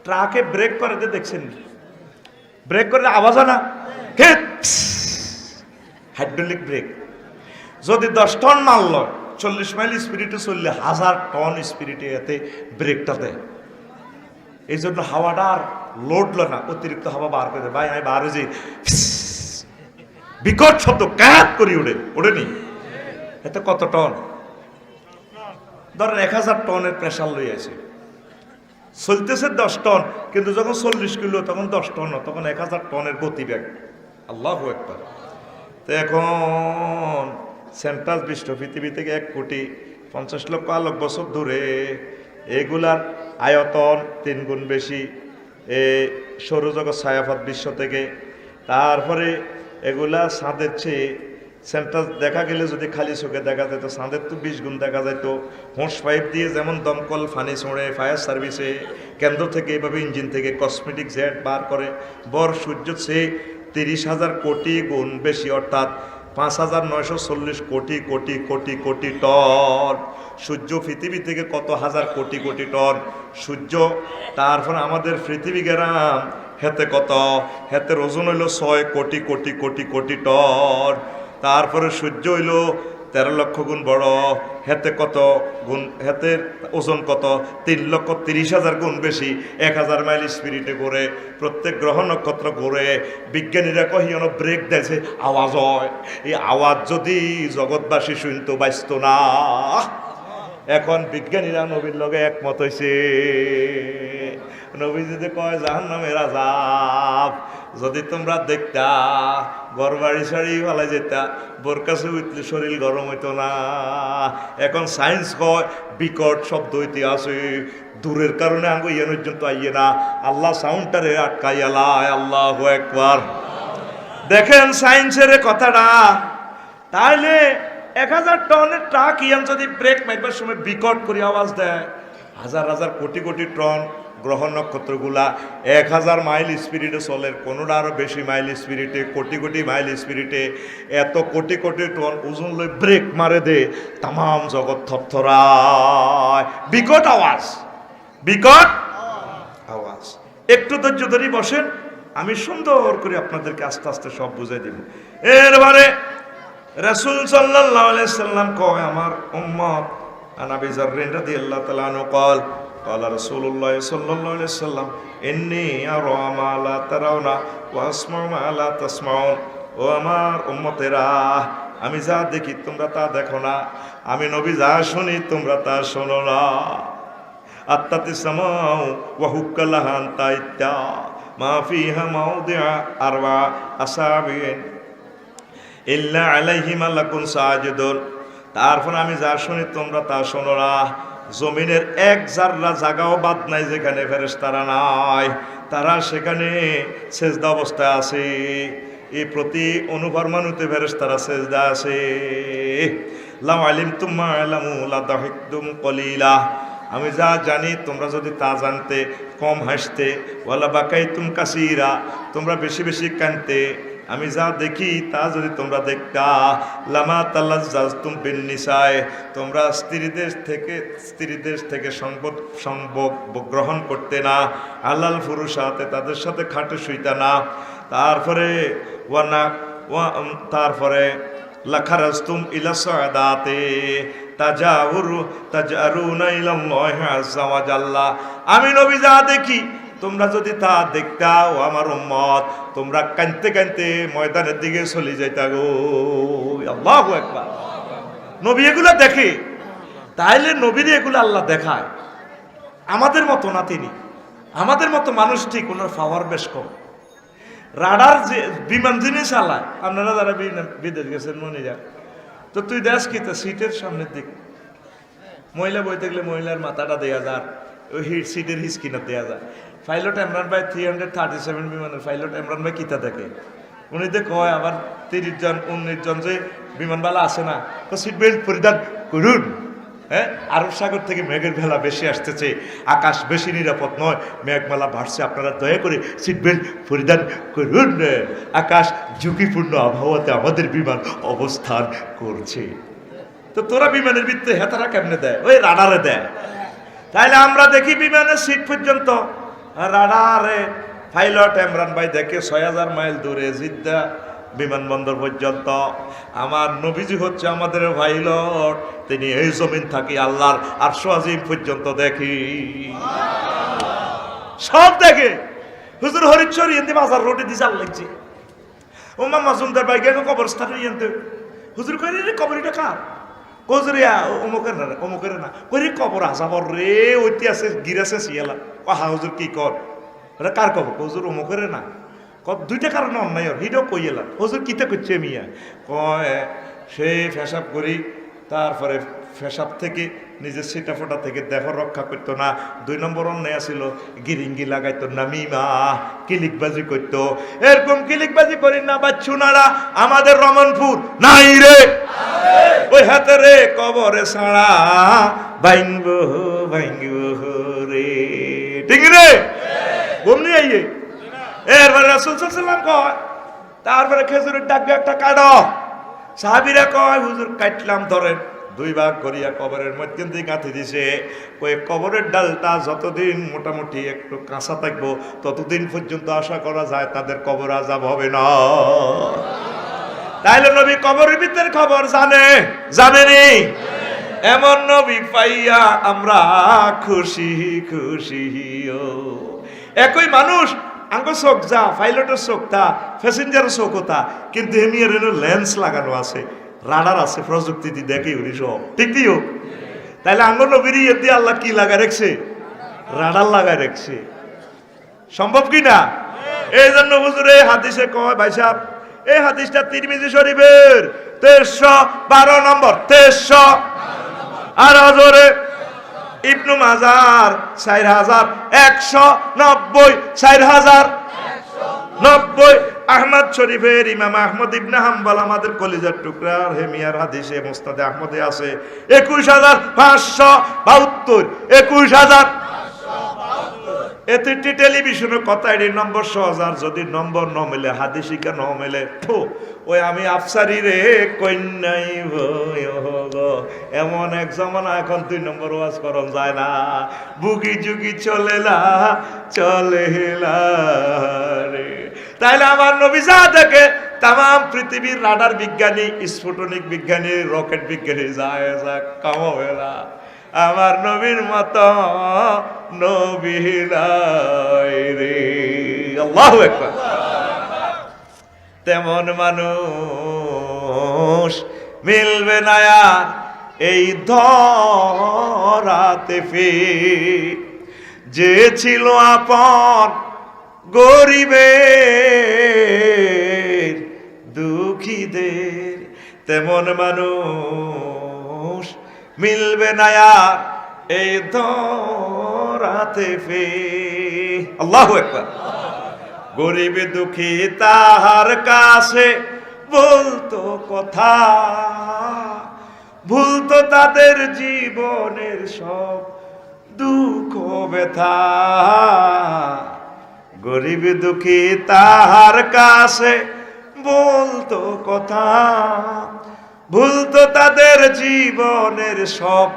ট্রাকে ব্রেক করে দিয়ে দেখছেন, ব্রেক করলে আওয়াজ হয় না, হাইড্রোলিক ব্রেক। যদি 10 টন মারল 40 মাইল স্পিরিটে চললে 1000 টন স্পিরিটে এতে ব্রেকটা দেয়। এই জন্য হাওয়াটা আর লোডল না, অতিরিক্ত হাওয়া বার করে। ভাই আমি বার হয়ে বিকট শব্দ ক্যাপ করি ওঠেনি। এতে কত টন? ধরেন 1000 টনের প্রেশার লই আছে, চলতেছে 10 টন, কিন্তু যখন 40 কিলো তখন 10 টন, তখন 1000 টনের গতিবেগ। আল্লাহু আকবার। তো এখন সেন্ট্রাল বিশ্ব পৃথিবী থেকে 1,50,00,000 আলোক বছর দূরে, এগুলার আয়তন 3 গুণ বেশি সৌরজগৎ ছায়াপথ বিশ্ব থেকে। তারপরে এগুলা চাঁদের চেয়ে সেন্ট্রাল দেখা গেলে যদি খালি চোখে দেখা যেত, চাঁদের তো 20 গুণ দেখা যেত। হোঁস পাইপ দিয়ে যেমন দমকল পানি ছোঁড়ে, ফায়ার সার্ভিসে কেন্দ্র থেকে এভাবে ইঞ্জিন থেকে কসমেটিক জেট বার করে, বর সূর্য চেয়ে 30,000 কোটি গুণ বেশি, অর্থাৎ 5,940 কোটি কোটি কোটি কোটি টন। সূর্য পৃথিবী থেকে কত হাজার কোটি কোটি টন সূর্য। তারপর আমাদের পৃথিবী গ্রাম হেতে কত, হেতের ওজন হইল 6 কোটি কোটি কোটি কোটি টন। তারপরে সূর্য হইল 13 লক্ষ গুণ বড়, হেতে কত গুণ, হেতের ওজন কত, 3,30,000 গুণ বেশি। 1000 মাইল স্পিরিটে ঘুরে, প্রত্যেক গ্রহ নক্ষত্র ঘুরে। বিজ্ঞানীরা কহিন ব্রেক দিয়েছে, আওয়াজ হয়। এই আওয়াজ যদি জগৎবাসী শুনতো বাঁচত না। এখন বিজ্ঞানীরা নবীর লগে একমত হয়েছে। নবী যদি কয় জাহান্নামের আযাব যদি তোমরা দেখতা, ঘর বাড়ি সারি ফেলা যেতা, বোর কাছে উঠলে শরীর গরম হইতো না। এখন সায়েন্স কয় বিকট শব্দ হইতে আসে, দূরের কারণে আঙ্গো ইয়ে পর্যন্ত আইয়ে না, আল্লাহ সাউন্ডটারে আটকাইয়ালায়। আল্লাহু আকবার। দেখেন সায়েন্সের কথাটা। তাইলে 1000 টনের ট্রাক ইয়ান যদি ব্রেক মারবার সময় বিকট করে আওয়াজ দেয়, হাজার হাজার কোটি কোটি টন গ্রহ নক্ষত্রগুলা 1000 মাইল স্পিরিটে চলে, কোনোটা আরো বেশি মাইল স্পিরিটে, কোটি কোটি মাইল স্পিরিটে, এত কোটি কোটি টন ওজন লই ব্রেক মারে দে, তাম জগৎ থরথরায়। বিকট আওয়াজ, বিকট আওয়াজ। একটু ধৈর্য ধরে বসেন, আমি সুন্দর করে আপনাদেরকে আস্তে আস্তে সব বুঝাই দিব। এরবারে রাসূল সাল্লাল্লাহু আলাইহি সাল্লাম কয়, আমার উম্মত আনাবি যাররিন রাদিয়াল্লাহু তাআলা আনহু قال قال رسول الله صلى الله عليه وسلم إني أرى ما لا ترون وأسمع ما لا تسمعون। ও আমার উম্মতেরা, আমি যা দেখি তোমরা তা দেখো না, আমি নবী যা শুনি তোমরা তা শোনো না। আত্তাতি সামাউ ওয়া হুক্কালাহা আনতাইতা মা ফিহা মাউদিআ আরবা আসাবিন ইল্লা আলাইহি মালাকুন সাজিদুন। তারপর আমি যা শুনি তোমরা তা শোনো না। জমিনের 1 জাররা জায়গাও বাদ নাই যেখানে ফেরেশতারা নাই, তারা সেখানে সেজদা অবস্থায় আছে। এই প্রতি অনুপরমাণুতে ফেরেশতারা সেজদা আছে। লাউ আলিমতুম মা আলামু লা দাহিকতুম কলিলা। আমি যা জানি তোমরা যদি তা জানতে কম হাসতে। ওয়ালা বাকাইতুম কাসীরা, তোমরা বেশি বেশি কাঁদতে। আমি যা দেখি তা যদি তোমরা দেখতা। লামা তালাজ্জাজতুম বিন নিসায়, তোমরা স্ত্রীদের থেকে সংভোগ গ্রহণ করতে না। আলাল ফুরুষাতে, তাদের সাথে খাটে শুইতা না। তারপরে লাখারাজতুম ইলা সাদাতে তাজারুনা ইলাল্লাহি আযজা ওয়া জাল্লা। আমি নবী যা দেখি তোমরা যদি তা দেখতাও আমার উম্মত, তোমরা কাঁদতে কাঁদতে ময়দানের দিকে চলে যাইতা গো। আল্লাহু আকবার। নবী এগুলো দেখে, তাইলে নবীর এগুলো আল্লাহ দেখায়। আমাদের মতো না তিনি, আমাদের মতো মানুষ ঠিক, ওনার পাওয়ার বেশ কম। রাডার যে বিমান যিনি চালায়, আপনারা যারা বিদেশ গেছেন মনে যান তো, তুই দেশ কি তা সিটের সামনের দিক, মহিলা বইতে গেলে মহিলার মাথাটা দেয়া যায়, ওই সিটের হিসকিনা দেয়া যায়। পাইলট ইমরান ভাই 337 বিমানের পাইলট ইমরান ভাই কিতা দেখে, উনি তো কয় আবার 30 জন 19 জন যে বিমানবালা আছে না, তো সিট বেল্ট পরিধান করুন। হ্যাঁ, আরব সাগর থেকে মেঘের ভেলা বেশি আসতেছে, আকাশ বেশি নিরাপদ নয়, মেঘমালা ভাসছে, আপনারা দয়া করে সিট বেল্ট পরিধান করুন। আকাশ ঝুঁকিপূর্ণ আবহাওয়াতে আমাদের বিমান অবস্থান করছে। তো তোরা বিমানের ভিতরে হেতারা কেমনে দেয়? ওই রাডারে দেয়। তাইলে আমরা দেখি বিমানের সিট পর্যন্ত রাডারে পাইলট ইমরান ভাই দেখে 6000 মাইল দূরে জিদ্দা বিমানবন্দর পর্যন্ত। আমার নবীজি হচ্ছে আমাদের পাইলট, তিনি এই জমিন থাকি আল্লাহর আরশ আজিম পর্যন্ত দেখি, সব দেখে। হুজুর হরিচর ইয়েন্দি বাজার রোডে দিয়ে জাল লাগছে, ওমা মাজুমদার ভাই গেল কবরস্থানে ইয়েন্তে। হুজুর কই রে কবরটা কার? কজরিয়া অমুকের না, অমুকের না, কই রে কবর আসাবর রে ওইটি আছে গিরাছে সিয়ালা। হা হুজুর কি কর, এটা কার কবর? হুজুর অমুকের না। দুইটা কারণে অন্যায় হিটাও কই এলাম। হুজুর কিতে করছে মিয়া? কয় সে পেশাব করি, তারপরে পেশাব থেকে নিজের সিটা ফোটা থেকে দেহ রক্ষা করতো না। 2 নম্বর অন্যায় ছিল গিরিঙ্গি লাগাইতো না, মিমা কিলিকবাজি করতো। এরকম কিলিকবাজি করি না বাচ্চু নাড়া আমাদের রমনপুর নাই রে, ওই হাতে রে কবরে ছাড়া ভাঙব ভাঙব রে, ঠিক রে? ঘুমনি আইয়ে এরপরে রাসূল সাল্লাল্লাহু আলাইহি ওয়াসাল্লাম কয়, তারপরে খেজুরের ডাক একটা কাটো। সাহাবীরা কয় হুজুর কাটলাম, ধরেন 2 ভাগ করিয়া কবরের মধ্যে দিয়ে গাঁথি দিছে। ওই কবরের ডালটা যতদিন মোটামুটি একটু কাঁচা থাকবো ততদিন পর্যন্ত আশা করা যায় তাদের কবর আযাব হবে না। তাইলে নবী কবরের ভিতরের খবর জানেনি? এমন নবী পাইয়া আমরা খুশি খুশি। একই মানুষ আঙ্গ চোখ যা, পাইলটের চোখ তা, প্যাসেঞ্জারের চোখ তা, কিন্তু হেমিয়ার লেন্স লাগানো আছে, রাডার আছে, প্রযুক্তি দিয়ে দেখে উনি সব, ঠিক দিও। তাইলে আঙ্গ নবীর ইয়ে দিয়ে আল্লাহ কি লাগায় রাখছে? রাডার লাগায় রাখছে। সম্ভব কি না? এই জন্য হুজুর এই হাদিসে কয়, ভাই সাহেব এই হাদিসটা তিরমিজি শরীফের 1312 নম্বর, 1300 আর হজরে ইবনু মাজার 4190, 4090 আহমদ শরীফের ইমাম আহমদ ইবনে হাম্বল আমাদের কলিজার টুকরার হেমিয়ার হাদিসে মুসনাদে আহমদে আছে 21572, 21572। এতে টেলিভিশনের কথা এর নম্বর সহজার, যদি নম্বর ন মেলে হাদিসিকা ন মেলে ওই আমি আফসারি রে কন্যাই এমন এক জমানা এখন 2 নম্বর ওয়াজ করন যায় না, বুগি যুগি চলে না রে। তাইলে আমার নবী যা দেখে তাম পৃথিবীর রাডার বিজ্ঞানী, স্ফুটনিক বিজ্ঞানী, রকেট বিজ্ঞানী যায় যা কাম হবে না, আমার নবীর মতো নবী নাই রে। আল্লাহু আকবার। তেমন মানুষ মিলবে না আর এই ধরাতে ফির, যে ছিল আপন গরিবের দুঃখীদের। তেমন মানুষ মিলবে না আর এই ধরাতে ফির। আল্লাহু আকবার। গরিব দুঃখী তাহার কাছে বলতো কথা, ভুলতো তাদের জীবনের সব দুঃখ ব্যথা। গরিব দুঃখী তাহার কাছে বলতো কথা, ভুলতো তাদের জীবনের সব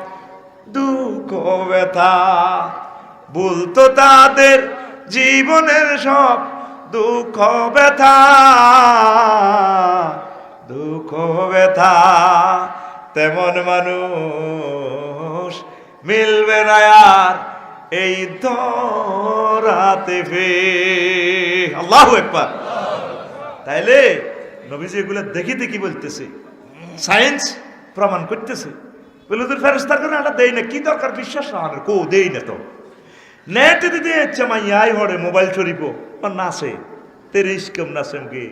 দুঃখ ব্যথা। ভুলতো তাদের জীবনের সব দুঃখ ব্যথা, দুঃখ ব্যথা। তেমন মানুষ মিলবে না আর এই ধরাতে ফির। আল্লাহু আকবার। তাইলে নবীজি এগুলো দেখিতে কি বলতেছে? সায়েন্স প্রমাণ করতেছে। বলে তোর ফেরেশতার করে এটা দেই না, কি দরকার বিশ্বাস না আমার, কো দেই না তো। নেট দিতে ইচ্ছা মাইয়াই হড়ে মোবাইল চরিব আর নাচে, তেরে ইস্কম নাচেমগে,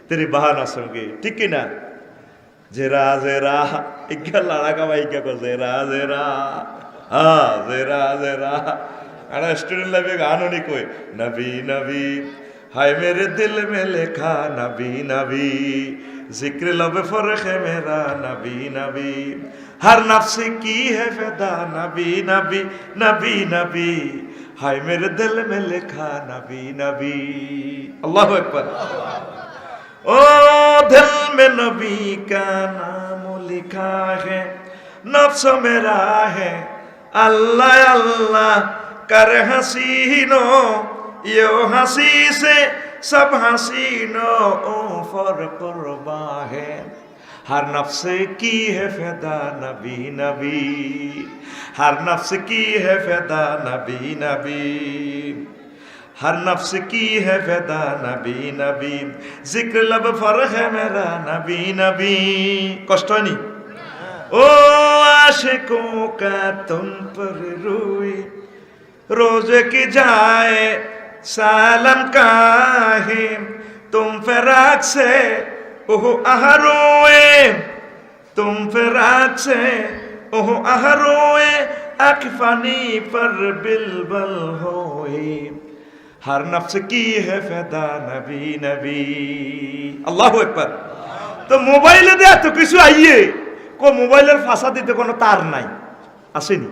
তেরে বাহা নাচেমগে, ঠিক কিনা? জেরা জেরা ইজ্ঞা লাড়া কাবা ইজ্ঞা কো জেরা জেরা, হ্যাঁ জেরা জেরা। আর স্টুডেন্ট লাইফে গান উনি কই, নবী নবী হায় মেরে দিল মে লেখা নবী নবী, जिक्र लब फर्क है मेरा नबी नबी, हर नफ्स की है फिदा नबी नबी नबी नबी, हाय मेरे दिल में लिखा नबी नबी। अल्लाह अकबर। ओ दिल में नबी का नाम लिखा है, नफ्स मेरा है अल्लाह अल्लाह कर हसीनो यो हंसी से सब हसीनों पर कुर्बा है हर नफ्स की है फिदा नबी नबी हर नफ्स की है फिदा नबी नबी हर नफ्स की है फिदा नबी नबी जिक्र लब पर है मेरा नबी नबी कष्ट नहीं ओ आशिकों का तुम पर रोए रोज की जाए सालम काहे तुम फिराक से ओह आहरोए तुम फिराक से ओह आहरोए अकफानी पर बिलबल होए हर नफ्स की है फिदा नबी नबी আল্লাহু আকবার। তো মোবাইলে দেয়া তো কিছু আইয়ে কো মোবাইলের ফাঁসা দিতে কোনো তার নাই আসেনি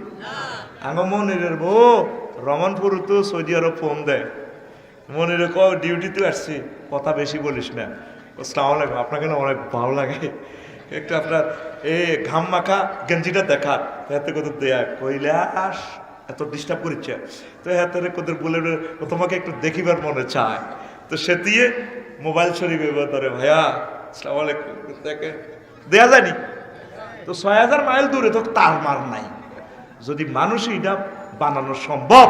আঙ্গ মনিরের বউ রমনপুর তো সৌদি আরব ফোন দেয় মনিরে ক ডিউটিতে আসছি কথা বেশি বলিস না আসসালামু আলাইকুম আপনাকে না অনেক ভালো লাগে একটু আপনার এই ঘাম মাখা গেঞ্জিটা দেখা হাতে কত দেয়া কৈলাস এত ডিস্টার্ব করেছে তো হাতে কত বলে তোমাকে একটু দেখিবার মনে চায় তো সে দিয়ে মোবাইল শরীফ ব্যবহার করে ভাইয়া আসসালামু আলাইকুম দেখে দেয়া যায়নি তো ৬০০০ মাইল দূরে তো তার মার নাই যদি মানুষ এটা বানানো সম্ভব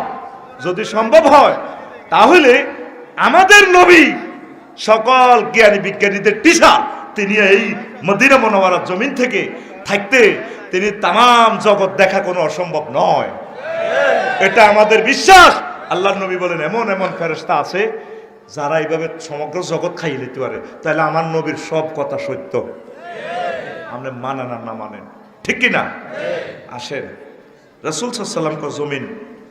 যদি সম্ভব হয় তাহলে আমাদের নবী সকল জ্ঞানী বিজ্ঞানীদের টিচার তিনি এই মদিনা মুনাওয়ারার জমিন থেকে থাকতে তিনি তাম জগৎ দেখা কোনো অসম্ভব নয় এটা আমাদের বিশ্বাস আল্লাহর নবী বলেন এমন এমন ফেরেশতা আছে যারা এইভাবে সমগ্র জগৎ খাইয়ে নিতে পারে তাহলে আমার নবীর সব কথা সত্য আপনি মানেন আর না মানেন ঠিক কিনা আসেন রাসূল সাল্লাল্লাহু আলাইহি ওয়াসাল্লাম জমিন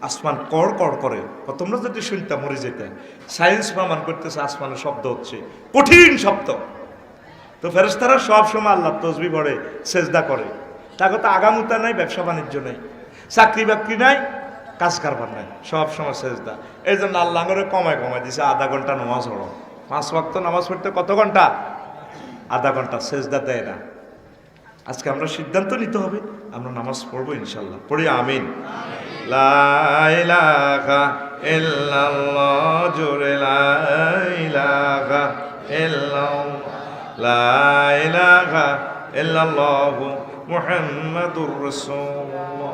আসমান কড় কড় করে তোমরা যদি শুনতে মরে যেতে সায়েন্স প্রমাণ করতেছে আসমানের শব্দ হচ্ছে কঠিন শব্দ তো ফেরেশতারা সব সময় আল্লাহর তাসবিহ পড়ে সেজদা করে তাকে তো আগামুতা নাই ব্যবসা বাণিজ্য নাই চাকরি বাকরি নাই কাজ কারবার নাই সব সময় সেজদা এই জন্য আল্লাহ করে কমায় দিছে আধা ঘন্টা নামাজ পড়ো 5 ওয়াক্ত নামাজ পড়তে কত ঘন্টা আধা ঘন্টা সেজদা দেয় না আজকে আমরা সিদ্ধান্ত নিতে হবে আমরা নামাজ পড়বো ইনশাল্লাহ পড়ি আমিন লা ইলাহা ইল্লাল্লাহ জোরে লা ইলাহা ইল্লাল্লাহ লা ইলাহা ইল্লাল্লাহ মুহাম্মাদুর রাসূলুল্লাহ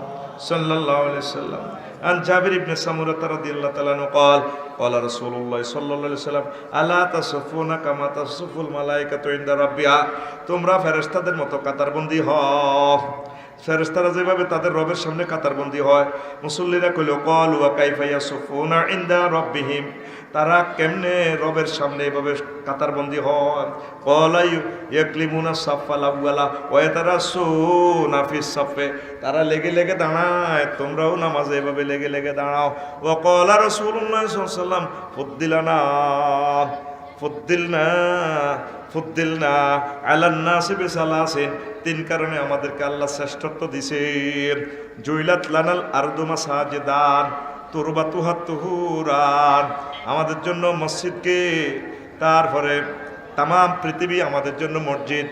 সাল্লাল্লাহু আলাইহি সাল্লাম عن جابر بن سمرة رضي الله تعالى عنه قال قال رسول الله صلى الله عليه وسلم ألا تصفون كما تصف الملائكة عند ربها তোমরা ফেরেশতাদের মতো কাতারবন্দি হও ফেরেশতারা যেভাবে তাদের রবের সামনে কাতারবন্দি হয় মুসল্লিরা কইল ক্বালু ওয়া কাইফা ইয়াসুফুনা ইনদা রাব্বিহিম তারা কেমনে রবের সামনে এভাবে কাতারবন্দি হয় ক্বালা ইয়াকলিমুনা সাফাল আউয়ালা ওয়া ইয়াতারাসুনা ফিস সাফে তারা লেগে লেগে দাঁড়ায় তোমরাও নামাজে এভাবে লেগে লেগে দাঁড়াও ওয়া ক্বালা রাসূলুল্লাহ সাল্লাল্লাহু আলাইহি ওয়াসাল্লাম ফুদ্দিলনা আলান নাসি বিসালাসিন তিন কারণে আমাদেরকে আল্লাহ শ্রেষ্ঠত্ব দিয়েছেন জুইলাত লানাল আরদু মাসাজিদান তুরবাতুহা তুহুরান আমাদের জন্য মসজিদকে তারপরে তাম পৃথিবী আমাদের জন্য মসজিদ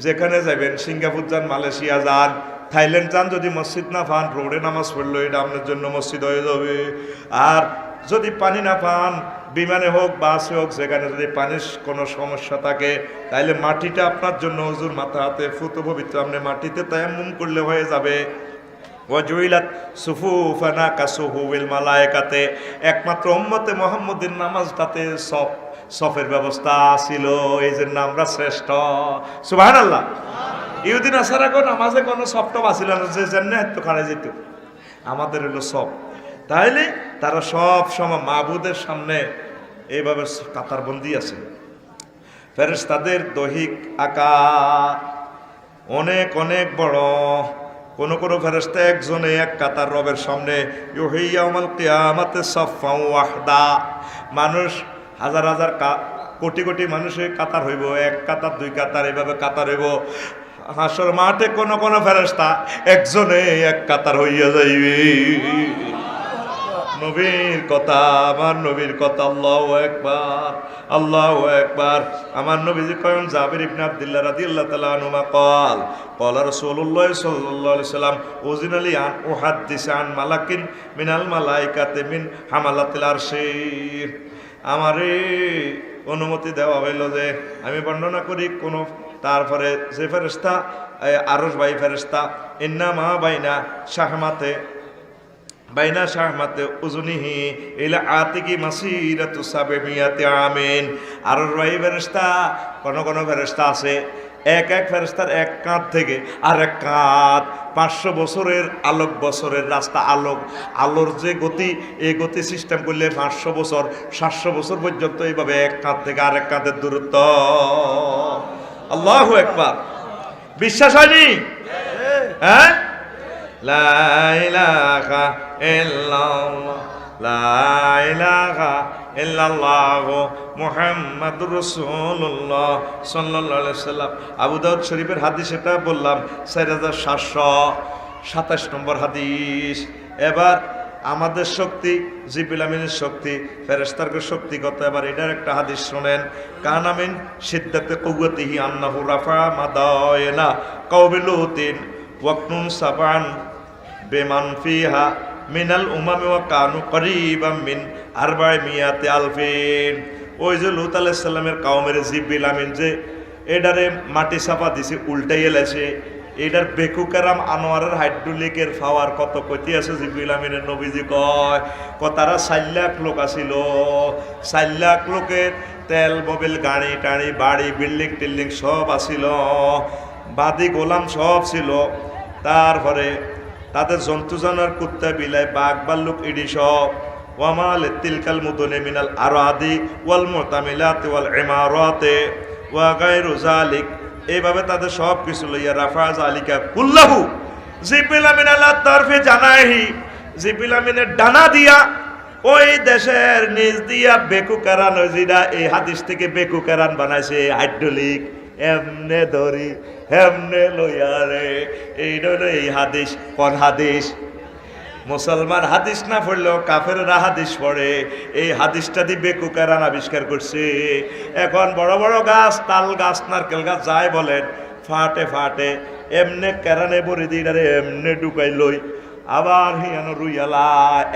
যেখানে যাবেন সিঙ্গাপুর যান মালয়েশিয়া যান থাইল্যান্ড যান যদি মসজিদ না পান রোডে নামাজ পড়লো এটা আপনার জন্য মসজিদ হয়ে যাবে আর যদি পানি না পান বিমানে হোক বাসে হোক যেখানে যদি পানির কোনো সমস্যা থাকে তাইলে মাটিটা আপনার জন্য হুজুর মাথা হাতে ফুত পবিত্র আপনি মাটিতে তায়াম্মুম করলে হয়ে যাবে ওয়াজুইলাত সুফুফানা কাসুহুল মালায়েকাতে একমাত্র উম্মতে মুহাম্মদের নামাজটাতে সফের ব্যবস্থা ছিল এই জন্য আমরা শ্রেষ্ঠ সুবহানাল্লাহ ইহুদি নাসারা কোন নামাজে কোনো সফটপ আছিল না যে জন্য এত খাড়া যেত আমাদের হলো সব তাইলে তারা সব সময় মাবুদের সামনে এইভাবে কাতারবন্দি আছে ফেরেশতাদের দৈহিক আকার অনেক অনেক বড় কোন কোন ফেরেশতা একজনে এক কাতার রবের সামনে ইউহিয়াউমাল কিয়ামাতে সাফফান ওয়াহদা মানুষ হাজার হাজার কোটি কোটি মানুষের কাতার হইব এক কাতার দুই কাতার এইভাবে কাতার হইব হাসর মাঠে কোন কোন ফেরেশতা একজনে এক কাতার হইয়া যাইবে নবীর কথা, আমার নবীর কথা। আল্লাহু আকবার, আল্লাহু আকবার। আমার নবীজি কয়েন জাবির ইবনে আব্দুল্লাহ রাদিয়াল্লাহু তাআলা আনহুমা قال قال رسول الله صلى الله عليه وسلم أذن لي أن أحدث عن ملك من الملائكة من حملة العرش। আমারে অনুমতি দেওয়া হইল যে আমি বর্ণনা করি কোন, তারপরে যে ফেরেশতা আরশবাহী ফেরেশতা ইন্নামা বাইনা শাহমাতে উজুনিহি ইলা আতিকি মাসিরাতু সাবিয়াতি আমিন। আরশবাহী ফেরেশতা কোন ফেরেশতা আছে এক ফেরেশতার এক কাঁধ থেকে আরেক কাঁধ 500 বছরের আলোক বছরের রাস্তা, আলোর যে গতি, এই গতি সিস্টেম করলে 500 বছর 700 বছর পর্যন্ত এইভাবে এক কাঁধ থেকে আরেক কাঁধের দূরত্ব। আল্লাহু আকবার। বিশ্বাস হয়নি? হ্যাঁ, লা ইলাহা ইল্লাল্লাহ, লা ইলাহা ইল্লাল্লাহু মুহাম্মাদুর রাসূলুল্লাহ সাল্লাল্লাহু আলাইহি ওয়াসাল্লাম। আবু দাউদ শরীফের হাদিস, এটা বললাম 4727 নম্বর হাদিস। এবার আমাদের শক্তি, জিবরিল আমিনের শক্তি, ফেরেশতার শক্তি কত, এবার এটার একটা হাদিস শুনেন। কানামিন শিদ্দাতে কুওয়াতিহি আন্নাহু রাফা মাদায়না কাওবিলুতিন ওয়াকনুন সাবান বিমান ফিহা মিনাল উমামি ওয়া কানু করিবাম মিন 400 আলফিন। ওই যে লূত আলাইহিস সালামের কওমের জিবরিল আমিন যে এডারে মাটি চাপা দিছে, উল্টাই এলেছে, এটার বেকুকারাম আনোয়ারের হাইড্রোলিকের পাওয়ার কত কইতে আছে জিবরিল আমিনের নবীজি কয় তারা 4 লাখ লোক আছিল। 4 লাখ লোকের তেল মোবিল গাড়ি টাড়ি বাড়ি বিল্ডিং টিল্ডিং সব আছিল, বাদি গোলাম সব ছিল। তারপরে তাদের জন্তু জানোয়ার, কুত্তা বিলাই বাঘ ভাল্লুক ইডি সব। ওয়ামাল তিলকাল মুদনে মিনাল আরাদি ওয়াল মুতামিলাতি ওয়াল ইমারাতে ওয়া গায়রু যালিক। এইভাবে তাদের সব কিছু লইয়া রাফা জালিকা কুল্লাহু জিবরিল আমিন আল্লাহ তরফে জানাহি, জিবরিল আমিনের ডানা দিয়া ওই দেশের নিজ দিয়া বেকুকারান, যেটা এই হাদিস থেকে বেকুকারান বানাইছে হাইড্রোলিক, এমনে ধরি হেমনে লইয়া রে। এই হাদিস কোন হাদিস? মুসলমান হাদিস না পড়লেও কাফেররা হাদিস পড়ে। এই হাদিসটা দিয়ে বেকুকারান আবিষ্কার করছে। এখন বড় বড় গাছ, তাল গাছ, নারকেল গাছ যাই বলেন, ফাটে এমনে কেরানে বড়ি দিডারে এমনে ঢুকাই লই, আবার হিয়ানো রুইয়ালা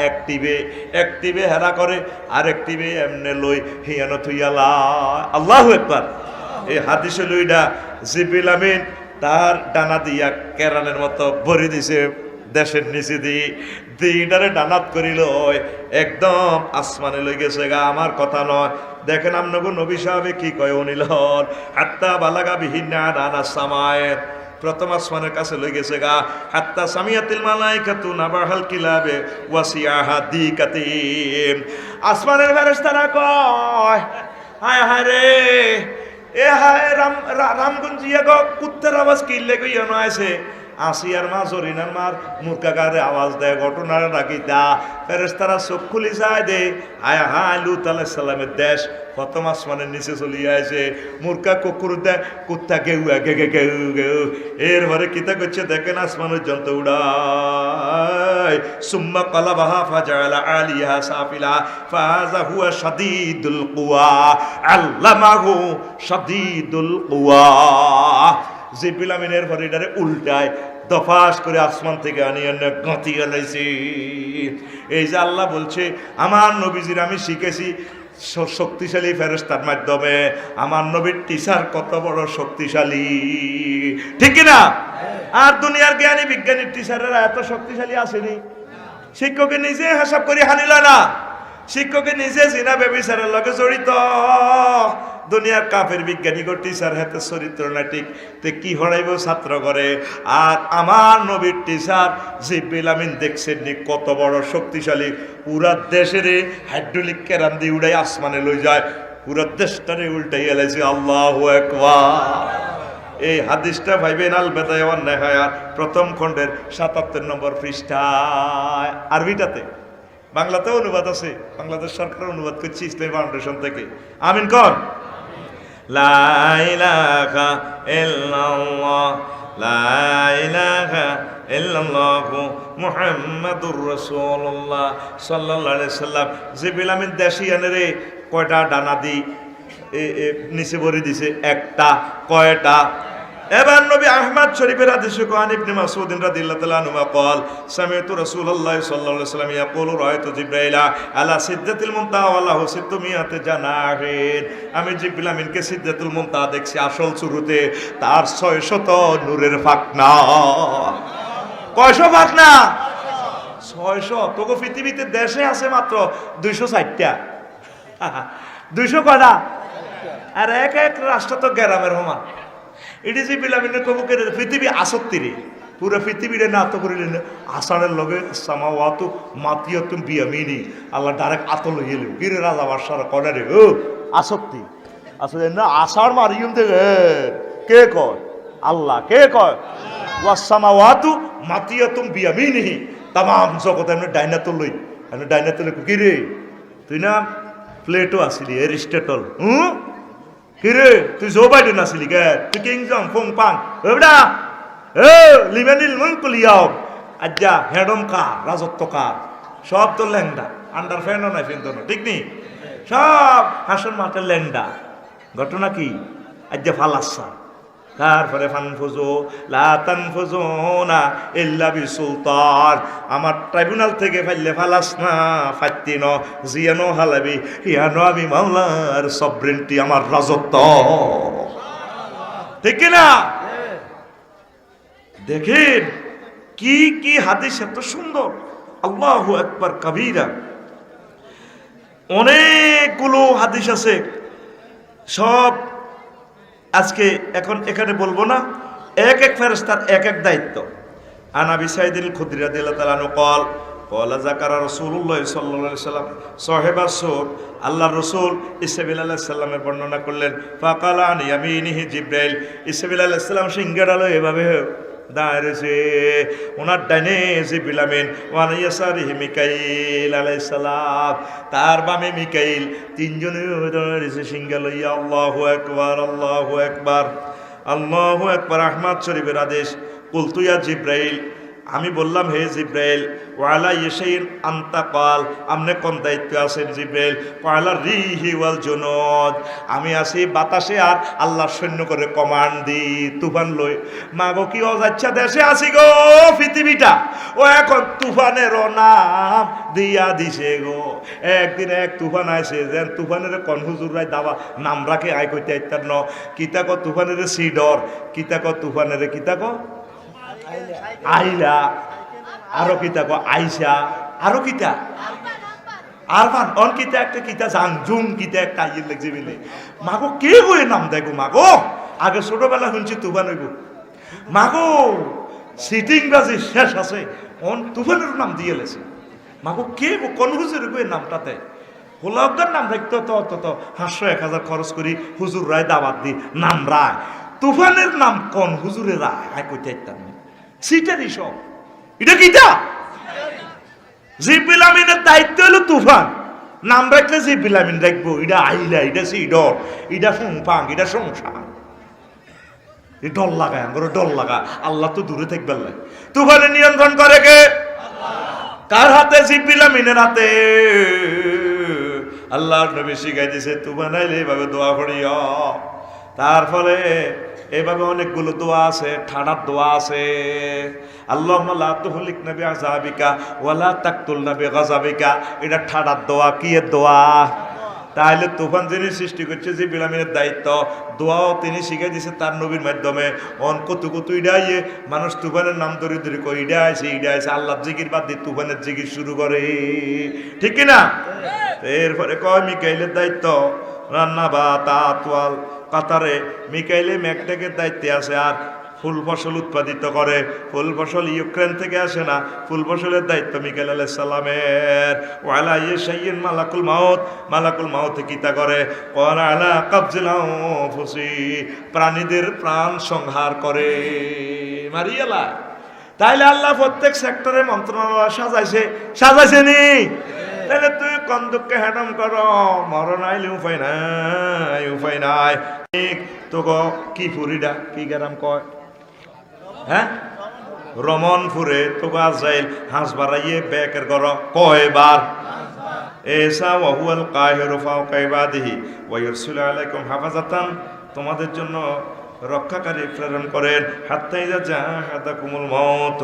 একটিভে হেরা করে, আর একটিভে এমনে লই হিয়ানো থুইয়ালা। আল্লাহু আকবার। এই হাদিসে লইডা জিবরিল আমিন তার ডানা দিয়া কেরানের মতো ভরি দিছে দেশের নিচে দিইটারে ডানাত করিল, একদম আসমানে লই গেছে গা। আমার কথা নয়, দেখেন আপনাকে নবী সাহেব কি কয়, অনিলন হাত্তা বালাগা বিহিনা রানা সামায়, প্রথম আসমানের কাছে লই গেছে গা। হাত্তা সামিয়াতিল মালাইকাতু নাবাহাল কিলাবে ওয়াসিয়াহা দিকাতিম। আসমানের ফেরেশতারা কয়, হায় হায় রে, এ হায় রামগঞ্জিয়া গো, কুত্তার আওয়াজ কিনলে গইয়া নয়ছে। আসিয়ার মা জরিনার মার মুরকাগারে আওয়াজ দেয়, ঘটনার রাখি দা। ফেরেশতারা চোখ খুলি যায় দে, আয় হায় লূত আলাইহিস সালামের দেশ প্রথম আসমানের নিচে চলিয়ে আছে। মুরকা কুকুর দেয়, কুত্তা গেউ গে গে গেউ গেউ। এরপরে কিতা করছে দেখেন, আসমানের যন্ত্র উড়ায়। সুম্মা কালাবাহা ফাজালা আলিহা সাফিলা ফাজা হুয়া শাদীদুল কুওয়া আল্লামাহু শাদীদুল কুওয়া। জিবরিল আমিনের পরে এটারে উল্টায় দফাস করে আসমান থেকে আনিয়ে গাঁথিয়ে লাইছি। এই যে আল্লাহ বলছে আমার নবীজির আমি শিখেছি শক্তিশালী ফেরেশতার মাধ্যমে। আমার নবীর টিচার কত বড় শক্তিশালী, ঠিক কিনা? আর দুনিয়ার জ্ঞানী বিজ্ঞানীর টিচারেরা এত শক্তিশালী আসেনি। শিক্ষকে নিজে হিসাব করে হানিল না, শিক্ষকে নিজে জিনা বেবিচারের লগে জড়িত। দুনিয়ার কাফের বিজ্ঞানীর টিচার হাতে চরিত্র না ঠিক, তে কি হড়াইব ছাত্র করে। আর আমার নবীর টিচার জিবরিল আমিন দেখছেন নি কত বড় শক্তিশালী, পুরা দেশের হাইড্রোলিক কেরান দিয়ে উড়াই আসমানে লই যায়, পুরা দেশটারে উল্টাই এলাইছে। আল্লাহু আকবার। এই হাদিসটা ভাইবেন আল বেদায়া ওয়ান নিহায়া প্রথম খণ্ডের 77 নম্বর পৃষ্ঠায়, আরবিটাতে। বাংলাতেও অনুবাদ আছে, বাংলাদেশ সরকার অনুবাদ করছে ইসলামী ফাউন্ডেশন থেকে। আমিন কর। লা ইলাহা ইল্লাল্লাহ লা ইলাহা ইল্লাল্লাহু মুহাম্মাদুর রাসূলুল্লাহ সাল্লাল্লাহু আলাইহি সাল্লাম। জিবরিল আমিন দেশি আনে রে, কয়টা ডানা দি নিচে ভরে দিছে, একটা, কয়টা? এবার নবী আহমদ শরীফের হাদিসে কোন ইবনে মাসউদ রাদিয়াল্লাহু তাআলা আনহু قال سمعت رسول الله صلى الله عليه وسلم يقول رايت جبريل على سدرة المنتهى وله 600 جناح। আমি জিবরিল আমিনকে সিদরাতুল মুনতাহা দেখছি, আসল শুরুতে তার 600 নূরের পাখনা। কয়শো পাখনা? 600। তোকে পৃথিবীতে দেশে আছে মাত্র 260টা। 200 কয়টা? আর এক এক রাষ্ট্র তো গ্রামের হোমা। এটি যে বিলামিনের কবুকের পৃথিবী আসত্তিরে, পুরো পৃথিবীরে না তো করিলেন আষাঢ়ের লগে সামাওয়াতু মাতিয়াতুম বিয়ামিনি, আল্লাহ ডাইরেক্ট আতল হইল গিরে রাজা বাদশার কর্নারে। ও আসক্তি আসলে না, আষাঢ় মারিয়ম থেকে কে কয়? আল্লাহ। কে কয়? ওয়াসামাওয়াতু মাতিয়াতুম বিয়ামিনি, তামাম জগৎ এমনি ডাইনাতল লই, এমনি ডাইনাতলে কিরে তুই না প্লেটো আসিলি এরিস্টটল, কিরে তুই জো বাইডেন আসিলি কে? তুই কিং জং ফং পাং বেটা এ লিমানিল মুলকুল ইয়াম। আজ্জা হেডম কার, রাজত্ব কার? সব তো ল্যাংডা, আন্ডার ফ্যানও নাই ফেন তো, ঠিক নি? সব হাসন মাঠের ল্যাংডা। ঘটনা কি? আজ্জা ফালাসা। তারপরে ফানফুজু লা তানফুজুনা ইল্লা বিসুলতান, আমার ট্রাইব্যুনাল থেকে ফাইলে ফালাস না, ফাত্তিন জিয়ানো হালাবি ইয়ানো, আমি মাওলার সবরেন্টি, আমার রাজত্ব, ঠিক না? দেখেন কি কি হাদিস এত সুন্দর। আল্লাহু আকবার কাবীরা। অনেকগুলো হাদিস আছে, সব আজকে এখন এখানে বলবো না। এক এক ফেরেশতার এক এক দায়িত্ব। আন আবি সাঈদিল খুদরি রাদিয়াল্লাহু তাআলা আনহু قال قال ذكر رسول الله صلى الله عليه وسلم صاحب السور, আল্লাহর রাসূল ইসরাফিল আলাইহিস সালামের বর্ণনা করলেন। ফাকাল আন ইয়ামিনিহি জিবরাইল, ইসরাফিল আলাইহিস সালাম সিংহাড়ালো এভাবে দাঁড়িয়েছে, ওনার ডাইনে জিবরিল আমিন, ওয়ান ইয়াসারিহি মিকাইল আলাইহিস সালাম, তার বামে মিকাইল। তিনজনের দাঁড়িয়েছে সিংহা লইয়া। আল্লাহু আকবার, আল্লাহু আকবার, আল্লাহু আকবার। আহমদ শরীফের আদেশ। কুলতু ইয়া জিবরাইল, আমি বললাম হে জিবরাইল, ওয়ালা ইয়াশাইন আনতা কাল, আমনে কোন দায়িত্ব আছেন জিবরাইল? ওয়ালা রিহি ওয়াল জুনুদ, আমি আছি বাতাসে আর আল্লাহর সৈন্য করে কমান্ড দি, তুফান লই। মাগো কি অযাচ্ছা দেশে আছি গো, পৃথিবীটা ও এখন তুফানেরও নাম দিয়া দিছে গো। একদিন এক তুফান আইছে, যেন তুফানের কোন হুজুরাই দাবা নাম রাখে আই কইতে আইতার ন, কিতা ক তুফানের সিডর, কিতা ক তুফানের কিতা ক আইলা, আরো কিতা কো আইসা, আরো কিতা আরফান, অন কিতা একটা কিতা জাংজুং কিতা একটা আইয়ের লাগছে বলে। মাগো কে কই নাম দেখো মাগো, আগে ছোটবেলা শুনছি তুফান হইব। মাগো সিটিং বাজি শেষ আছে, অন তুফানের নাম দিয়ে লেছে। মাগো কে কোন হুজুর কই নামটাতে হোলাগদার নাম রাখতো, তো 500-1000 খরচ করি হুজুর রায় দাওয়াত দি নাম রায়। তুফানের নাম কোন হুজুরের রায় আয় কইতে আইতাম না, সিটারই সব। এটা কিটা? জিবরিল আমিনের দায়িত্ব হলো তুফান, নাম রাখলে জিবরিল আমিন রাখবো। এটা আইলা, এটা সিডর, এটা ফুংফাং, এটা সংসার। এই ডর লাগায়, আমার ডর লাগা। আল্লাহ তো দূরে থাকবে না। তুফানের নিয়ন্ত্রণ করে কে? কার হাতে? জিবরিল আমিনের হাতে। আল্লাহর নবী শিখাই দিয়েছে তুফান আইলে এভাবে দোয়া করিও। তার ফলে এভাবে অনেকগুলো দোয়া আছে, ঠাড়ার দোয়া আছে। আল্লাহুম্মা লা তুহলিকনা বিআযাবিকা ওয়া লা তাকতুলনা বিগাযাবিকা, এটা ঠাড়ার দোয়া। কি এর দোয়া? তাহলে তুফান যিনি সৃষ্টি করছে জিবরিল আমিনের দায়িত্ব, দোয়াও তিনি শিখাই দিয়েছে তার নবীর মাধ্যমে। অন কত ইডাইয়ে মানুষ তুফানের নাম ধরে ধরে কই ইডা আছে, ইডা আছে। আল্লাহর জিকির বাদ দিয়ে তুফানের জিকির শুরু করে, ঠিক কিনা? এরপরে কয় মিকাইলের দায়িত্ব রান্না বা তাতওয়াল কাতারে। মিকাইলে মেঘটাকের দায়িত্বে আছে, আর ফুল ফসল উৎপাদিত করে। ফুল ফসল ইউক্রেন থেকে আসে না, ফুল ফসলের দায়িত্ব মিকাইল আলাইহিস সালামের। ওয়ালা ইয়াশাইয়িন মালাকুল মাউত, মালাকুল মাউত কিতা করে? ওয়ালা আলা কাবজিল আনফুসি, প্রাণীদের প্রাণ সংহার করে, মারিয়ালা। তাইলে আল্লাহ প্রত্যেক সেক্টরে মন্ত্রণালয় সাজাইছে নি? তাহলে তুই কোন দুঃখে হ্যাডম করো, মরণ আইলে উপায় নাই, উপায় নাই। তো কি ফুরিডা কি গেরাম কয় হ্যাঁ রমনপুরে তোকে আজরাইল হাঁস বাড়াইয়ে ব্যাকের গর কয়বার এসা ওয়াহুয়াল কাহিরু ফাওকা ইবাদিহি ওয়া ইরসিলু আলাইকুম হাফাজাতান তোমাদের জন্য রক্ষাকারী প্রেরণ করেন হাত্তা ইযা জাহাদাকুমুল মাউত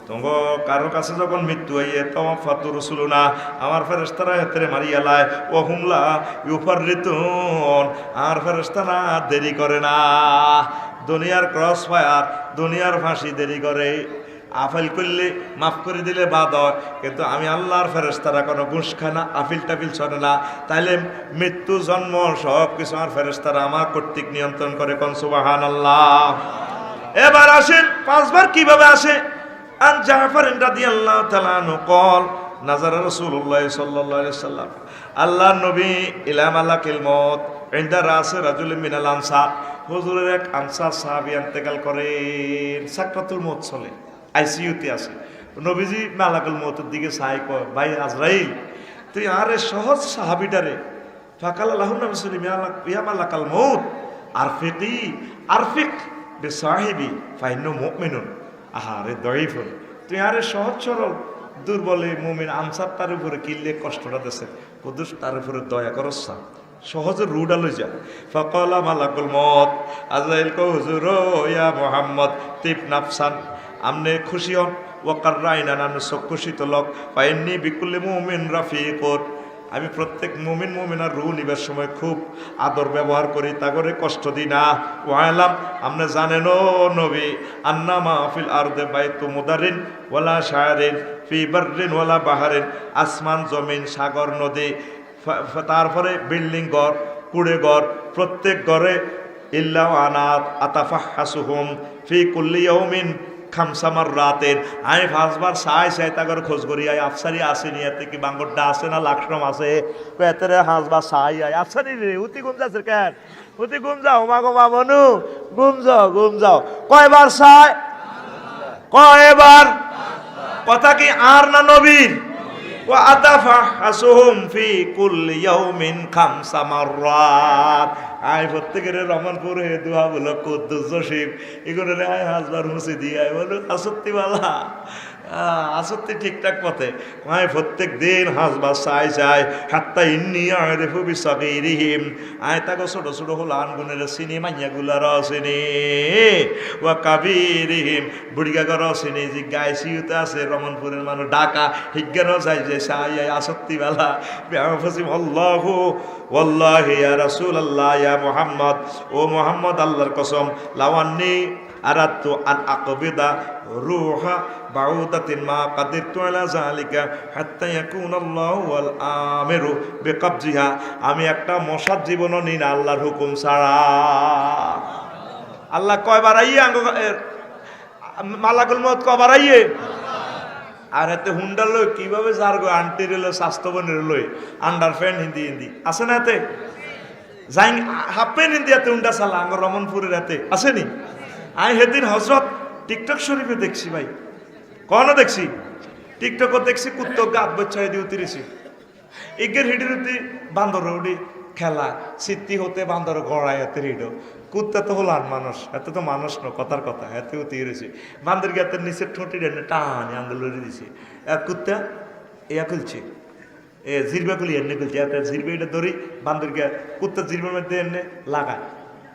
তোমরা কারো কাছে যখন মৃত্যু হইয়ে তাওয়াফাতু রাসূলুনা আমার ফেরেশতারা হেতরে মারিয়া লায় ও হুমলা ইউফাররিতুন আর ফেরেশতারা দেরি করে না দুনিয়ার ক্রস ফায়ার দুনিয়ার ফাঁসি দেরি করে আফিল করলে মাফ করে দিলে বাদ হয় কিন্তু আমি আল্লাহর ফেরেশতারা কোনো ঘুষ খায় না আফিল টাফিল শোনে না তাইলে মৃত্যু জন্ম সব কিছু আমার ফেরেশতারা আমার কর্তৃক নিয়ন্ত্রণ করে কোন সুবহানাল্লাহ। এবার আসেন পাঁচবার কিভাবে আসে আন জাফর রাদিয়াল্লাহু তাআলা আনহু قال নাজার রাসূলুল্লাহ সাল্লাল্লাহু আলাইহি সাল্লাম আল্লাহর নবী ইলা মালাকিল মউত ইনদা রাসে রাজুল মিনাল আনসার হুজুরের এক আনসার সাহাবী ইন্তেকাল করেন সাকরাতুল মউত চলে আইসিইউতে আছে নবীজি মালাকুল মউতের দিকে চাই কয় ভাই আজরাইল তুই আরে সহজ সাহাবীটারে ফাকাল আল্লাহু নবী সাল্লাল্লাহু ইয়া মালাকাল মউত আরফিক বিসাহিবি ফাইন্নু মুমিনুন আহারে দয়ীফুন তুই আরে সহজ সরল দুর্বলে মুমিন আনসার তার উপরে কিল্লে কষ্টটা দেশে কুদুস তার উপরে দয়া করছা সহজে রুডা লই যা ফাকালা মালাকুল মউত আজরাইল কো হুজুর ইয়া মুহাম্মদ তিব নাফসান আমনে খুশি হন ওয়াকার রাইনা নাম খুশি তো লোক পাইনি বিকুল্লি মুমিন রাফিকত আমি প্রত্যেক মুমিন মুমিনার রু নিবার সময় খুব আদর ব্যবহার করি তা করে কষ্ট দিই না ওয়ালাম আপনি জানেন ও নবী আন্না মাহফিল আরদে বাইতু মুদারিন ওয়ালা শায়ারিন ফি বাররিন ওয়ালা বাহারিন আসমান জমিন সাগর নদী তারপরে বিল্ডিং ঘর কুড়ে ঘর প্রত্যেক ঘরে ইল্লা আনাত আতাফাহাসুহুম ফি কুল্লি ইয়াউমিন খামসামার রাতের আমি পাঁচবার চাই তাগর খোঁজ করি আই আফসারি আসেনি এতে কি বাঙ্গরটা আছে না লাকশ্রম আছে এতে পাঁচবার চাই আই আফসারি রে উতি গুম যাচ্ছে কেন উতি গুম যাও মা গো মা মনু গুম যাও কয়বার চাই কয়বার কথা কি আর না নবীর ওয়া আতাফাহাসুহুম ফি কুল্লি ইয়াউমিন খামসা মাররাত আই প্রত্যেকের রহমানপুরে দোয়া বলো কুদ্দুস জসিম এগুলো আয় হাজবার মুছে দিয়ে আয় বলো আসত্তি বালা আসত্তি ঠিকঠাক পথে আয় প্রত্যেক দিন হাজবার চাই হাত্তা ইন্নি আরিফু বিসাগীরিহিম আয় তাকে ছোট ছোট হলো আনগুনের চিনি মাইয়াগুলার চিনি ওয়া কাবীরিহিম বুড়িগাগর চিনি যে গাইসিউতে আছে রহমানপুরের মানুষ ঢাকা হিজ্ঞানও যাই যে চাই আয় আসত্তি বালা ফসিম আল্লাহু ওয়াল্লাহি ইয়া রাসূলুল্লাহ ইয়া মুহাম্মদ ও মুহাম্মদ আল্লাহর কসম লাওয়ান্নি আরাদতু আন আকবিদা রূহা বাউদাতিন মা কাদিরতু আলা যালিকা হাত্তা ইয়াকুনাল্লাহু ওয়াল আমিরু বিকবজিহা আমি একটা মশার জীবনও নিই না আল্লাহর হুকুম ছাড়া আল্লাহ কয়বার আইয়ে মালাকুল মউত কয়বার আইয়ে আর এতে হুন্ডার লই কিভাবে যার গো আন্টির লই স্বাস্থ্যবনের লই আন্ডার ফ্যান হিন্দি আছে না এতে যাই হাফ প্যান্ট হিন্দি এতে হুন্ডা চালা আঙ্গ রমনপুরের এতে আসেনি আমি সেদিন হজরত টিকটক শরীফে দেখছি ভাই কখনো দেখছি টিকটকও দেখছি কুত্তো গাত বচ্চাই দিয়ে উতিরেছি এগের হিডির উঠি বান্দর উঠি খেলা সিদ্ধি হতে বান্দর গড়াই এতে হিডো কুত্তা তো হলো আর মানুষ এত তো মানুষ ন কথার কথা এতে উতিরেছি বান্দর গাতের নিচের ঠোঁটি টানি আঙ্গুল দিছি এক কুত্তা ইয়া খুলছে এ জিরবাগুলি এনে খুলছে এত জিরবে এটা ধরি বান্দর গিয়া কুত্তা জিরবের মধ্যে এনে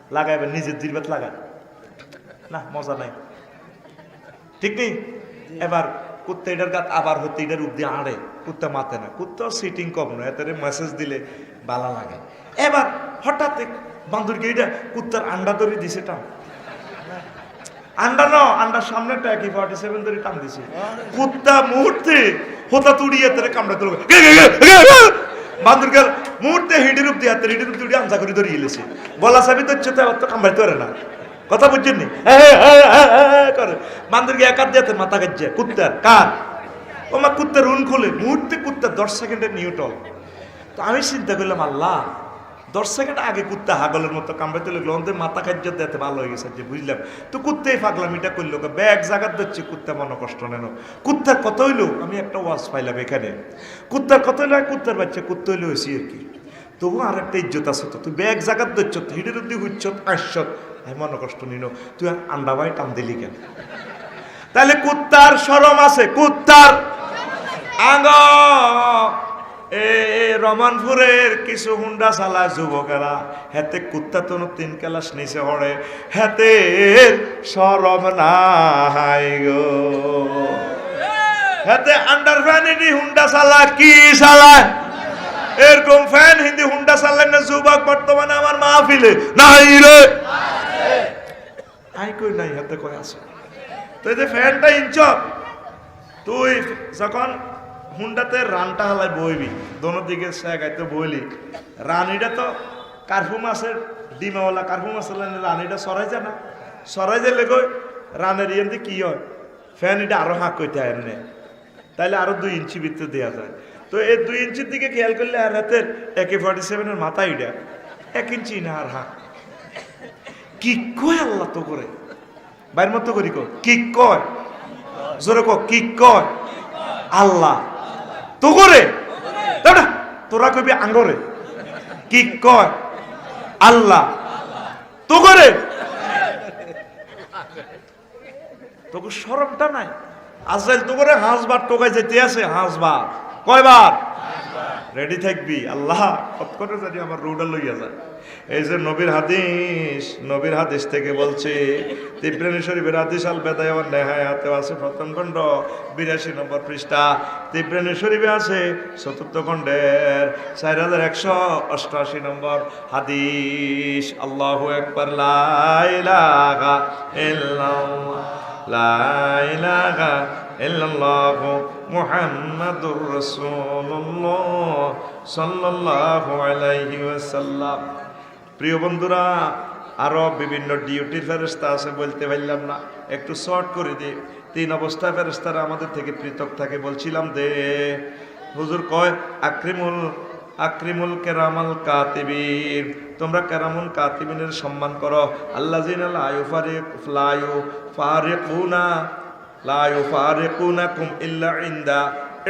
লাগায় এবার নিজের জিরবাত লাগায় না মজা নাই ঠিক নেই এবার কুত্তা এটার গাত আবার হতে এটার রূপ দিয়ে আড়ে কুত্তা মাতে না কুত্তা সিটিং কম নয় এতে মেসেজ দিলে বালা লাগে এবার হঠাৎ বান্ধবীকে এটা কুত্তার আন্ডা ধরে দিছে টান আন্ডার সামনেটা কি 47 ধরে টান দিছে কুত্তা মুহূর্তে হোতা তুড়িয়ে তারে কামড়া তুলো বান্ধবীকে মুহূর্তে হিডের রূপ দিয়ে হিডের রূপ দিয়ে আঞ্জা করে ধরিয়ে গেছে গলা চাবি তো হচ্ছে তো কামড়াইতে পারে না কথা বুঝছেন নি করে বান্দরকে একাত দিয়ে মাথা কাটছে কুত্তার কার ও মা কুত্তার উন খুলে মুহূর্তে কুত্তা 10 সেকেন্ডের নিউটল তো আমি চিন্তা করলাম আল্লাহ 10 সেকেন্ড আগে কুত্তা হাগলের মতো কামড়াইতে লাগলো ওদের মাথা কাটছে দিতে ভালো হয়ে গেছে যে বুঝলাম তো কুত্তাই পাগলামিটা করলো ব্যাগ জাগাত দিচ্ছে কুত্তা মনে কষ্ট নেন কুত্তার কত হইলো আমি একটা ওয়াজ পাইলাম এখানে কুত্তার কত হইলো কুত্তার বাচ্চা কুত্তা হইলো হয়েছি আর কি তবু আর একটা ইজ্জত আছে তো তুই ব্যাগ জাগাত দিচ্ছ হিডের অব্দি হুচ্ছ আসছ আমি মনে কষ্ট নিল তুই আন্ডা ভাই টান দিলি কেন তাহলে কুত্তার শরম আছে, কুত্তার আঙ্গ। রমনপুরের কিছু হুন্ডা চালায় যুবকেরা, হেতে কুত্তা তো 3 ক্লাস নিচে হরে, হেতে শরম নাই গো। হেতে আন্ডার ফ্যানিটি হুন্ডা চালায়, কি চালায়? এরকম ফ্যান হিন্দি হুন্ডা চালায় না যুবক বর্তমানে আমার মাহফিলে নাই রে, আই কই নাই, হাতে কই আছে। তো এই যে ফ্যানটা ইঞ্চ, তুই যখন হুন্ডাতে রানটা হালাই বইবি, দোনো দিকে সেগাইতে বইলি, রানিটা তো কার্ফু মাছের ডিমাওয়ালা কার্ফু মাছের রানিটা সরাই যায় না, সরাই যাইলে কই রানের ইয়েতে কি হয়, ফ্যান এটা আরো হাঁক কইতে হয় এমনি, তাইলে আরো 2 ইঞ্চি ভিতরে দেওয়া যায়। তো এই 2 ইঞ্চির দিকে খেয়াল করলে আর রাতের AK-47 এর মাথা এটা 1 ইঞ্চি না আর হাঁক। কি কয় আল্লাহ তো করে বাইর মতো করি কো, কি কয় জোরে কো, কি কয় আল্লাহ তো করে, তোরা কবি আঙ্গরে, কি কয় আল্লাহ তো করে, তোকে শরমটা নাই? আজরাইল তো করে হাঁসবার টোকায় যেতে আছে, হাঁসবার কয়বার রেডি থাকবি, আল্লাহ কতক্ষণে জানি আমার রুডা লইয়া যায়। এই যে নবীর হাদিস থেকে বলছে, তিবরানী শরীফের হাদিস আল বেদায় ওয়ান নিহায়াতে আছে, প্রথম খণ্ড 82 নম্বর পৃষ্ঠা, তিবরানী শরীফে আছে 4th খণ্ডের 4188 নম্বর হাদিস। আল্লাহু আকবার, লা ইলাহা ইল্লাল্লাহ, লা ইলাহা ইল্লাল্লাহু মুহাম্মাদুর রাসূলুল্লাহ সাল্লাল্লাহু আলাইহি ওয়াসাল্লাম। প্রিয় বন্ধুরা, আরো বিভিন্ন ডিউটির ফেরেশতা আছে, বলতে পারলাম না, একটু শর্ট করে দিই। 3 অবস্থায় ফেরেশতারা আমাদের থেকে পৃথক থাকে, বলছিলাম দে হুজুর কয় আকরিমুল কেরামাল কাতিবিন, তোমরা কেরামুল কাতিবিনের সম্মান করো। আল্লাযিনা লা ইউফারিকুনাকুম ইল্লা ইনদা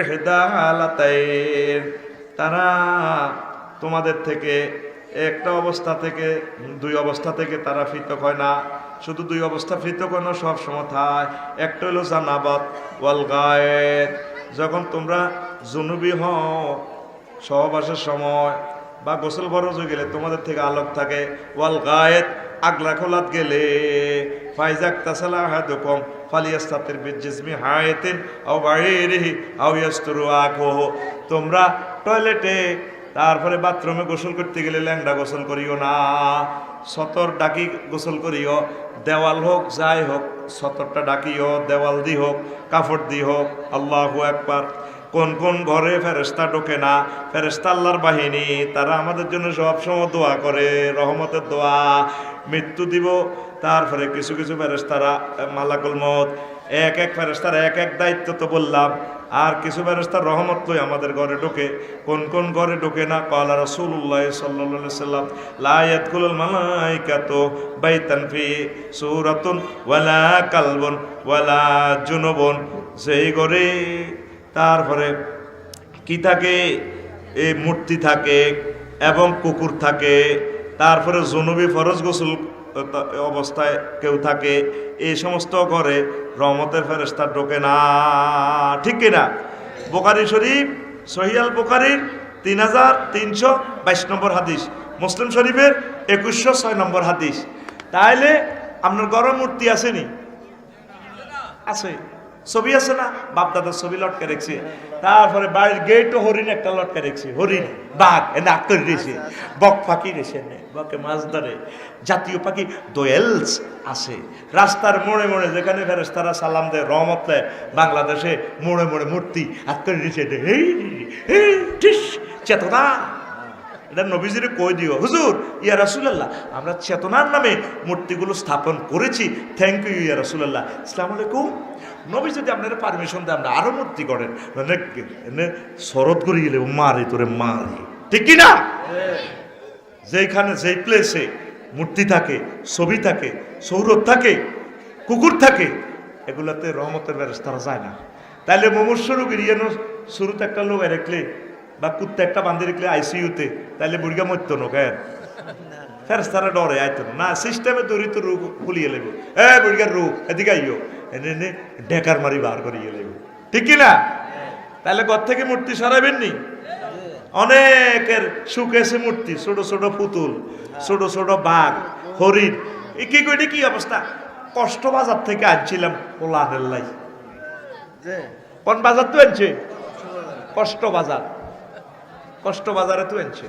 ইহদা হালাতাইন, তারা তোমাদের থেকে একটা অবস্থা থেকে 2 অবস্থা থেকে তারা পৃথক হয় না। শুধু 2 অবস্থা পৃথক হয় না, সব সময় থাকে। একটা হলো জানাবাত ওয়াল গায়েত, যখন তোমরা জুনুবি হও সহবাসের সময় বা গোসল ফরজ হয়ে গেলে তোমাদের থেকে আলোক থাকে। ওয়াল গায়েত, আগলা খোলাত গেলে, ফাইজাক তাসালা আহাদুকুম ফালিয়াস্তাতির বিজিসমি হায়াতিন আও গায়রিহি আও ইয়াসতুরু আখুহু, তোমরা টয়লেটে তারপরে বাথরুমে গোসল করতে গেলে ল্যাংড়া গোসল করিও না, সতর ডাকি গোসল করিও। দেওয়াল হোক যাই হোক, সতরটা ডাকিও, দেওয়াল দি হোক কাপড় দি হোক। আল্লাহু আকবার। কোন কোন ঘরে ফেরেশতা ঢোকে না? ফেরেশতা আল্লাহর বাহিনী, তারা আমাদের জন্য সবসময় দোয়া করে, রহমতের দোয়া। মৃত্যু দিব, তারপরে কিছু কিছু ফেরেশতারা মালাকুল মউত, এক ফেরেশতার এক দায়িত্ব তো বললাম। আর কিছু ফেরেশতা রহমত লই আমাদের ঘরে ঢোকে। কোন কোন ঘরে ঢোকে না? ক্বালা রাসূলুল্লাহ সাল্লাল্লাহু আলাইহি সাল্লাম, লা ইয়াদখুলুল মালাইকাতু বাইতান ফি সূরাতুন ওয়ালা কালবুন ওয়ালা জুনুবুন, সেই ঘরে তারপরে কি থাকে? এই মূর্তি থাকে এবং কুকুর থাকে, তারপরে জুনুবি ফরজ গোসল অবস্থায় কেউ থাকে। এই সমস্ত ঘরে রহমতের ফেরেশতা ঢোকে না, ঠিক কিনা? বুখারী শরীফ, সহিহ আল বুখারীর 3322 নম্বর হাদিস, মুসলিম শরীফের 2106 নম্বর হাদিস। তাইলে আপনার ঘরে মূর্তি আসেনি? আছে, ছবি আছে না? বাপদাদার ছবি লটকে রেখেছে। তারপরে বাড়ির গেটও হরিণ একটা লটকে রেখেছে, হরিণ বাঘ এনে আক্তর রেছে, বক পাখি রেছে, বকে মাছ ধরে, জাতীয় পাখি দোয়েলস আছে। রাস্তার মোড়ে মোড়ে যেখানে ফেরেশতারা সালাম দেয়, রহমত দেয়, বাংলাদেশে মোড়ে মোড়ে মূর্তি আক্তর রেছে। চেতনা, এটা নবীজিরে কই দিও, হুজুর ইয়া রাসূলুল্লাহ, আমরা চেতনার নামে মূর্তিগুলো স্থাপন করেছি, থ্যাংক ইউ ইয়া রাসূলুল্লাহ, আসসালামু আলাইকুম। নবী যদি আপনারা পারমিশন দেয়, আমরা আরো মূর্তি করেন, শরৎ করে গেলে মারি তোরে মারি, ঠিক কি না? যেখানে যেই প্লেসে মূর্তি থাকে, ছবি থাকে, সৌরভ থাকে, কুকুর থাকে, এগুলাতে রহমতের ফেরেশতারা যায় না। তাইলে মুমূর্ষু রোগীর শুরুতে একটা লোক রাখলে বা কুত্তা একটা বান্ধে রাখলে আইসিইউতে, তাইলে বুড়িগা মরতো না কেন? ফেরেশতারা ডরে আইতো না, সিস্টেমে দরিত রোগ খুলিয়ে লেব, বুড়িগার রোগ এদিকে আইও, এনে এনে ডেকার মারি বার করে গেলে, ঠিক কিনা? তাহলে ঘর থেকে মূর্তি সরাবেননি? অনেকের সুকেছে মূর্তি, ছোট ছোট পুতুল, ছোট ছোট বাঘ, হরিণ, কি কইটি কি অবস্থা। কষ্ট বাজার থেকে আনছিলাম পোলানের লাই। কোন বাজার তো আনছে? কষ্ট বাজার, কষ্ট বাজারে তো আনছে।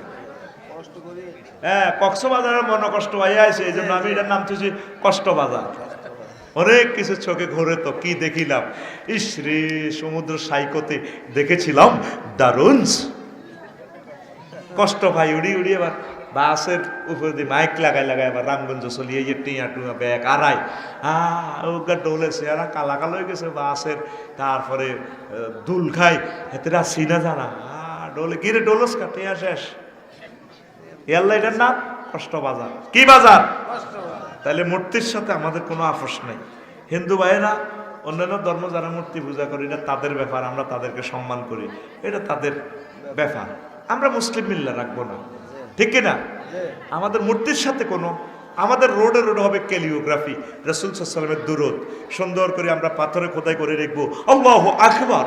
হ্যাঁ, কক্সবাজারের মনে কষ্ট হয়ে আছে, এই জন্য আমি এটার নাম তুলছি কষ্ট বাজার। অনেক কিছু চোখে ঘুরে তো কি দেখিলাম, ইসরে সমুদ্র সাইকতে দেখেছিলাম দারুণ কষ্ট ভাই। উড়ি উড়ি এবার বাসের উপর দিয়ে মাইক লাগাই লাগাই আবার রামগঞ্জ চলিয়ে যে টিয়া টুয়া ব্যাগ আড়াই ওগা ডোলে চেহারা কালা কালো হয়ে গেছে বাসের। তারপরে দুল খাই হেতেরা সিনা জানা ডোলে কিরে ডোলস কা টিয়া শেষ। ইয়াল্লা এটার নাম কষ্ট বাজার। কি বাজার? তাহলে মূর্তির সাথে আমাদের কোনো আপোষ নেই। হিন্দু ভাইয়েরা অন্যান্য ধর্ম যারা মূর্তি পূজা করি, এটা তাদের ব্যাপার, আমরা তাদেরকে সম্মান করি, এটা তাদের ব্যাপার। আমরা মুসলিম মিল্লা রাখবো না, ঠিক কিনা? আমাদের মূর্তির সাথে কোনো, আমাদের রোডে রোডে হবে ক্যালিওগ্রাফি, রাসূল সাল্লাল্লাহু আলাইহি ওয়াসাল্লামের দুরূদ সুন্দর করে আমরা পাথরে খোদাই করে রাখবো। আল্লাহু আকবার,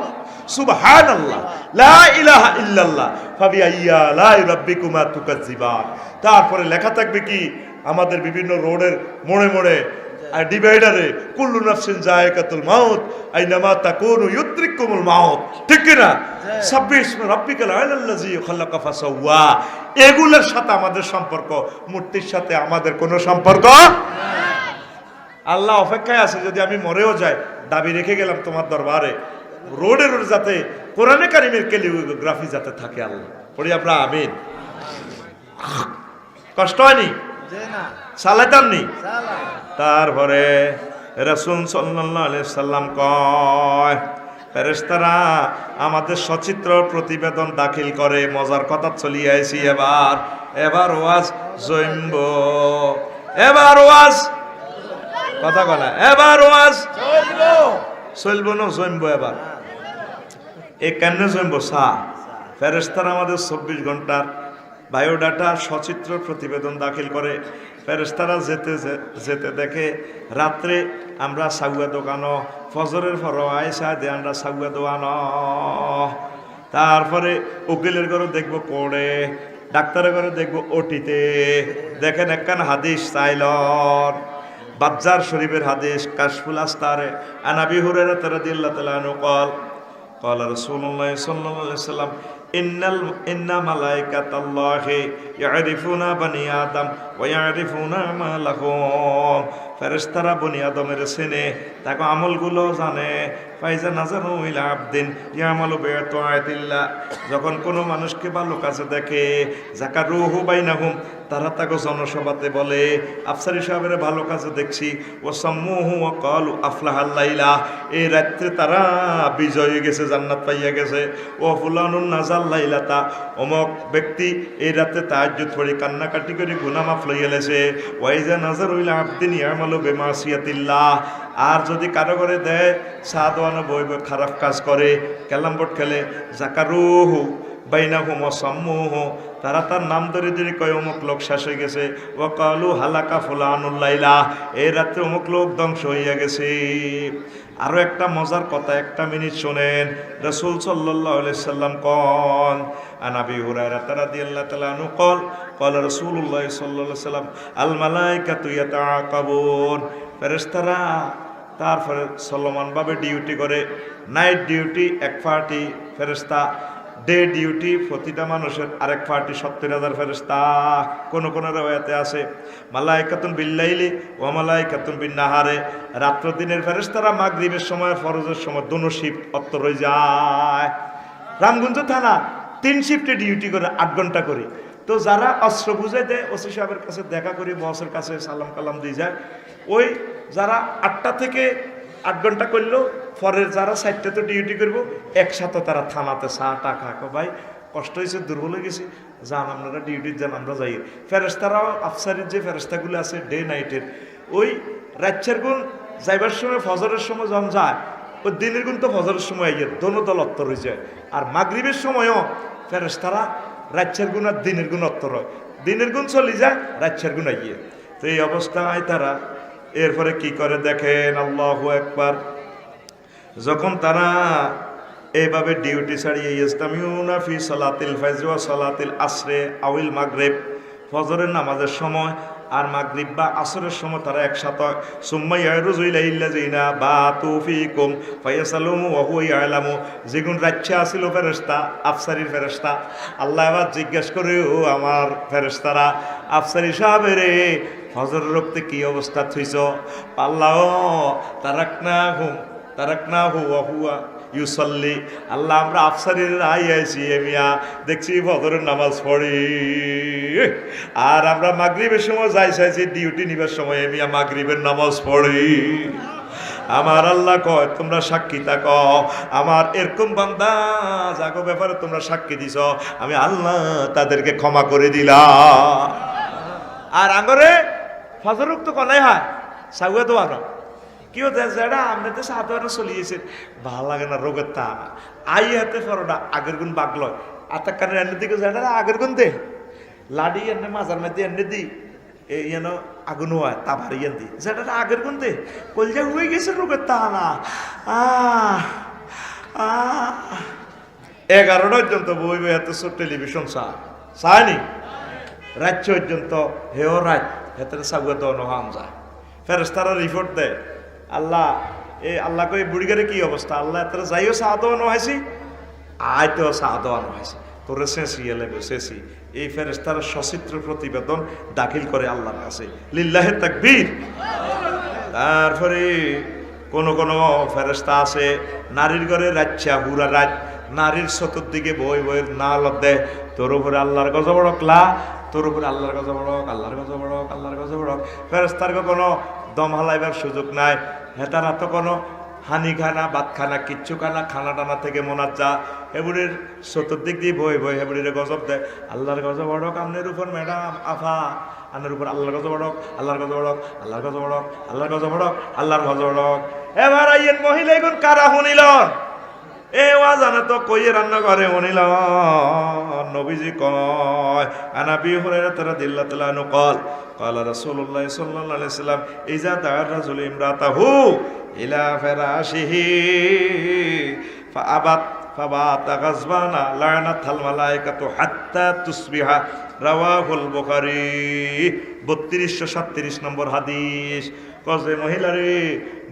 সুবহানাল্লাহ, লা ইলাহা ইল্লাল্লাহ, ফাবিআইয়ি আলাই রাব্বিকুমা তুকাজ্জিবান। তারপরে লেখা থাকবে কি আমাদের বিভিন্ন রোডের মোড়ে মোড়ে আর ডিভাইডারে, কুল্লু নাফসিন যায়কাতুল মাউত আইনামা তাকুনু ইউদরিকুমুল মাউত, ঠিক কি না? সাব্বিহ রাব্বিকাল আলাল্লাযী খালাকা ফাসাওয়া। এগুলোর সাথে আমাদের সম্পর্ক, মূর্তির সাথে আমাদের কোনো সম্পর্ক। আল্লাহ অপেক্ষায় আছে, যদি আমি মরেও যাই দাবি রেখে গেলাম তোমার দরবারে, রোডে রোডে যাতে কোরআনে কারিমের ক্যালিগ্রাফি যাতে থাকে। আল্লাহ পড়ি আমরা আমিন। কষ্ট হয়নি? চালাইতামনি? তারপরে রাসূল সাল্লাল্লাহু আলাইহি সাল্লাম কয় ফেরেশতারা আমাদের সচিত্র প্রতিবেদন দাখিল করে। মজার কথা চলিয়ে আইছি এবার, এবার ওয়াজ জমব, এবার ওয়াজ কথা বলা, এবার ওয়াজ চলব না জমব। এবার এ কেন জমব? ফেরেশতারা আমাদের 24 ঘন্টার বায়োডাটা সচিত্র প্রতিবেদন দাখিল করে। ফেরেশতারা যেতে যেতে দেখে রাত্রে আমরা সাগুয়া দোকানো, ফজরের পর আয়সা দে আমরা সাগুয়া দোকানো। তারপরে উকিলের ঘরে দেখবো কোড়ে, ডাক্তারের ঘরে দেখবো ওটিতে। দেখেন একখান হাদিস চাইলন বাজ্জার শরীফের হাদিস কাশফুল আস্তারে আন আবি হুরায়রা রাদিয়াল্লাহু তাআলা আনহু قال قال رسول الله صلى الله عليه وسلم إن ملائكة الله يعرفون بني آدم ويعرفون أعمالهم। ফেরেশতারা বনি আদমের চেনে, তাকে আমলগুলো জানে। ফাইজা নাজারু ইলা আবদিন ইয়ামালু বিতাআতিল্লাহ, যখন কোনো মানুষকে ভালো কাজে দেখে যাকারুহু বাইনাহুম, তারা তাকে জনসভাতে বলে আফসারি সাহেবের ভালো কাজে দেখছি। ও সাম্মুহু ওয়া ক্বালু আফলাহাল লাইলা, এই রাত্রে তারা বিজয় হয়ে গেছে, জান্নাত পাইয়া গেছে। ও ফুলানুন নাজাল লাইলাতা, অমক ব্যক্তি এই রাতে তাহাজ্জুদ পড়ে কান্নাকাটি করে গুনাহ মাফ লইয়া লেছে। ওয়াইজা নাজারু ইলা আবদিন ইয়ামালু বিমাসিয়াতিল্লাহ, আর যদি কারো করে দেয় সাদওয়ানা বই বই খারাপ কাজ করে, ক্যালাম বোর্ড খেলে, জাকারুহু বাইনাহুম ওয়া সাম্মুহু, তারা তার নাম ধরে ধরে কয় অমুক লোক শেষ হয়ে গেছে। ওয়া ক্বালু হালাকা ফুলানুল লাইলা, এই রাত্রে অমুক লোক ধ্বংস হইয়া গেছে। আরো একটা মজার কথা, একটা মিনিট শোনেন। রাসূল সাল্লাল্লাহু আলাইহি সাল্লাম কোন আন আবি হুরায়রা রাদিয়াল্লাহু তাআলা আনহু قال قال رسول الله صلى الله عليه وسلم الملائكة يتعاقبون। ফেরেশতারা তারপরে সলমান ভাবে ডিউটি করে। নাইট ডিউটি এক পার্টি ফেরেশতা, ডে ডিউটি প্রতিটা মানুষের আরেক পার্টি 70,000 ফেরেশতা। কোন কোন রওয়ায়াতে আছে মালাইকাতুন বিল্লাইলি ওয়া মালাইকাতুন বিন্নাহারে, রাত্র দিনের ফেরেশতারা মাগরিবের সময় ফরজের সময় দোনো শিফট অত্তর হয়ে যায়। রামগঞ্জ থানা 3 শিফটে ডিউটি করে 8 ঘন্টা করে। তো যারা অস্ত্র বুঝে দেয় ওসি সাহেবের কাছে দেখা করি, বসের কাছে সালাম কালাম দিয়ে যায়। ওই যারা 8টা থেকে 8 ঘন্টা করলো, পরের যারা 4টাতে ডিউটি করবো একসাথে তারা থানাতে চা টা খাকো, ভাই কষ্ট হয়েছে, দুর্বল হয়ে গেছি, যান আপনারা ডিউটির যান, আমরা যাই। ফেরেশতারাও আফসারির যে ফেরেশতাগুলো আছে ডে নাইটের, ওই রাত্রের গুণ যাইবার সময় ফজরের সময় যখন যায়, ওই দিনের গুণ তো ফজরের সময় আইয়ে দোনো দল অত্তর হয়ে যায়। আর মাগরিবের সময়ও ফেরেশতারা রাত্রের গুণ আর দিনের গুণ অত্তর হয়, দিনের গুণ চলে যায়, রাত্রের গুণ আইয়ে। তো এই অবস্থায় তারা এরপরে কি করে দেখেন, আল্লাহু আকবার। যখন তারা এইভাবে ডিউটি ছাড়িয়ে ইস্তামিউনা ফি সালাতিল ফাজর ওয়া সালাতিল আসরে আউল মাগরিব, ফজরের নামাজের সময় আর মাগরিব বা আসরের সময় তারা একসাথে সুম্মা ইয়ারুজু ইলাইহিল্লাযিনা বাতু ফীকুম ফায়াসালুমু ওয়া হুয়া ইয়ালামু, যেগুন রাচ্চা ছিল ফেরেশতা, আফসারির ফেরেশতা, আল্লাহ আবার জিজ্ঞেস করে, ও আমার ফেরেশতারা, আফসারি সাহেবের ফজরের রক্তে কি অবস্থা থইছ? আল্লাহ তারাকনাহু ওয়া হুয়া ইউসাল্লি, আল্লাহ আমরা আফসারির আইছি মিয়া দেখছি ফজরের নামাজ পড়ি, আর আমরা মাগরিবের সময় চাইছি ডিউটি নিবার সময় মিয়া মাগরিবের নামাজ পড়ি। আমার আল্লাহ কয় তোমরা সাক্ষী থাকো, আমার এরকম বান্দা যাগো ব্যাপারে তোমরা সাক্ষী দিছ, আমি আল্লাহ তাদেরকে ক্ষমা করে দিলাম। আর আঙ্গরে ফজর তো কলাই হয় সাগুয়া তো আনো কি হতে যারা আমরাতে সাধারণ চলিয়েছে ভাল লাগে না, রোগের তা আই হাতে ফরোটা আগের গুণ বাগল আতাকানের এনে দিকে যারা আগের গুণ দে লাডি এনে মাজার মধ্যে এনে দি যেন আগুন হয় তা ভারী এন দি যেটা আগের গুণ দে কলজা হয়ে গেছে রোগের তা না 11টা পর্যন্ত বই বই এত সব টেলিভিশন চায়নি রাত পর্যন্ত হেও রাত হেতের সাগুয়া তো নহাম যায়। ফেরেশতারা রিপোর্ট দেয়, আল্লাহ আল্লাহ কই বুড়িগারে কি অবস্থা, আল্লাহ এত যাইও চা দেওয়ানো হয়েছি আয়তেও চা দেওয়ানো হয়েছে তোরে শেষি এলে শেষি। এই ফেরেশতারা সচিত্র প্রতিবেদন দাখিল করে আল্লাহর কাছে, লিল্লাহে তাকবীর। তারপরে কোন কোন ফেরেশতা আছে নারীর ঘরে রাচ্ছা পুরা রাত, নারীর চতুর্দিকে বই বইয়ের না লদ্দে, তোর উপরে আল্লাহর গজব রকলা, তোর উপরে আল্লাহর গজব রক, আল্লাহর গজব রক, আল্লাহর গজব রক। ফেরেশতার কোনো দম হালাইবার সুযোগ নাই, হেতারা তো কোনো হানি খানা ভাত খানা কিচ্ছু খানা খানা টানা থেকে মোনাজ্জা হেবুড়ির চতুর্দিক দিয়ে বই বই হেবুড়ির গজব দেয়, আল্লাহর গজব অড়ক আমনের উপর ম্যাডাম আফা, আনের উপর আল্লাহর গজব অড়ক, আল্লাহর গজব অড়ক, আল্লাহর গজব অড়ক, আল্লাহর গজব অড়ক, আল্লাহর গজব অড়ক। এবার আইয়েন মহিলা এগুন কারা শুনিল এ ওয়া জানে তো কইয়ে রান্না করে শুনিল নবীজি কয় আনাবি হুরায়রা রাদিয়াল্লাহু তাআলা আনহু قال قال رسول الله صلى الله عليه وسلم اذا دعا الرجل امراته الى فراشه فابت فبات غضبانا لعنت الملائكه حتى تصبح رواه البخاري 3237 নম্বর হাদিস। কজে মহিলারে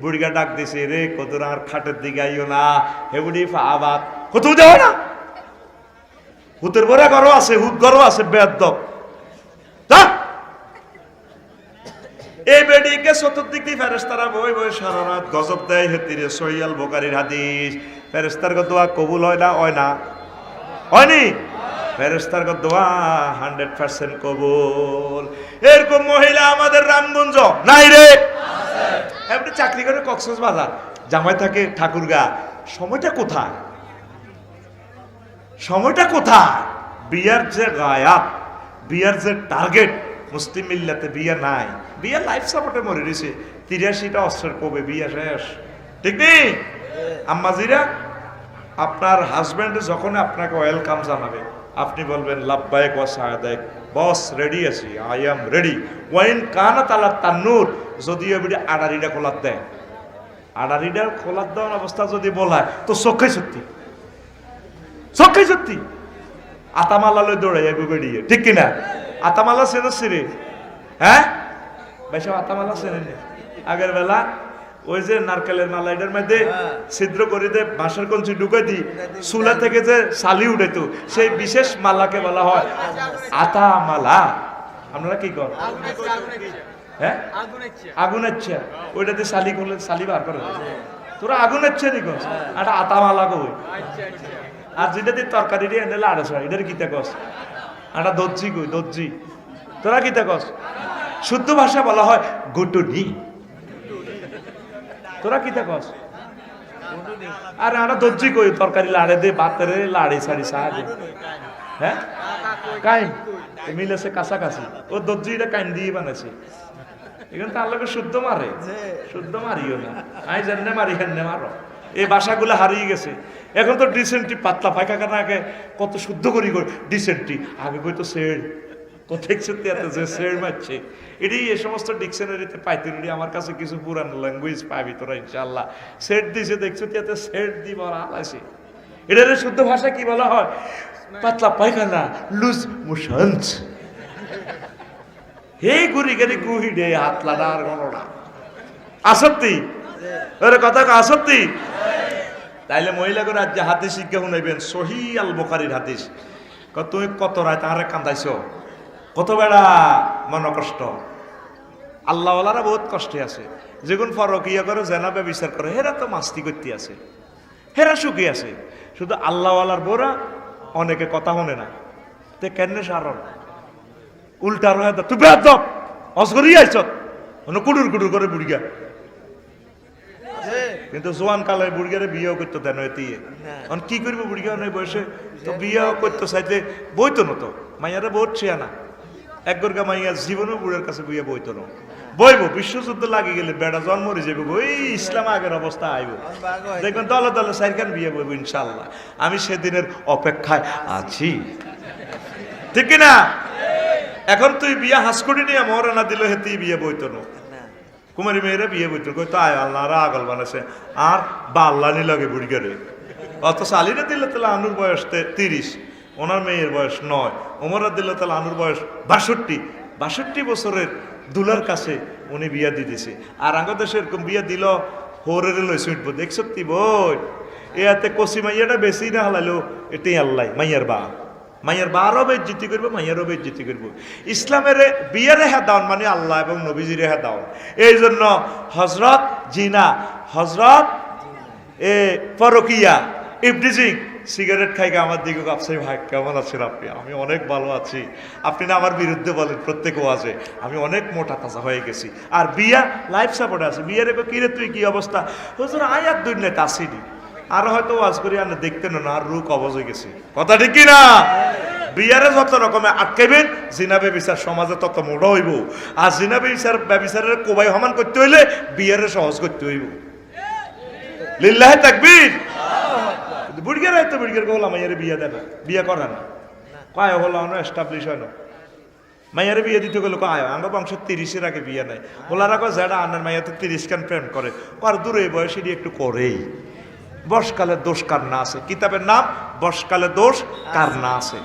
বুড়িগা ডাক দিছে রে কতর আর খাটের দিকে আইও না, হে বুড়ি ফাবাত কত যাও না, হুতের বড় ঘর আছে, হুত ঘর আছে বেয়াদব। এই বেডিকে চতুর্দিক দিয়ে ফেরেশতারা বই বই সারা রাত গজব দেয় হেতিরে, সহিয়াল বুখারীর হাদিস। ফেরেশতার দোয়া কবুল হয় না, হয় না, হয়নি? ফেরেশতার দোয়া 100% কবুল। এরকম মহিলা আমাদের রামগঞ্জ নাই রে, আপনি চাকরি করে কক্সবাজার, জামাই থাকে ঠাকুরগা, সময়টা কোথায়? সময়টা কোথায়? বিয়ার যে গায়াত, বিয়ার যে টার্গেট, মুসলিম মিল্লাতে বিয়া নাই, বিয়া লাইফ সাপোর্টে মরে রয়েছে। 83টা অস্ত্রের কবে বিয়া শেষ, ঠিক নেই? আম্মাজিরা আপনার হাজব্যান্ড যখন আপনাকে ওয়েলকাম জানাবে আপনি বলবেন লাব্বাইক ওয়া সাদাইক, বস রেডি আছি, আই এম রেডি। ওয়াইন কানাত আলা তান্নুর, যদিও বিডি আড়ারিটা খোলাত দেয়, আড়ারিটা খোলাত দেওয়ার অবস্থা যদি বলায় তো চোখে সত্যি, চোখে সত্যি আতামালালৈ দৌড়াই যাবে বেরিয়ে, ঠিক কিনা? আতামালা চেনে রে, হ্যাঁ ভাই সব আতামালা চেনে। আগের বেলা ওই যে নারকেলের মালা এটার মধ্যে ছিদ্র করে দে বাঁশের কঞ্চি ঢুকে দি চুলা থেকে যে শালি উঠেতো, সেই বিশেষ মালাকে বলা হয় আতা মালা। আপনারা কি করেন? হ্যাঁ আগুন ইচ্ছা, ওইটাতে শালি করলে শালি বার করে, তোরা আগুন ইচ্ছা নি কস, একটা আতা মালা কই। আর যেটা দিয়ে তরকারি দিয়ে এনে আড়াইশ, এটার কিতা কস, একটা দর্জি কই, দর্জি। তোরা কিতা কস? শুদ্ধ ভাষা বলা হয় গুটুনি। তোরা কিতা কস? আরে আমরা দর্জি কই, তরকারি লাড়ে দে, বাতেরে লাড়ি সাড়ি সাহায্য, হ্যাঁ কাইন মিলেছে কাছাকাছি, ও দর্জিটা কাইন দিয়ে বানাইছে। এখানে তার লোকে শুদ্ধ মারে, শুদ্ধ মারিও না, আই জানে মারি হেনে মারো। এই ভাষাগুলো হারিয়ে গেছে। এখন তো ডিসেন্ট্রি পাতলা পায়খানা, আগে কত শুদ্ধ করি ডিসেন্ট্রি, আগে কই তো সেড তো দেখছো তিয়াতে যে সের মারছে এটি এই সমস্ত ডিকশনারিতে পাইতে এটি আমার কাছে কিছু পুরানো ল্যাঙ্গুয়েজ পাবি তোরা ইনশাআল্লাহ। সেট দিছে দেখছো তিয়াতে সেট দিব আর আলাসি এটার শুদ্ধ ভাষা কি বলা হয়? পাতলা পায়খানা, লুজ মোশনস। হে গুড়ি গাড়ি গুহি ডে হাতলা না আর গণনা আসক্তি ওরে কথা আসক্তি। তাইলে মহিলা করে আজ হাদিস শিক্ষা শুনাইবেন সহি আল বুখারীর হাদিস। তুমি কত রায় তাহারে কান্দাইছ, কত বেড়া মন কষ্ট। আল্লাহওয়ালারা বহুত কষ্টে আছে, যেগুন ফরকিয়া করে জেনাবে বিচার করে হেরা তো মাস্তি করতে আছে, হেরা সুখী আছে। শুধু আল্লাহওয়ালার বোরা অনেকে কথা শুনে না, তে কেন সারণ উল্টা রয়ে তুই বেদ অসগরি আইছ কুডুর কুডুর করে বুড়িগা। কিন্তু জোয়ান কালে বুড়িগারে বিয়েও করতো দেন এতিয়ে কি করবো বুড়িগা নয় বয়সে, তো বিয়েও করতো চাইতে বইতো না, তো মাইয়ারে বহুত ছিয়া না একগরগা মাইয়া জীবনেও বুড়ের কাছে বিয়ে বইতো না। বইব বিশ্বযুদ্ধ লাগি গেলে বেড়া জন্ম রে যাবো, ওই ইসলাম আগের অবস্থা আইব, দেখবেন দলে দলে সাইরখান বিয়ে বইব ইনশাল্লাহ। আমি সেদিনের অপেক্ষায় আছি, ঠিক কিনা? এখন তুই বিয়া হাসকুটি নিয়ে মরে না দিল হেতেই বিয়ে বইতো না, কুমারী মেয়েরা বিয়ে বইতো কইতো আয় আল্লাহরা আগল বানাইছে আর বা আল্লাহ নি লাগে বুড়িগারে। অথচ আলীরা দিল তাহলে আনুর বয়স 30, ওনার মেয়ের বয়স 9, ওমরা দিল তাহলে আনুর বয়স 62 বছরের দুলার কাছে উনি বিয়া দিয়ে দিছে। আর আঙ্গ দেশে এরকম বিয়া দিল হোরের লই সুইটব দেখছো তি বই এতে কষি মাইয়াটা বেশি না হালালো এটাই আল্লাহ মাইয়ার বা মাইয়ার বারও বেজ্জিতি করবো, মাইয়ারও বেজ্জিতি করবো। ইসলামের বিয়ের রেহা দাওন মানে আল্লাহ এবং নবীজির রেহা দাওন। এই জন্য হজরত জিনা, হজরত পরকিয়া, ইফটিজিং, সিগারেট খাইকে আমার দিকে আপসাই ভাই কেমন আছেন আপনি? আমি অনেক ভালো আছি। আপনি না আমার বিরুদ্ধে বলেন প্রত্যেকেও আছে, আমি অনেক মোটা তাজা হয়ে গেছি। আর বিয়া লাইফ সাপোর্টে আছে, বিয়ের কিরে তুই কি অবস্থা? হুজুর আয়াত দুনিয়াতে আসিনি, আর হয়তো ওয়াজ করি আনে দেখতেন না, আর রূপ অবজ হয়ে গেছে। কথা ঠিক কিনা? বিয়ারে যত রকমে আটকাইবেন জিনাবে বিচার সমাজে তত মোড় হইব। আর জিনাবে বিচার ব্যবিচারের কোবাই সমান করতে হইলে বিয়ারে সহজ করতে হইব। লিল্লাহে তাকবীর। বুড়িয়ার হয়তো বুড়িয়ার গোলা মাইয়ারে বিয়া দেয় না, বিয়া করে না, কয় হলো এস্টাবলিশ হয় না। মাইয়ারে বিয়ে দিতে গেলে কয় আমার বংশ 30-এর আগে বিয়ে নেয়। ওলারা কয় যারা আনার মাইয়া তো 30 খান প্রেম করে, আর দূরে বয়সে একটু করেই। বর্ষকালের দোষ কার না আছে, কিতাবের নাম বর্ষকালের দোষ কার না আছে।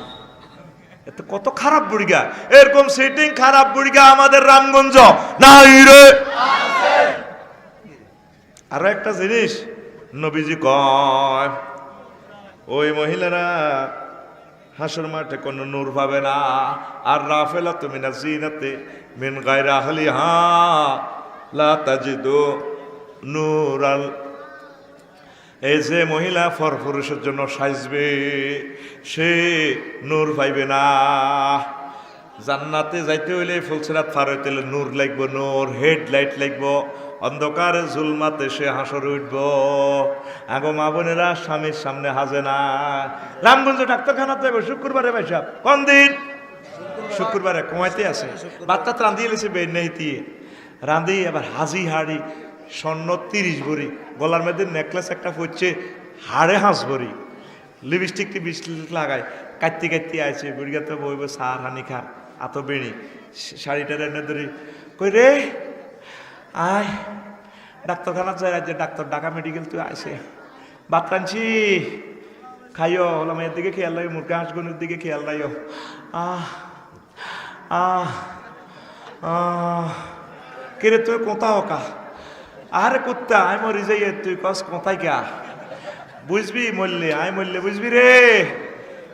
এত কত খারাপ বুড়িগা, এরকম সেটিং খারাপ বুড়িগা আমাদের রামগঞ্জ নাই রে। আরো একটা জিনিস নবীজি কয়, ওই মহিলারা হাসর মাঠে কোনো নূর পাবে না। আর রাফেলা তুমি না জিনাতে মিন গায়রা আহলিহা লা তাজিদু নূরাল। এই যে মহিলা পরপুরুষের জন্য সাজবে সে নূর পাইবে না। জান্নাতে যাইতে হইলে ফুলসিরাত পার হইতে হইলে নূর লাগবে, নূর হেডলাইট লাগবে। অন্ধকারে জুলমাতে সে হাসরে উঠব। আগো মা বোনেরা স্বামীর সামনে হাজে না। রামগঞ্জ ডাক্তারখানাতে যাবে শুক্রবারে ভাইসাব, কোন দিন? শুক্রবারে কমাইতে আছে, বাচ্চা রাঁধিয়ে লেছে বের নেই রাঁধি আবার হাজি হাড়ি স্বর্ণ 30 ভরি, গলার মধ্যে নেকলেস একটা পড়ছে হাড়ে হাঁস ভরি, লিপস্টিক লাগায় কাটতে কাটতে আছে। বুড়িগাতে বইব সার হানি খার আত বেড়ি শাড়িটার এনে ধরি কই রে আয় ডাক্তারখানা যাই, রাজ্যে ডাক্তার ঢাকা মেডিকেল তুই আসে ভাত রাঁধছি খাইও। হলো মেয়ের দিকে খেয়াল লাগে, মুরগা হাঁসগুনের দিকে খেয়াল লাইও। কেরে তুই কোথাও কা? আরে কুত্তা আই মরি যাই, তুই কস কোথায় কা? বুঝবি মরলে, আই মরলে বুঝবি রে।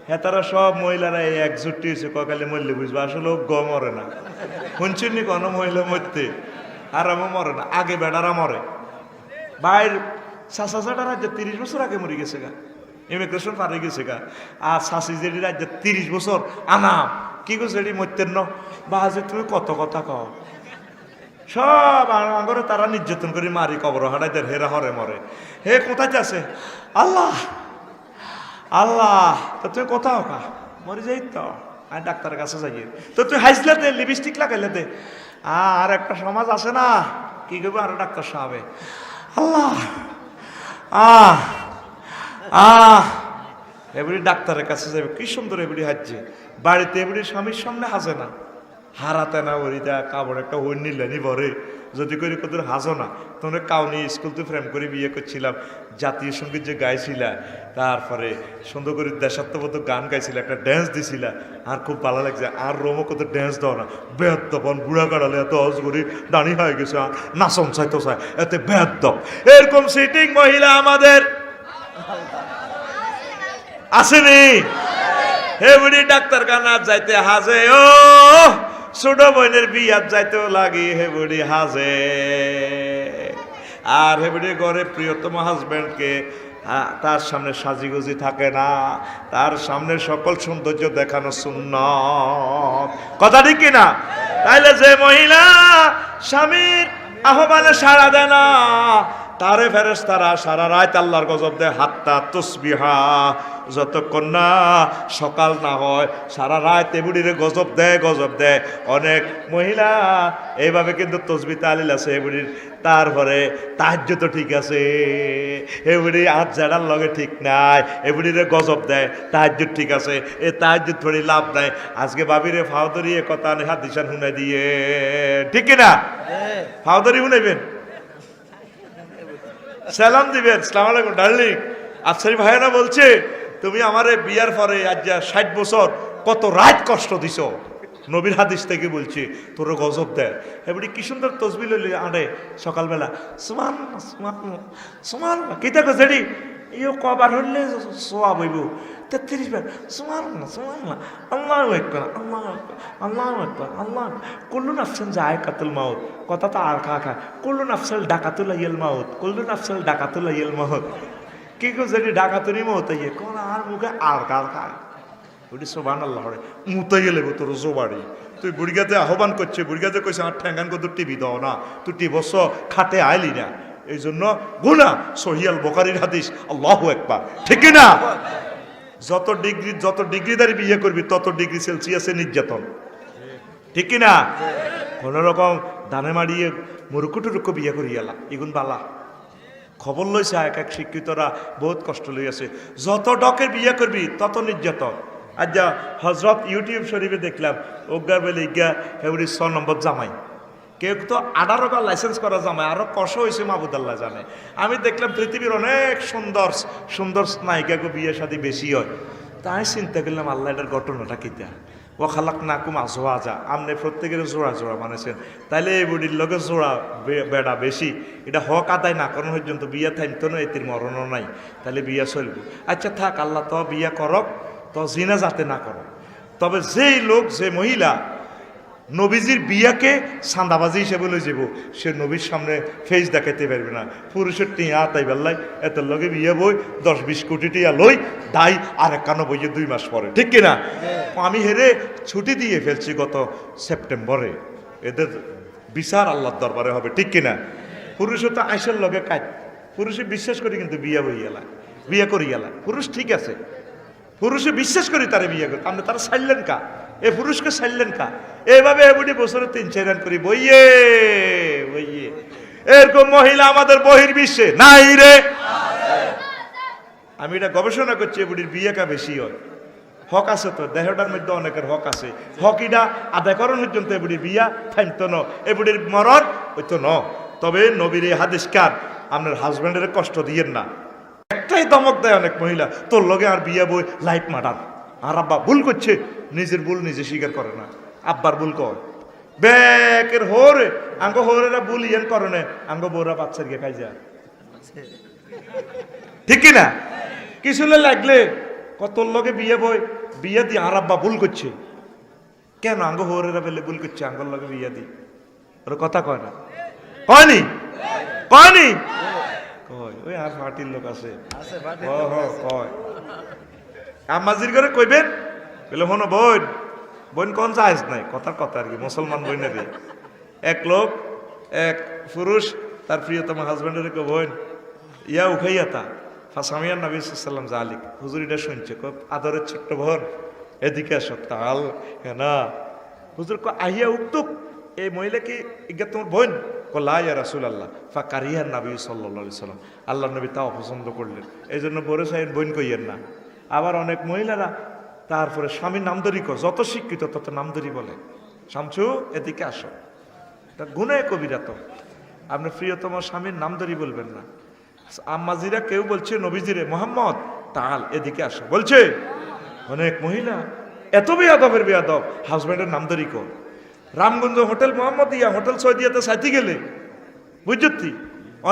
হ্যাঁ তারা সব মহিলারা একজুটি হয়েছে ককালে মরলে বুঝবো। আসলে গ মরে না, শুনছিনি কোনো মহিলা মরতে, আরামও মরে না, আগে বেড়ারা মরে। বাইর চাচা রাজ্যে 30 বছর আগে মরে গেছে গা, ইমিগ্রেশন পারে গেছে গা। আর শাশি জেডি রাজ্যে 30 বছর আনাম কি গো জেডি মরতেন ন বাজে। তুমি কত কথা কও, সব আগরে তারা নির্যাতন করে মারি কবর হারাই দেয়, হেরা হরে মরে। হে কোথায় আছে? আল্লাহ আল্লাহ। তো তুই কোথাও কা? মরে যাই তো আমি ডাক্তারের কাছে যাই। তো তুই হাসলে দে, লিপস্টিক লাগাইলে দে। আর একটা সমাজ আছে না, কি করবো আরো ডাক্তার সাহাবে। আল্লাহ এবারে ডাক্তারের কাছে যাবে, কি সুন্দর এবারে হাজছে বাড়িতে এমনি স্বামীর সামনে হাসে না, হারাতে না ওরিটা কাপড় একটা হই নিলেনি বরে যদি করি কত হাসো না। তোমরা কাউনি স্কুল তো ফ্রেম করে বিয়ে করছিলাম, জাতীয় সঙ্গীত যে গাইছিলা, তারপরে সুন্দর করে দেশাত্মবোধক গান গাইছিল, একটা ড্যান্স দিছিলা, আর খুব ভালো লাগছে। আর রোমও কত ড্যান্স দাও না, বেদপন বুড়া কাটালে এত অজ করি দাঁড়ি হয়ে গেছে, আর নাচন চাইতো চাই এতে বেদপ। এরকম সিটিং মহিলা আমাদের আসেনি। হে বুড়ি ডাক্তার খানা যাইতে হাজে, ও ছোট বোনের বিয়াত যাইতেও লাগে হে বুড়ি হাজে। আর হে বুড়ি ঘরে প্রিয়তম হাজব্যান্ডকে তার সামনে সাজিগুজি থাকে না, তার সামনে সকল সৌন্দর্য দেখানো সুন্নাত, কথা ঠিক কিনা? তাইলে যে মহিলা স্বামীর আহ্বানে সাড়া দেয় না, তারে ফেরেশতারা সারা রাত আল্লাহর গজব দেয়, হাত্তা তসবিহা, যতক্ষণ না সকাল না হয় সারা রাত এবুড়িরে গজব দেয়, গজব দেয়। অনেক মহিলা এইভাবে কিন্তু তসবি তালিল আছে এবুড়ির, তারপরে তাহাজ্জুদ তো ঠিক আছে, এবুড়ি আজ জানার লগে ঠিক নাই, এবুড়িরে গজব দেয়, তাহাজ্জুদ ঠিক আছে, এ তাহাজ্জুদ থোড়ি লাভ নাই। আজকে বাবিরে ফাউদরি এ কথা হাদিসান শুনাই দিয়ে, ঠিক কিনা? ফাউদরি শুনাইবেন, সালাম দিবেন, আসসালামু আলাইকুম ডার্লিং। আফসারি ভাইয়েরা বলছে তুমি আমারে বিয়ার পরে আজ 60 বছর কত রাত কষ্ট দিছ, নবীর হাদিস থেকে বলছি, তোর গজব দেয়। এবারে কি সুন্দর তসবি লইলে আরে সকালবেলা সুবহানাল্লাহ সুবহানাল্লাহ সুবহানাল্লাহ, কি দেখো সেটি ইও কবার হইলে সোয়াব হইব 33 বার সুবহানাল্লাহ সুবহানাল্লাহ, আল্লাহু আকবার আল্লাহু আকবার আল্লাহু আকবার আল্লাহ। কুল্লু নাফসিন যায়কাতুল মাউত, কথা তো আর খা কুল্লু নাফসিল ডাকাতুল মাউত, কুল্লু নাফসিল ডাকাতুল মাউত, কি কো যদি ডাকাতুনি মত হইয়ে কোন আর মুখে আর খায় ওটি সুবহানাল্লাহ রে মুতাই গেলে তোর জোবাড়ি। তুই বুড়িগাতে আহ্বান করছে, বুড়িগাতে কইছে আমার ঠ্যাঙ্গান কত টিভি দাও না, তুই টিভস খাটে আইলি না, এই জন্য গুনাহ। সহিয়াল বুখারীর হাদিস, আল্লাহু আকবার, ঠিক না? যত ডিগ্রিদারি বিয়ে করবি তত ডিগ্রি সেলসিয়াসে নির্যাতন, ঠিক না? কোন রকম দানে মারিয়ে মুরুকুটুরুকু বিয়ে করিয়ালা, এগুন বালা খবর লইছে। এক এক শিক্ষিতরা বহুত কষ্ট লইয়াছে, যত ডকের বিয়ে করবি তত নির্যাতন। আজ যা হজরত ইউটিউব শরীফে দেখলাম ওগার বেলে ইগা হেউরি 6 নম্বর জামাই, কেউ তো 18 বার লাইসেন্স করা জামাই, আরো কষ্ট হয়েছে মাহবুদাল্লাহ জানে। আমি দেখলাম পৃথিবীর অনেক সুন্দর সুন্দর নায়িকাকে বিয়ে শাদী বেশি হয়, তাই চিন্তা করলাম আল্লাহ এটার ঘটনাটা কিতা। ও খালাক নাকুম আজওয়াজা, আপনি প্রত্যেকের জোড়া জোড়া মানেছেন, তাইলে এই বুড়ির লগে জোড়া বেড়া বেশি, এটা হক আদায় না করানো পর্যন্ত বিয়া থামতো না, এতির মরণও নাই, তাহলে বিয়া চলবে। আচ্ছা থাক, আল্লাহ তো বিয়া করক, তো জিনা যাতে না করো। তবে যেই লোক, যে মহিলা নবীজির বিয়াকে সান্দাবাজি হিসেবে লই যাব, সে নবীর সামনে ফেস দেখাইতে পারবে না। পুরুষের টিয়া তাই বেল্লাই এত লগে বিয়ে বই 10-20 কোটি টিয়া লই দাই, আর 91 বইয়ে 2 মাস পরে, ঠিক কিনা? আমি হেরে ছুটি দিয়ে ফেলছি গত সেপ্টেম্বরে, এদের বিচার আল্লাহর দরবারে হবে, ঠিক কিনা? পুরুষও তো আইসের লগে কাজ, পুরুষে বিশ্বাস করি কিন্তু বিয়া বই গেলা, বিয়ে করি গেলা, পুরুষ ঠিক আছে, পুরুষে বিশ্বাস করি তারে বিয়ে করি, আপনি তারা ছাড়লেন কা, এ পুরুষকে ছাড়লেন কা? এভাবে এমনি বছরে 3-4 রান করি বইয়ে বইয়ে। এরকম মহিলা আমাদের বহির্বিশ্বে নাই রে। আমি এটা গবেষণা করছি, এbudiর বিয়েকা বেশি হয়, হক আছে তো, দেহটার মধ্যে অনেকের হক আছে, হকিটা আদায় করার পর্যন্ত এbudiর বিয়া থামতো ন, এbudiর মরণ হইতো ন। তবে নবীর এই হাদিসকার আপনার হাজব্যান্ডের কষ্ট দিয়েন না। একটাই দমক দেয় অনেক মহিলা, তোর লগে আর বিয়া বই লাইফ মাটার, আর আব্বা ভুল করছে, নিজের ভুল নিজে স্বীকার করে না, আব্বার ভুল কর বেকের হোরে আঙ্গ হোরেরা ভুল ইয়েন করে না, আঙ্গ বউরা বাচ্চার গিয়ে খাই যায়, ঠিক কিনা? কিছু লাগলে কত লগে বিয়ে বই বিয়ে দি, আর আব্বা ভুল করছে কেন? আঙ্গ হোরেরা বেলে ভুল করছে, আঙ্গর লগে বিয়ে দি, ওর কথা কয় না, কয়নি কয়নি কয়, ওই আর পার্টির লোক আছে কয়, আমাজির করে কইবেন বলে হনো বোন, বোন কোন চাইজ নাই, কথার কথা আর কি, মুসলমান বোনের। এক লোক, এক পুরুষ তার প্রিয়তম হাজব্যান্ডের কে বোন ইয়া উঠাইয়া তা ফাসামিয়ার নবী সাল্লাম জালিক, হুজুর এটা শুনছে, আদরের ছোট্ট বোন এদিকে আসো, তাল না হুজুর আহিয়া উঠতুক, এই মহিলা কি ইজ্ঞা তোমার বোন? লা ইয়া রাসূলুল্লাহ, ফাকারিয়ান নবী সাল্লাল্লাহু আলাইহি সাল্লাম, আল্লাহর নবী তাও পছন্দ করলেন, এই জন্য বড় সাহেব বোন কইয়েন না। আবার অনেক মহিলারা তারপরে স্বামীর নামধরি কর, যত শিক্ষিত তত নামধরি বলে। শামসু এদিকে আসো, এটা গুনাহে কবিরা। তো আপনি প্রিয়তম স্বামীর নামধরি বলবেন না। আম্মাজিরা কেউ বলছে নবীজিরে, মোহাম্মদ তাল এদিকে আসো বলছে। অনেক মহিলা এত বেয়াদবের বেয়াদব, হাজব্যান্ডের নামধরি কর। রামগঞ্জ হোটেল মোহাম্মদিয়া, হোটেল সৈদিয়াতে সাইতে গেলে বুঝছি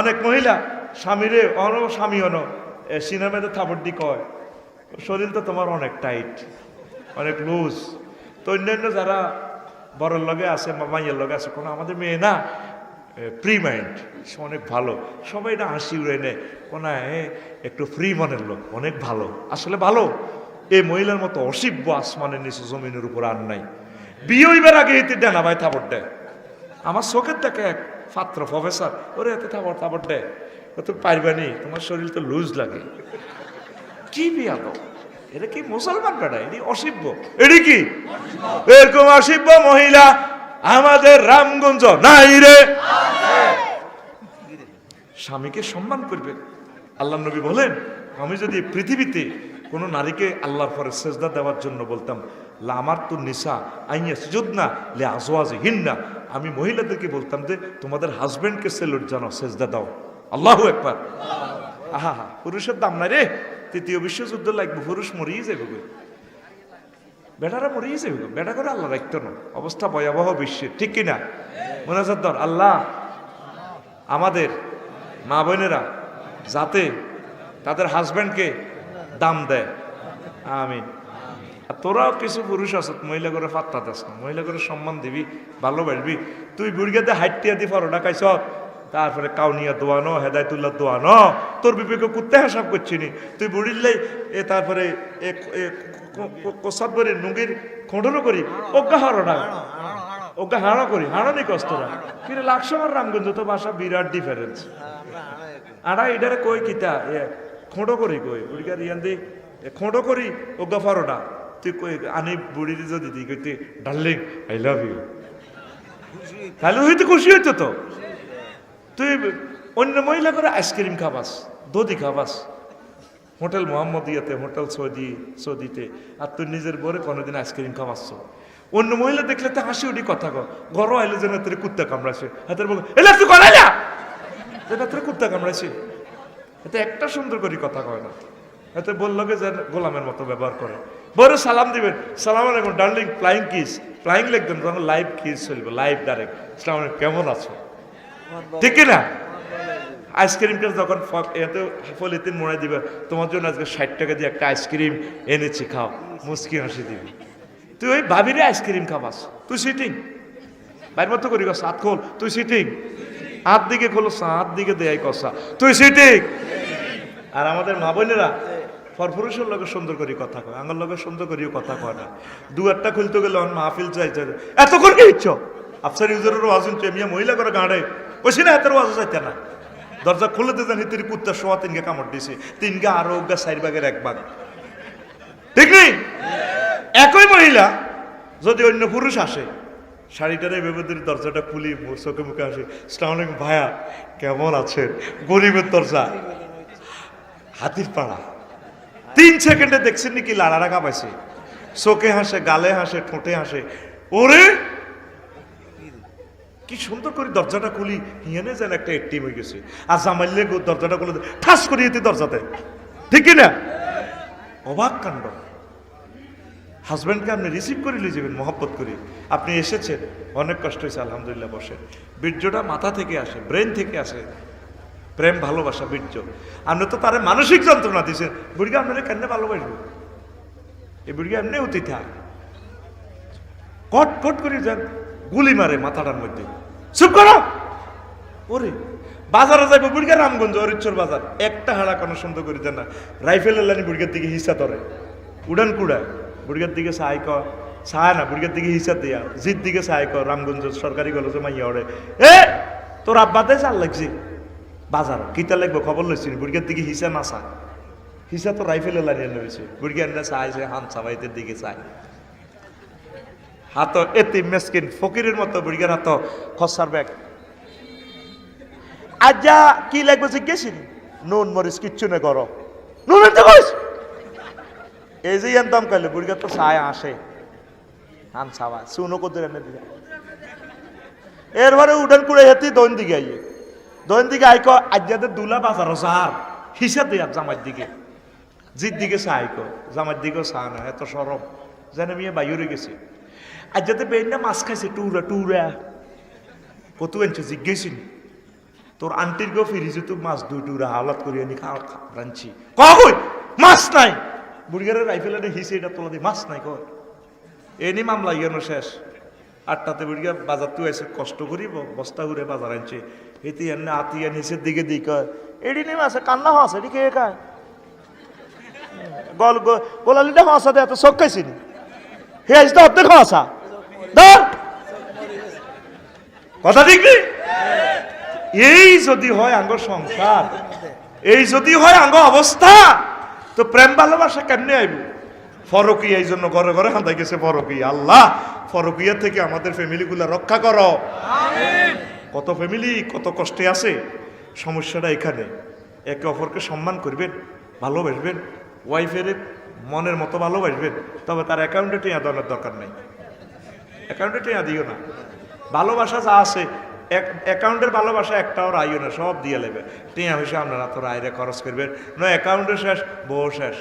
অনেক মহিলা স্বামীরে স্বামী সিনেমাতে থাপড় কয়, শরীর তো তোমার অনেক টাইট, অনেক লুজ। তো অন্যান্য যারা বড়র লগে আছে বা মাইয়ের লগে আছে, কোনো আমাদের মেয়ে না ফ্রি মাইন্ড, সে অনেক ভালো, সবাই না হাসি উড়ে নেয়, কোন একটু ফ্রি মনের লোক, অনেক ভালো। আসলে ভালো এই মহিলার মতো অসিব্য আসমানের নিচে জমিনের উপর আর নাই। বিয়ে হইবার আগে এতে ডানা ভাই থাপড় দেয়। আমার চোখের দেখে এক ছাত্র প্রফেসর, ওরে এতে থাপড় দেয়, তো পারবানি, তোমার শরীর তো লুজ লাগে। কি বিয়া তো এটা কি মুসলমান বেটা? এটি অসিব্য, এটি কি এরকম অসিব্য মহিলা আমাদের রামগঞ্জ নাই রে। স্বামীকে সম্মান করবেন। আল্লাহ নবী বলেন, আমি যদি পৃথিবীতে কোনো নারীকে আল্লাহর পরে সেজদা দেওয়ার জন্য বলতাম, আমার তো নিসা আইয়া সুজুদনা লে আজওয়াজে হিন্না, আমি মহিলাদেরকে বলতাম যে তোমাদের হাজবেন্ডকে সেলুট জানাও, সেজদা দাও। আল্লাহু আকবার। আহা হা, পুরুষের দাম নাই রে। তৃতীয় বিশ্বযুদ্ধ লাগবে, পুরুষ মরিয়ে যাবে, বেটারা মরিয়ে যাবে, বেটা করে আল্লাহ রাখতো না। অবস্থা ভয়াবহ বিশ্বের, ঠিক কিনা? মোনাজাত দর, আল্লাহ আমাদের মা বোনেরা যাতে তাদের হাজব্যান্ডকে দাম দেয়, আমিন। আর তোরাও কিছু পুরুষ আছ, মহিলা করে পাত্তা দাস না, মহিলা করে সম্মান দিবি, ভালোবাসবি। তুই বুড়িগাতে হাইটিয়া দি পরোটা খাইছ, তারপরে কাউনিয়া দোয়ানো, হেদায়তুল্লাহ দোয়ানো, তোর বিবেকে কুত্তে হিসাব করছিনি। তুই বুড়িলেই তারপরে কোসাদ বলি নুঙ্গির খোঁড়ো করি, অজ্ঞা হাড়োটা ওকে হাড়ো করি, হাড়নি কষ্টরা কিন্তু লাগছো আমার রামগঞ্জ তো বাসা বিরাট ডিফারেন্স। আড়া এটারে কই কিতা খোঁড়ো করি, কই বুড়িকার ইয়ান দি খোঁড়ো করি অজ্ঞা ফারোটা। তুই কই আনি বুড়ির যদি দিই কইতে ডার্লিং আই লাভ ইউ, তাহলে হইতে খুশি হইতো। তো তুই অন্য মহিলা করে আইসক্রিম খাবাস, দধি খাবাস হোটেল মোহাম্মদিয়াতে, হোটেল সৌদিতে, আর তুই নিজের বরে কোনোদিন আইসক্রিম খাওয়াচ্ছ। অন্য মহিলা দেখলে তো হাসি উঠি কথা কর, ঘরও আইলে যেন তোর কুত্তা কামড়াছে, হাতের বল এলা তুই করাই না, তোর কুত্তা কামড়াছে। এতে একটা সুন্দর করে কথা কয় না, এতে বললো যে গোলামের মতো ব্যবহার করে। বড় সালাম দিবেন, সালাম আলাইকুম ডার্লিং, ফ্লাইং কিস, ফ্লাইং লিখবেন, তখন লাইভ কিস চলবে, লাইভ ডাইরেক্ট। সালাম আলাইকুম, কেমন আছো, ঠিক কিনা? আইসক্রিমটা যখন এতে পলিথিন মোড়াই দিবে, তোমার জন্য আজকে 60 টাকা দিয়ে একটা আইসক্রিম এনেছি, খাও, মুচকি হাসি দিবি। তুই ওই ভাবিরে আইসক্রিম খাবাস, তুই সিটিং বাইর মতো করি কস, হাত খোল, তুই সিটিং, হাত দিকে খোলো, হাত দিকে দেয় কষা, তুই সিটিং। আর আমাদের মা বোনেরা পরপুরুষের লোকে সুন্দর করে কথা কয়, আমার লোকে সুন্দর করেও কথা কয় না। দুয়ারটা খুলতে গেলে মাহফিল চাই, এত করে কি ইচ্ছ আফসার ইউজারের ওয়াজুন চেমিয়া মহিলা করে গাঁড়ে ওইসি না, এতের ওয়াজও চাইতে না। দরজা খুলে দিতেন, হিতির কুত্তার শোয়া 3 কামড় দিছে, 3 আরো 4 ভাগের 1 ভাগ, ঠিক নেই? একই মহিলা যদি অন্য পুরুষ আসে, শাড়িটারে বেবদের দরজাটা খুলি, চোখে মুখে আসে, আসসালামু আলাইকুম ভাইয়া কেমন আছেন, গরিবের দরজা, হাতির পাড়া। 3 সেকেন্ডে দেখছেন নাকি লাড়ারা কাঁপাইছে, চোখে হাসে, গালে হাসে, ঠোঁটে হাসে। ওরে কি সুন্দর করে দরজাটা খুলি, হিয়ানে যেন একটা এটিম হয়ে গেছে। আর জামাইলে দরজাটা খুলে ঠাস করে দিতে দরজাতে, ঠিক কিনা? অবাক কাণ্ড। হাজব্যান্ডকে আপনি রিসিভ করে নিয়ে যাবেন মহব্বত করে, আপনি এসেছেন, অনেক কষ্ট হয়েছে, আলহামদুলিল্লাহ বসে। বীর্যটা মাথা থেকে আসে, ব্রেন থেকে আসে, প্রেম ভালোবাসা বীর্য। আপনি তো তার মানসিক যন্ত্রণা দিয়েছেন, বুড়িকে আপনারা কেন ভালোবাসবো? এই বুড়িকে এমনি অতি থাক, কট কট করে যান, গুলি মারে মাথাটার মধ্যে, চুপ করো। ওরে বাজারে যাইবো, বুড়িকা রামগঞ্জ অরিচ্ছর বাজার, একটা হাড়া কোনো সুন্দর করে দেন না, রাইফেলের লাইনি বুড়িকার দিকে হিসা ধরে, উড়ান কুড়ায়, বুড়িকার দিকে সাহাই কর, সাহায় না, বুড়িকার দিকে হিসা দিয়া, জির দিকে সাহাই কর, রামগঞ্জ সরকারি কলেজে মাইয়া ওরে, এ তোর আব্বাতে চাল লাগছে বাজার, কিতা লাগবো খবর লইছি, বুড়িকার দিকে হিসা না চা, হিসা তো রাইফেলের লাইনে লইছে, বুড়িকার না চাইছে হান সাবাইতের দিকে চাই, হাত এতি মেসকিন ফকিরের মতো, বুড়িকার হাত খসার ব্যাগ। আজ্জা কি লাগবে জিজ্ঞেস, নুন মরিচ কিচ্ছু না করো, নুন আনতে কইস, এই যে দাম কাইলে বুড়িগা তো ছায় আসে আন ছাওয়া শুনো কদের এনে দিয়া এরপরে উঠান করে হেতি দৈন দিকে আইয়ে দৈন দিকে আইক আজ্জাদের দুলা বাজারও সার হিসাব দিয়া জামার দিকে জির দিকে চাইক জামার দিকেও চা না এত সরব জানে মিয়া বাইরে গেছে আজ্জাতে বেইনা মাছ খাইছে টুরা টুরা কত আনছে জিজ্ঞেসিন তোর আন্টির গো ফিরিছে তো মাছ দুই টুরা হাওলাত করিয়া নি খাওয়া রাঁধছি কই মাছ নাই বুড়িগারের রাইফেলে হিসে এটা তোলা দিয়ে মাছ নাই কয় এনি মামলা ইয়ানো শেষ 8টাতে বুড়িগা বাজার তো এসে কষ্ট করিব বস্তা ঘুরে বাজার আনছে এতে এনে আতিয়া নিচের দিকে দিই কয় এডি নেই আছে কান্না হাস এটি কে খায় গোলালিটা হাসা দেয় এত চোখ খাইছি নি হে আজ তো অর্ধেক হাসা ধর কথা ঠিক নেই এই যদি হয় আঙ্গ সংসার এই যদি হয় আঙ্গ অবস্থা তো প্রেম ভালোবাসা কেমনে আইব ফরকিয়া এই জন্য ঘরে ঘরে হাঁদাই গেছে ফরকিয়া আল্লাহ ফরকিয়া থেকে আমাদের ফ্যামিলিগুলো রক্ষা করো কত ফ্যামিলি কত কষ্টে আছে সমস্যাটা এখানে একে অপরকে সম্মান করবেন ভালোবাসবেন ওয়াইফের মনের মতো ভালোবাসবেন তবে তার অ্যাকাউন্টে টেয়া দেওয়ার দরকার নেই অ্যাকাউন্টে টেয়া দিও না ভালোবাসা যা আছে অ্যাকাউন্টের ভালোবাসা একটাও রাইও না সব দিয়ে নেবে টেয়া হিসেবে আপনারা তো রায়রে খরচ করবেন না অ্যাকাউন্টে শেষ বউ শেষ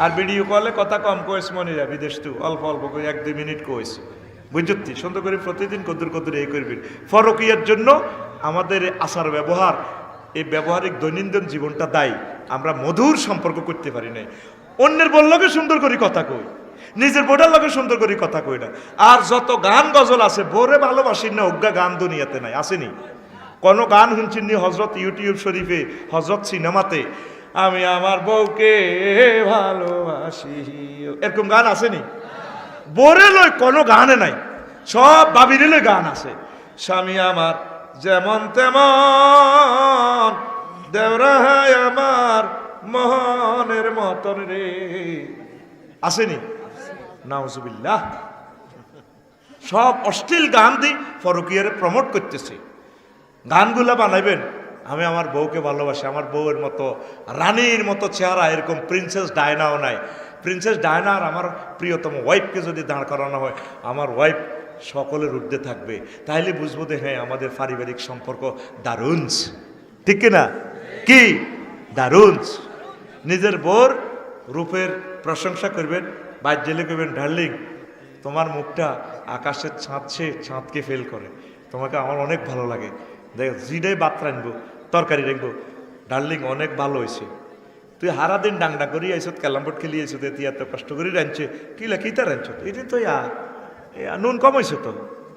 আর ভিডিও কলে কথা কম কইস মনিরা বিদেশ তো অল্প অল্প করে 1-2 মিনিট কইস বুঝতি সুন্দর করে প্রতিদিন কদুর কদুর এই করবেন ফরকিয়ার জন্য আমাদের আচার ব্যবহার এই ব্যবহারিক দৈনন্দিন জীবনটা দায়ী আমরা মধুর সম্পর্ক করতে পারি না অন্যের বললকে সুন্দর করে কথা কই নিজের বোটার লগে সুন্দর করে কথা কই না আর যত গান গজল আছে বোরে ভালোবাসি না অজ্ঞা গান দুনিয়াতে নাই আসেনি কোনো গান শুনছিনি হজরত ইউটিউব শরীফে হজরত সিনেমাতে আমি আমার বউকে ভালোবাসি এরকম গান আসেনি বোরে লই কোনো গানে নাই সব বাবিরে লই গান আছে স্বামী আমার যেমন তেমন দেওরাহাই আমার মোহনের মতন রে আসেনি নাউজুবিল্লাহ সব অশ্লীল গান দি ফরকিয়ারে প্রমোট করতেছে গানগুলা বানাইবেন আমি আমার বউকে ভালোবাসি আমার বউয়ের মতো রানীর মতো চেহারা এরকম প্রিন্সেস ডায়নাও নাই প্রিন্সেস ডায়না আর আমার প্রিয়তম ওয়াইফকে যদি দাঁড় করানো হয় আমার ওয়াইফ সকলের ঊর্ধ্বে থাকবে তাইলে বুঝবো যে হ্যাঁ আমাদের পারিবারিক সম্পর্ক দারুণ ঠিক না কি দারুণ নিজের বউর রূপের প্রশংসা করবেন বাইর জেলে করবেন ডার্লিং তোমার মুখটা আকাশের চাঁদকে ফেল করে তোমাকে আমার অনেক ভালো লাগে দেখ জিডে ভাত রাখবো তরকারি রাখবো ডার্লিং অনেক ভালো হয়েছে তুই হারা দিন ডাংডা করি আইসত ক্যালামবোর্ড খেলি আইসত তুই এত কষ্ট করি রাঁধছে কিতা রাঁধছ এদিন তো নুন কম হয়েছে তো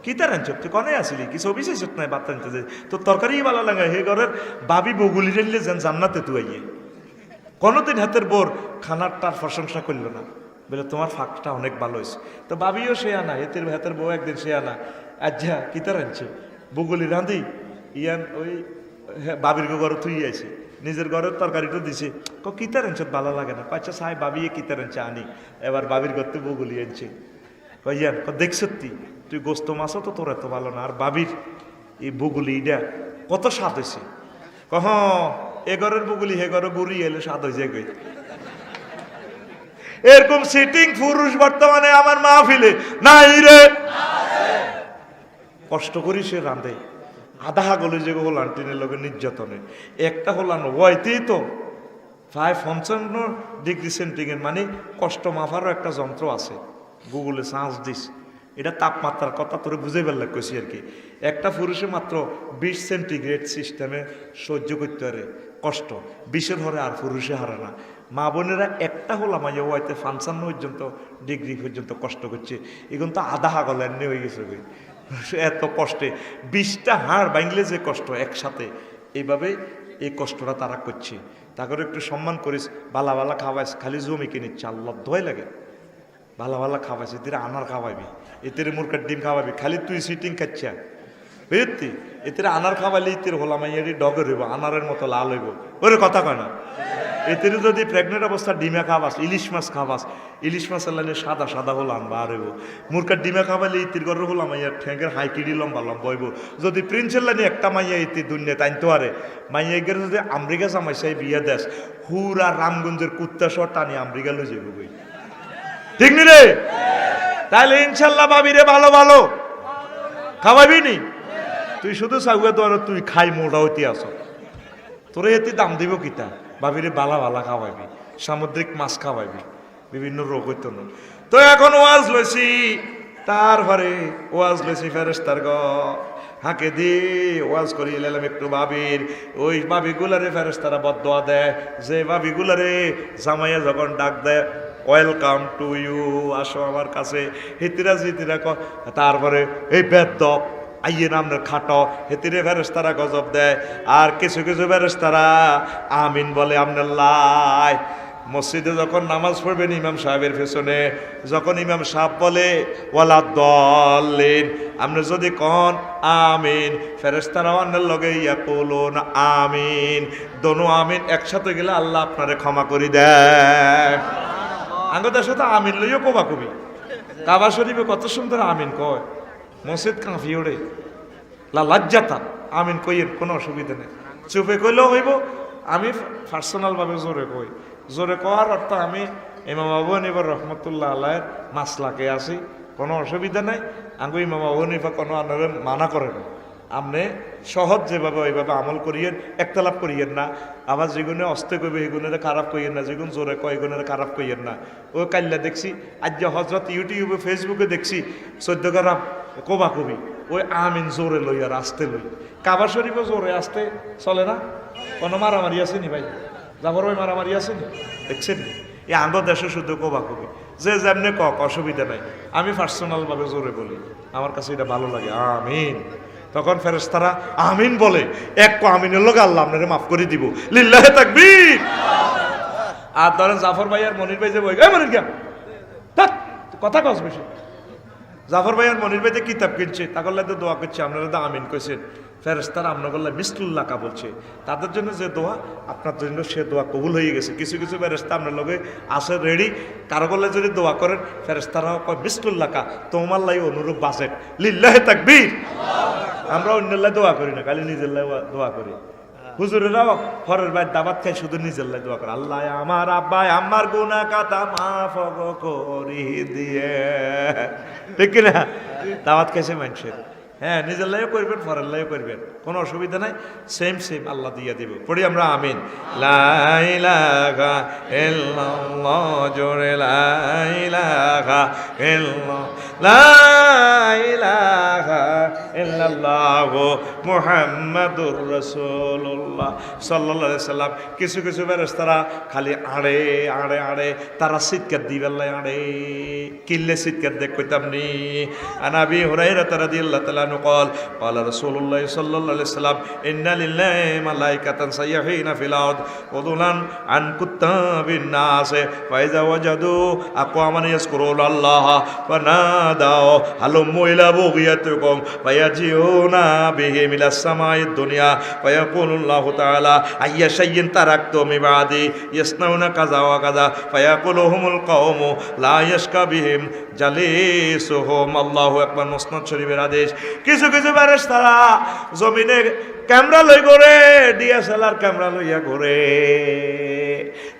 কিতা রাঁধছ তুই কনে আসিলি কি ছবি চাইছত নাই ভাত রাঁধতে যে তোর তরকারি ভালো লাগে হে ঘরের বাবি বগুলি রাখলে যেন জান্নাতে তুই আইয়ে কোনোদিন হাতের বোর খানারটার প্রশংসা করল না বলে তোমার ফাঁকটা অনেক ভালো হয়েছে তো বাবিও সে আনা এতের হাতের বউ একদিন সে আনা আচ্ছা কিতা রাঁধছে বগুলি রাঁধি ইয়ান ওই বাবির ঘরে থুই আছে নিজের ঘরের তরকারিটা দিছে কিতা রাঁধছ ভালো লাগে না আচ্ছা সাহেব বাবি কিতা রাঁধছে আনি এবার বাবির ঘরতে বগুলি আনছে ইয়ান দেখছ তুই গোস্ত মাছও তো তোর এত ভালো না আর বাবির এই বগুলি এটা কত স্বাদ হয়েছে কহ এ ঘরের বগুলি হে ঘরে বুড়ি এলে স্বাদ হয়ে যায় এরকম সিটিং পুরুষ বর্তমানে আমার মাহফিলে নাই রে কষ্ট করি সে রাঁধে আধা গলে যে হলান টিনের লগে নির্যাতনে একটা হলান ওয়াইতেই তো 55 সেন্টিগ্রেড মানে কষ্ট মাফারও একটা যন্ত্র আছে গুগলে সার্চ দিস এটা তাপমাত্রার কথা তোরে বুঝে ফেললে কইছি আর কি একটা পুরুষে মাত্র 20 সেন্টিগ্রেড সিস্টেমে সহ্য করতে পারে কষ্ট 20-এর হরে আর পুরুষে হারে না মা বোনেরা একটা হলাম ওয়াইতে 55 ডিগ্রি পর্যন্ত কষ্ট করছে এখন তো আধা গলা এমনি হয়ে গেছে এত কষ্টে 20টা হাড় ভাঙলে যে কষ্ট একসাথে এইভাবে এই কষ্টটা তারা করছে তাকে একটু সম্মান করিস বালা বালা খাওয়াইস খালি জমি কিনিচ্ছে আল্লাহ দোয়াই লাগে বালা বালা খাওয়াইস এতে আনার খাওয়াবি এতে মুরকার ডিম খাওয়াবি খালি তুই সিটিং খাচ্ছা বুঝতি এতে আনার খাওয়াইলে এতে হলাম ডগের হইব আনারের মতো লাল হইব ওরে কথা কয় না এতে যদি প্রেগনেন্ট অবস্থা ডিমে খাবাস, ইলিশ মাছ খাবাস, ইলিশ মাছ লাইনে সাদা সাদা হলাম বা আরেব মুরকার ডিমে খাবাইলে ইতির ঘরে হলাম মাইয়া ঠ্যাঙ্গের হাইকিডি লম্বা লম্বা হইব। যদি প্রিন্সের লাইনে একটা মাইয়া ইতি দুনিয়া টাইনতে পারে, মাইয়া গেলে যদি আমেরিকা জামাইসাই বিয়ে দেশ হুরা রামগঞ্জের কুত্তা শহর টানি আমেরিকা লই যাবো বই, ঠিক নি রে? তাহলে ইনশাল্লাহ ভাবি রে ভালো ভালো খাওয়াবি নি? তুই শুধু চাউয়া তো আর তুই খাই মোটা হইতে আস, তোরে এতে দাম দিব কিতা? ভাবিরে বালা বালা খাওয়াইবি, সামুদ্রিক মাছ খাওয়াইবি, বিভিন্ন রোগ হইতো না। তো এখন ওয়াজ লইছি, তারপরে ওয়াজ লইছি ফেরেশতার গ হাঁকে দি ওয়াজ করি এলাম একটু ভাবির, ওই ভাবিগুলারে ফেরেশতারা বদদোয়া দেয়, যে ভাবিগুলারে জামাইয়া যখন ডাক দেয় ওয়েলকাম টু ইউ, আসো আমার কাছে, হিতিরা জিতিরা তারপরে এই বেদব আইয়ে নামনে খাটো, হেতিরে ফেরেশতারা গজব দেয়। আর কিছু কিছু ফেরেশতারা আমিন বলে আপনার লাই। মসজিদে যখন নামাজ পড়বেন ইমাম সাহেবের পেছনে, যখন ইমাম সাহেব বলে ওয়ালা দলিন, আপনি যদি কন আমিন, ফেরেশতারা আপনার লগে ইয়াকুলুন আমিন, দোনো আমিন একসাথে গেলে আল্লাহ আপনারে ক্ষমা করে দেয়। আঙ্গদের সাথে আমিন লইও কবা কবি, কাবা শরীফে কত সুন্দর আমিন কয়, মসজিদ কাঁফি ওড়ে লজ্জাতা আমিন কইয়ের কোনো অসুবিধা নেই, চুপে কইলেও হইব। আমি পার্সোনাল ভাবে জোরে কই, জোরে কওয়ার অর্থ আমি ইমাম আবু হানিফা রহমতুল্লাহ আলাইহির মাসলাকে আছি, কোনো অসুবিধা নাই। আঙ্গু ইমাম আবু হানিফা কোনো আনারে মানা করে না, আপনি সহজ যেভাবে ওইভাবে আমল করিয়েন, একতলাপ করিয়েন না। আবার যেগুনে অস্তে কইবে এগুনের খারাপ কইয়েন না, যেগুন জোরে কয় এগুনের খারাপ কইয়েন না। ও কাল্লা দেখছি আজ যে হজরত ইউটিউবে ফেসবুকে দেখছি 14 গ্রাম কবা কবি ওই আমিন জোরে লই আর আসতে লই, কাবা শরীফে জোরে আসতে চলে না। কোনো মারামারি আছে নি ভাই? যাবার ওই মারামারি আছে নি? দেখছেন নি? এই আঙ্গ দেশে শুধু কবা কবি, যে যেমনি কক অসুবিধা নাই। আমি পার্সোনাল ভাবে জোরে বলি, আমার কাছে এটা ভালো লাগে আমিন। তখন ফেরেশতারা আমিন বলে, এক আমিনের লোক আল্লাহ আপনারে মাফ করে দিব, লিল্লাহে তাকবীর। আর ধরেন জাফর ভাই আর মনির ভাই যে বই মনির গিয়া কথা কস বেশি, জাফর ভাই আর মনির ভাই যে কিতাব কিনছে তাকলে তো দোয়া করছে, আপনারা তো আমিন কইছেন, ফেরেশতারা আপনার বললে মিসলুল্লাহ বলছে, তাদের জন্য যে দোয়া আপনার জন্য সে দোয়া কবুল হয়ে গেছে। কিছু কিছু ফেরেশতা আপনার লগে আসে রেডি, কারো বললে যদি দোয়া করেন ফেরেশতারাও কয় মিসলুল্লাহ, তোমার লাই অনুরূপ বাজেট, লিল্লাহে তাকবীর। আমরা অন্যের লাই দোয়া করি না, খালি নিজের লাই দোয়া করি। হুজুরেরাও ঘরের বাইরে দাবাত খাই শুধু নিজের লাই দোয়া করে, আল্লাহ আমার আব্বাই আমার গুনাহ কাটা মাফ করি দিয়ে, ঠিক না? দাওয়াত খাইছে মানুষের, হ্যাঁ নিজের লাইও করবেন ফরের লাইও করবেন, কোনো অসুবিধা নাই, সেম সেম আল্লাহ দিয়ে দিব। পড়ি আমরা আমিন। লা ইলাহা ইল্লাল্লাহ, জোরে লা ইলাহা ইল্লাল্লাহ, লা ইলাহা ইল্লাল্লাহ মুহাম্মাদুর রাসূলুল্লাহ সাল্লাল্লাহু আলাইহি সাল্লাম। কিছু কিছু ফেরেশতারা খালি আড়ে আড়ে আড়ে, তারা সিটকার দিবেন লাই আড়ে, কিল্লে সিটকার দেখ কইতাম নি। আনাবি হুরায়রা রাদিয়াল্লাহু তাআলা قال قال رسول الله صلى الله عليه وسلم إن لله ملائكة سيحين في الأرض وضلا عن كتاب الناس فإذا وجدوا أقواما يذكرون الله فنادوا هلموا إلى بغيتكم فيجيئون بهم إلى السماء الدنيا فيقول الله تعالى أي شيء تركتم من بعدي يصنعون كذا وكذا فيقول هم القوم لا يشقى بهم جليسهم الله أكبر। মুসনাদ শরীফের আদেশ। কিছু কিছু ফেরেশতারা জমিনে ক্যামেরা লই ঘুরে, ডিএসএলআর ক্যামেরা লইয়া ঘুরে,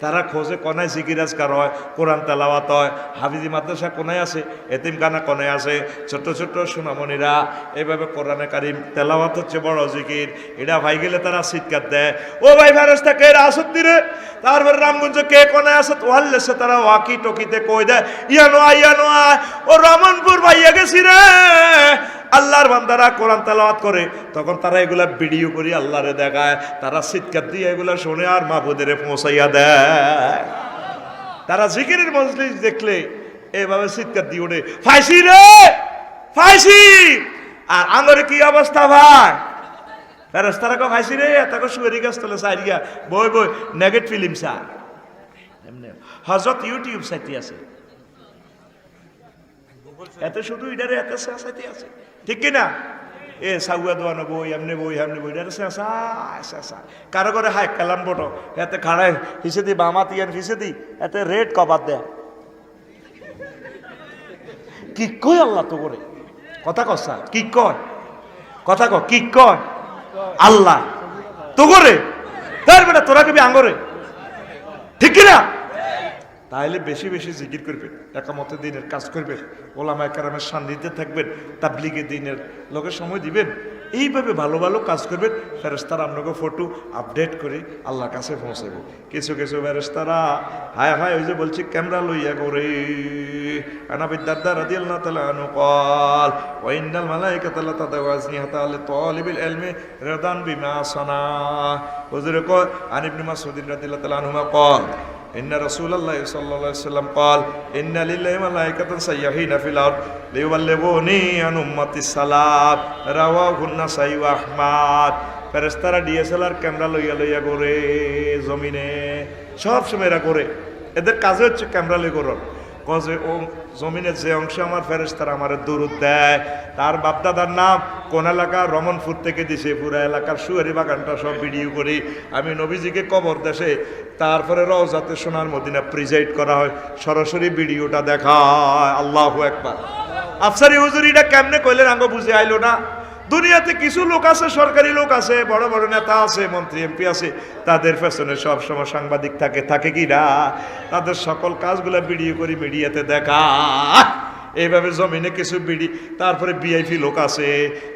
তারা খোঁজে কোনায় জিকির আজকার হয়, কোরআন তেলাওয়াত হয়, হাফিজি মাদ্রাসা কোনায় আছে, এতিমখানা কোনায় আছে, ছোট্ট ছোট্ট সোনামণিরা এভাবে কোরআনে কারিম তেলাওয়াত হচ্ছে, বড় জিকির। এটা ভাই গেলে তারা চিৎকার দেয়, ও ভাই ফেরেশতা কে আসত্তি রে? তারপরে রামগঞ্জ কে কোনায় আছে ওয়াল্লেসে তারা ওয়াকি টকিতে কই দেয়, ইয়ানো আয় ও রমনপুর ভাইয়া গেছি রে। আল্লাহর বান্দারা কোরআন তেলাওয়াত করে, তখন তারা এগুলা ভিডিও করে আল্লাহরে দেখায়, তারা চিৎকার দিয়ে এগুলা শুনে আর মাহবুদের পৌঁছাইয়া দেয়। তারা জিকিরের মজলিস দেখলে এভাবে চিৎকার দিয়ে ওঠে, ফাইসি রে ফাইসি। আর আঙ্গরে কি অবস্থা ভাই? ফেরেশতারা কো ফাইসি রে, তাকে সুয়েরি গাছ তোলে সাইরিয়া বই বই নেগেট ফিল্ম চা এমনি হযরত ইউটিউব সাইটে আছে, এত শুধু ইডারে এত সাইটে আছে, ঠিক কি না? এ সাগুয়া দোয়ানো বই এমনি বই এমনি বই শেষা কারো করে হাই কালাম বটো এতে খাড়ায় হিসে দি বামা তিয়ান হিসে দি এতে রেড কভার দেয় কি কয় আল্লাহ তো করে কথা কসা কি কয় কথা ক কি কয় আল্লাহ তো করে তার বেটা তোরা কবি আঙ্গরে ঠিক কিনা তাহলে বেশি বেশি জিকির করবেন একামতে দিনের কাজ করবেন ওলামায়ে কেরামের সান্নিধ্যে থাকবেন তাবলীগে দিনের লোকের সময় দিবেন এইভাবে ভালো ভালো কাজ করবেন ফেরেশতারা আপনাকে ফটো আপডেট করে আল্লাহর কাছে পৌঁছাইব কিছু কিছু ফেরেশতারা হায় হায় ওই যে বলছি ক্যামেরা লইয়া করে আনাবি দারদা রাদিয়াল্লাহু তাআলা আনহু قال وان الملائكه لا تضع اجنحتها لطالب العلم رضا بما صنع হুজুর কয় আন ইবনে মাসউদ রাদিয়াল্লাহু তাআলা আনহু قال إن رسول الله صلى الله عليه وسلم قال إن لله ملائكة سيحين في الأرض ليبلغوني عن أمتي السلام رواه النسائي وأحمد ফেরেশতারা ডিএসএলআর ক্যামেরা লইয়া লইয়া করে জমিনে সব সময় এরা করে এদের কাজে হচ্ছে ক্যামেরা লই করো কজে ও জমিনের যে অংশে আমার ফেরেশতারা আমার দরুদ দেয় তার বাপদাদার নাম কোন এলাকা রমনপুর থেকে দিছে পুরো এলাকার সুয়ারি বাগানটা সব ভিডিও করি আমি নবীজিকে কবর দেশে তারপরে রওজাতে সোনার মদিনা প্রিজাইড করা হয় সরাসরি ভিডিওটা দেখায় আল্লাহু আকবার আফসারি হুজুর এটা কেমনে কইলেন আঙ্গ বুঝে আইলো না দুনিয়াতে কিছু লোক আছে সরকারি লোক আছে বড় বড় নেতা আছে মন্ত্রী এমপি আছে তাদের পেছনে সব সময় সাংবাদিক থাকে কি না তাদের সকল কাজগুলো ভিডিও করে মিডিয়াতে দেখা এইভাবে জমিনে কিছু বিডি তারপরে ভিআইপি লোক আছে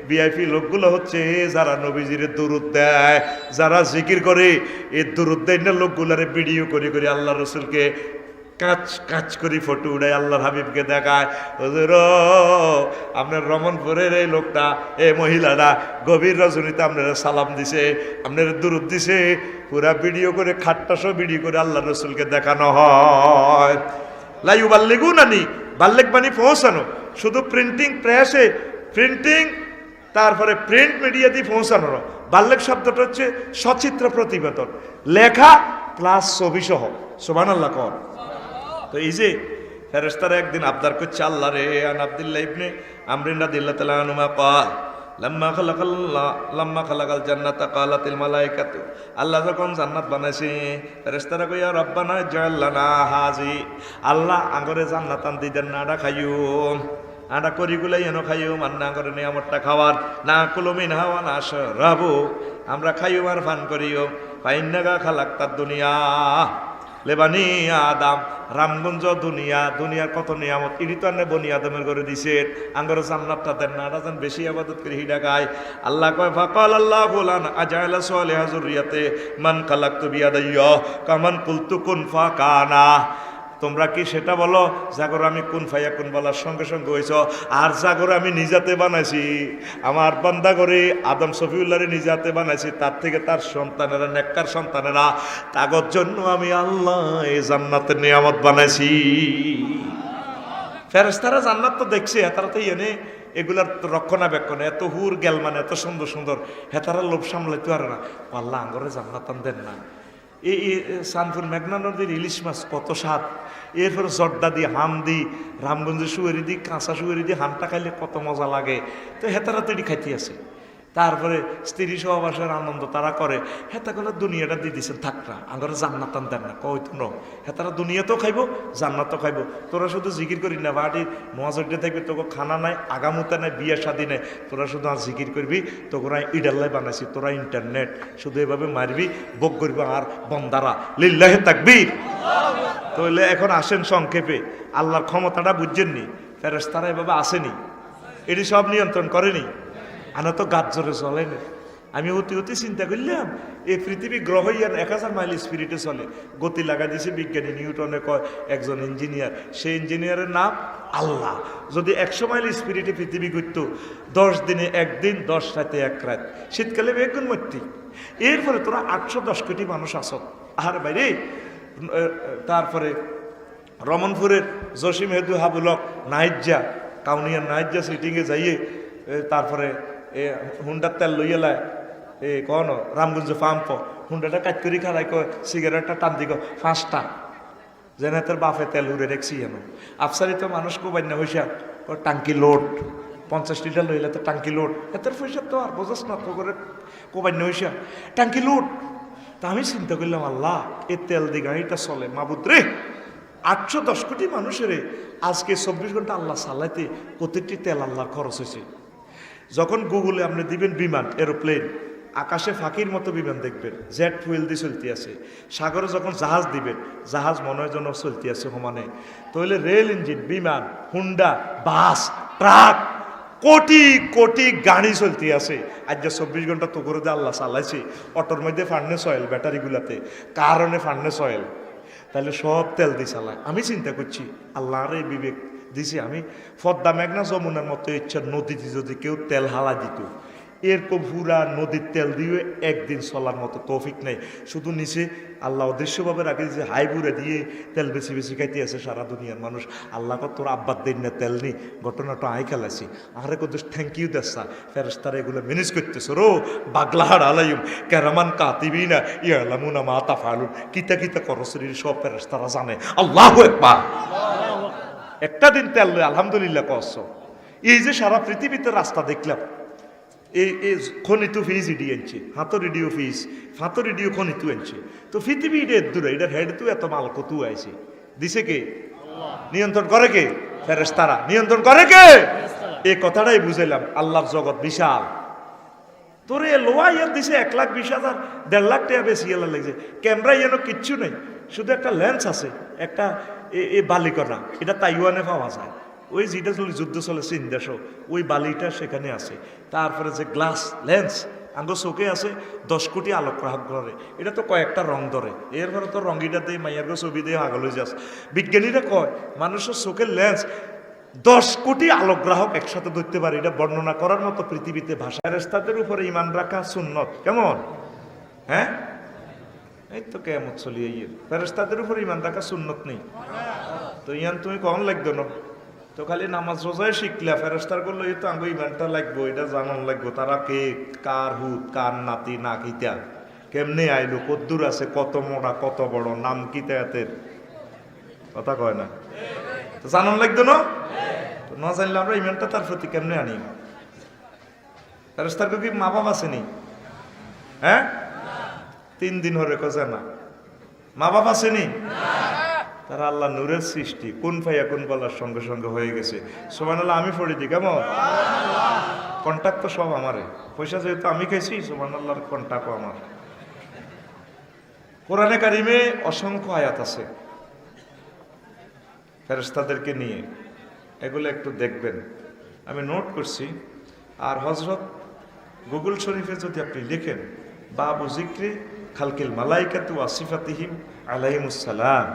ভিআইপি লোকগুলো হচ্ছে যারা নবীজির দরুদ দেয় যারা জিকির করে এই দরুদ দেয় না লোকগুলারে ভিডিও করে করে আল্লাহ রসুলকে কাচ কাচ করে ফটো উড়ায় আল্লাহর হাবিবকে দেখায় হুজুর আপনার রমনপুরের এই লোকটা এই মহিলাটা গভীর রজনীতে আপনারা সালাম দিছে আপনার দরুদ দিছে পুরা ভিডিও করে খাট্টা সব ভিডিও করে আল্লাহ রসুলকে দেখানো হয় লাইউ বাল্লিগুনানি বাল্লেক বাণী পৌঁছানো শুধু প্রিন্টিং প্রেসে প্রিন্টিং তারপরে প্রিন্ট মিডিয়া দিয়ে পৌঁছানো বাল্লেক শব্দটা হচ্ছে সচিত্র প্রতিবেদন লেখা প্লাস ছবি সহ সুবহানাল্লাহ কর তো এই যে ফেরেশতারা একদিন আবদার করছে আল্লাহ রে আন আব্দুল্লাহ ইবনে আমর রাদিয়াল্লাহু তাআলা আনহু قال লাম্মা খালাকাল জান্নাতা ক্বালাতিল মালায়েকাতু আল্লাহ যখন জান্নাত বানাইছে ফেরেশতারা কইয়া রব্বানা জাআল লানা হাজি আল্লাহ আঙ্গরে জান্নাত আন দিদেন নাডা খাইও আডা করিগুলাই এনো খাইও মান্না করে নিয়ামতটা খাওয়ার না কুলুমিন হাওয়া না রাবু আমরা খাইও আর ফান করিও ফাইন্নাগা খালাক্তাদ দুনিয়া লেবানি আদাম রামগঞ্জ দুনিয়ার কত নিয়ামত ইডি তো আনে বনি আদমের করে দিছে আঙ্গর জান্নাতটা দেন না রাজন বেশি ইবাদত করে হিডা গায় আল্লাহ কয় ফাকাল আল্লাহু লান আজালা সালিহা যুররিয়াতে মান খালাকতু বিয়াদাইয়া কামান কুলতু কুন ফাকানা তোমরা কি সেটা বলো জাগর আমি কোন ফায়াকুন বলার সঙ্গে সঙ্গে হইছ আর জাগর আমি নিজাতে বানাইছি আমার বান্দা করে আদম সফিউল্লাহরে নিজাতে বানাইছি তার থেকে তার সন্তানেরা নেককার সন্তানেরা তাগর জন্য আমি আল্লাহ এই জান্নাতের নিয়ামত বানাইছি ফেরেশতারা জান্নাত তো দেখছে তারা তো এনে এগুলার রক্ষণাবেক্ষণ এত হুর গেল মানে এত সুন্দর সুন্দর হেতারা লোভ সামলাইতে পারে না আল্লাহ আঙ্গরে জান্নাত দেন না এই সানপুর মেঘনা নদীর ইলিশ মাছ কত স্বাদ এরপরে জর্দা দিয়ে হাম দি রামগঞ্জের শুয়ারি দি কাঁচা শুয়ারি দিয়ে হামটা খাইলে কত মজা লাগে তো হেতারা তো এটি খাইতে আছে তারপরে স্ত্রী সহবাসের আনন্দ তারা করে হেতা করে দুনিয়াটা দিয়ে দিচ্ছেন থাকরা আঙ্গরে জান্নাত দেন না কই তো হেতারা দুনিয়াতেও খাইব জান্নাতও খাইব তোরা শুধু জিকির করি না বাড়ি মহাজডে থাকবি তোকে খানা নাই আগামুতা নাই বিয়ে শাদী নাই তোরা শুধু আর জিকির করবি তোরা ইডাল্লাই বানাইছি তোরা ইন্টারনেট শুধু এভাবে মারবি বক করবি আর বন্দারা লিল্লাহে তাকবীর তাহলে এখন আসেন সংক্ষেপে আল্লাহর ক্ষমতাটা বুঝছেননি ফেরেশতারা এভাবে আসেনি এটি সব নিয়ন্ত্রণ করেনি আনা তো গাছ জোরে চলে না আমি অতি চিন্তা করলাম এই পৃথিবী গ্রহ ইয়ার 1000 মাইল স্পিরিটে চলে গতি লাগা দিয়েছে বিজ্ঞানী নিউটনে কয় একজন ইঞ্জিনিয়ার সেই ইঞ্জিনিয়ারের নাম আল্লাহ যদি 100 মাইল স্পিরিটে পৃথিবী ঘুরত 10 দিনে একদিন 10 রাতে এক রাত শীতকালে বেগুন মরতি এরপরে তোরা 810 কোটি মানুষ আসত আর বাইরে তারপরে রমনপুরের জসিম হেদু হাবুলক নাইজ্জা কাউনিয়ার নাইজ্জা সিটিংয়ে যাইয়ে তারপরে হুন্ডার তেল লইয়া লাই কন রামগঞ্জ পাম্প হুন্ডাটা কাজ করি খারাই কয় সিগারেটটা টান দিগ 5টা যেন তোর বাপে তেল উড়ে রেখছি যেন আফসারি তো মানুষ কোবাই না হইসা টাঙ্কি লোড 50 লিটার লইলে তো টাঙ্কি লোড, এত পয়সা তো আর বোঝাস না তো করে কোবাই নইসা টাঙ্কি লোড। তা আমি চিন্তা করলাম, আল্লাহ এ তেল দিয়ে গাড়িটা চলে, মাবুদ রে 810 কোটি মানুষের আজকে 24 ঘন্টা আল্লাহ চালাইতে প্রত্যেকটি তেল আল্লাহর খরচ হয়েছে। যখন গুগলে আপনি দিবেন বিমান, এরোপ্লেন, আকাশে ফাঁকির মতো বিমান দেখবেন, জেট ফুয়েল দিয়ে চলতে আছে। সাগরে যখন জাহাজ দিবেন, জাহাজ মনে হয় যেন চলতে আছে সমানে। তাহলে রেল ইঞ্জিন, বিমান, হুন্ডা, বাস, ট্রাক, কোটি কোটি গাড়ি চলতে আছে। আজ যে 24 ঘন্টা তো করে দিয়ে আল্লাহ চালাইছে। অটোর মধ্যে ফার্নেস অয়েল, ব্যাটারিগুলাতে কারণে ফার্নেস অয়েল, তাহলে সব তেল দিয়ে চালায়। আমি চিন্তা করছি আল্লাহর এই বিবেক দিছে, আমি পদ্মা মেঘনা যমুনার মতো ইচ্ছা নদীতে যদি কেউ তেল হালা দিত, এরকম পুরা নদীর তেল দিয়ে একদিন চলার মতো তৌফিক নেই। শুধু নিচে আল্লাহ অদৃশ্যভাবে রাখে যে হাইবুরে দিয়ে তেল বেশি বেশি খাইতে আছে সারা দুনিয়ার মানুষ। আল্লাহ কত তোর আব্বার দিন না তেল নেই, ঘটনাটা আই খেলাছি। আরে কত থ্যাংক ইউ দেশা ফেরেশতারা এগুলো ম্যানেজ করতেছে। রো বাগলাহার আলাইম কেরামান কাতিবিনা ইয়ালামুনা মা তাফালুন, কিতা কিতা করসরির সব ফেরেশতারা জানে। আল্লাহু আকবার। একটা দিন তেল লই আলহামদুলিল্লাহ কস। এই যে সারা পৃথিবীতে রাস্তা দেখলাম, এই খনিত ফিজ ইডি আনছে, হাতো রেডিও ফিজ, ফাতো রেডিও খনিত আনছে। তো পৃথিবী এর দূরে, এটার হেড তো এত মাল কত আইছে, দিছে কে? নিয়ন্ত্রণ করে কে? ফেরেশতারা। নিয়ন্ত্রণ করে কে? এই কথাটাই বুঝাইলাম। আল্লাহর জগৎ বিশাল। তোরে লোয়া ইয়ার দিছে 1,20,000 1.5 লাখ টাকা বেশি ইয়ালা লাগছে। ক্যামেরা ইয়ানো কিচ্ছু নেই, শুধু একটা লেন্স আছে, একটা এ বালিকণা, এটা তাইওয়ানে পাওয়া যায়। ওই যেটা চলে যুদ্ধ চলে চীন দেশ, ওই বালিটা সেখানে আছে। তারপরে যে গ্লাস লেন্স আঙ্গ চোখে আছে 10 কোটি আলোক গ্রাহক করে, এটা তো কয়েকটা রং ধরে। এরপরে তো রঙিটা দিয়ে মাইয়ার ছবি দিয়ে আগল হয়ে যাচ্ছে। বিজ্ঞানীরা কয় মানুষের চোখের লেন্স 10 কোটি আলোক গ্রাহক একসাথে ধরতে পারে। এটা বর্ণনা করার মতো পৃথিবীতে ভাষা। ফেরেশতাদের উপরে ঈমান রাখা সুন্নত। কেমন? হ্যাঁ, এই তো কেমন চলিয়ে ফেরেশতাদের উপরে ঈমান রাখা সুন্নত নেই তো ইয়ান তুমি কখন লাগতো না? তো খালি নামাজ রোজায় শিখলা, ফেরেশতার করলো এই তো আঙ্গো ইমানটা লাগবো, এটা জানান লাগবো। তারা কে, কার হুত, কার নাতি, না কিতা, কেমনে আইলো, কদ্দুর আছে, কত মোটা, কত বড়, নাম কিতা এতের, কথা কয় না, তো জানান লাগতো না? তো না জানলে আমরা ইমানটা তার প্রতি কেমনে আনি? ফেরেশতার কি মা বাবা আসেনি? হ্যাঁ, 3 দিন হরে কজা না, মা বাবা আসেনি? তারা আল্লাহ নূরের সৃষ্টি, কোন ফাইয়া কোন বলার সঙ্গে সঙ্গে হয়ে গেছে। সুবহানাল্লাহ আমি পড়ি দিই। কেমন? কন্টাক্ট তো সব আমারে, পয়সা যেহেতু আমি খাইছি, সুবহানাল্লাহর কন্টাক্টও আমার। কোরআনে কারিমে অসংখ্য আয়াত আছে ফেরেশতাদেরকে নিয়ে, এগুলো একটু দেখবেন, আমি নোট করছি। আর হযরত গুগল শরীফে যদি আপনি লিখেন বাবু যিকরি খালকিল মালাইকাতু ওয়া সিফাতিহিম আলাইহিমুস সালাম,